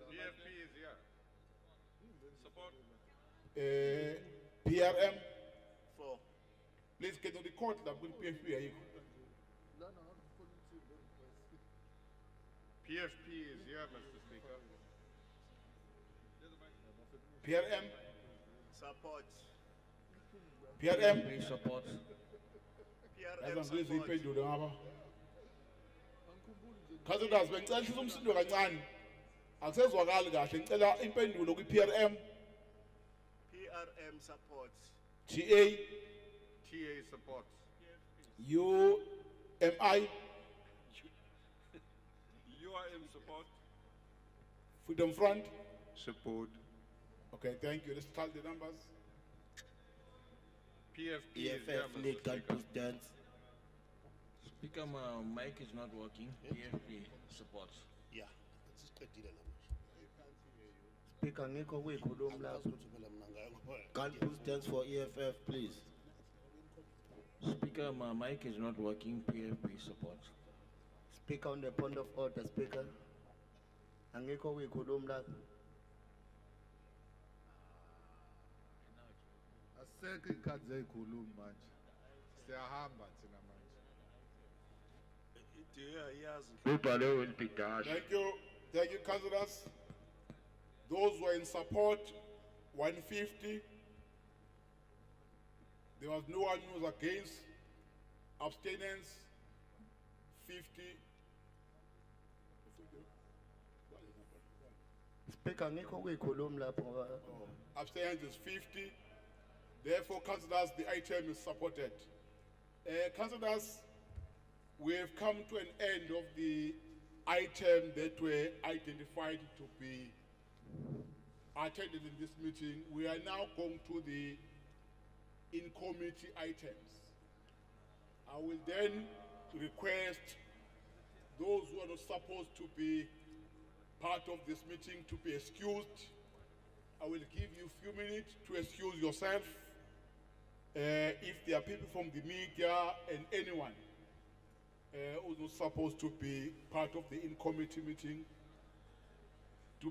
PFP is here. Support. PRM. 4. Please get to the court that will PFP ayiko. PFP is here, Mr. Speaker. PRM. Support. PRM. Support. Yazi ngizwe impendulo ngapha. Councillors bengicela hlisa umsindo kancane. Akusezwakali kahle. Ngicela impendulo kwi PRM. PRM support. TA. TA support. UMI. UIM support. Freedom Front. Support. Okay, thank you. Let's tally the numbers. PFP is here, EFF Mr. legal Speaker. president. Speaker, my mic is not working. PFP support. Yeah, sesiqedile la. Speaker, ngikho kuyikhuluma lapho. Council stands for EFF, please. Speaker, my mic is not working. PFP support. Speaker, on the point of order, Speaker. Angikho kuyikhuluma lapho. Asekho ikhadi zeyikhulumi manje. Siyahamba thina manje. Thank you. Thank you, councillors. Those who are in support, 150. There was no one who was against. Abstinence, 50. Speaker, ngikho kuyikhuluma lapho ngoba Abstentions is 50. Therefore, councillors, the item is supported. Councillors, we have come to an end of the item that were identified to be attended in this meeting. We are now going to the in-committee items. I will then request those who are not supposed to be part of this meeting to be excused. I will give you a few minutes to excuse yourself. If there are people from the media and anyone who's not supposed to be part of the in-committee meeting,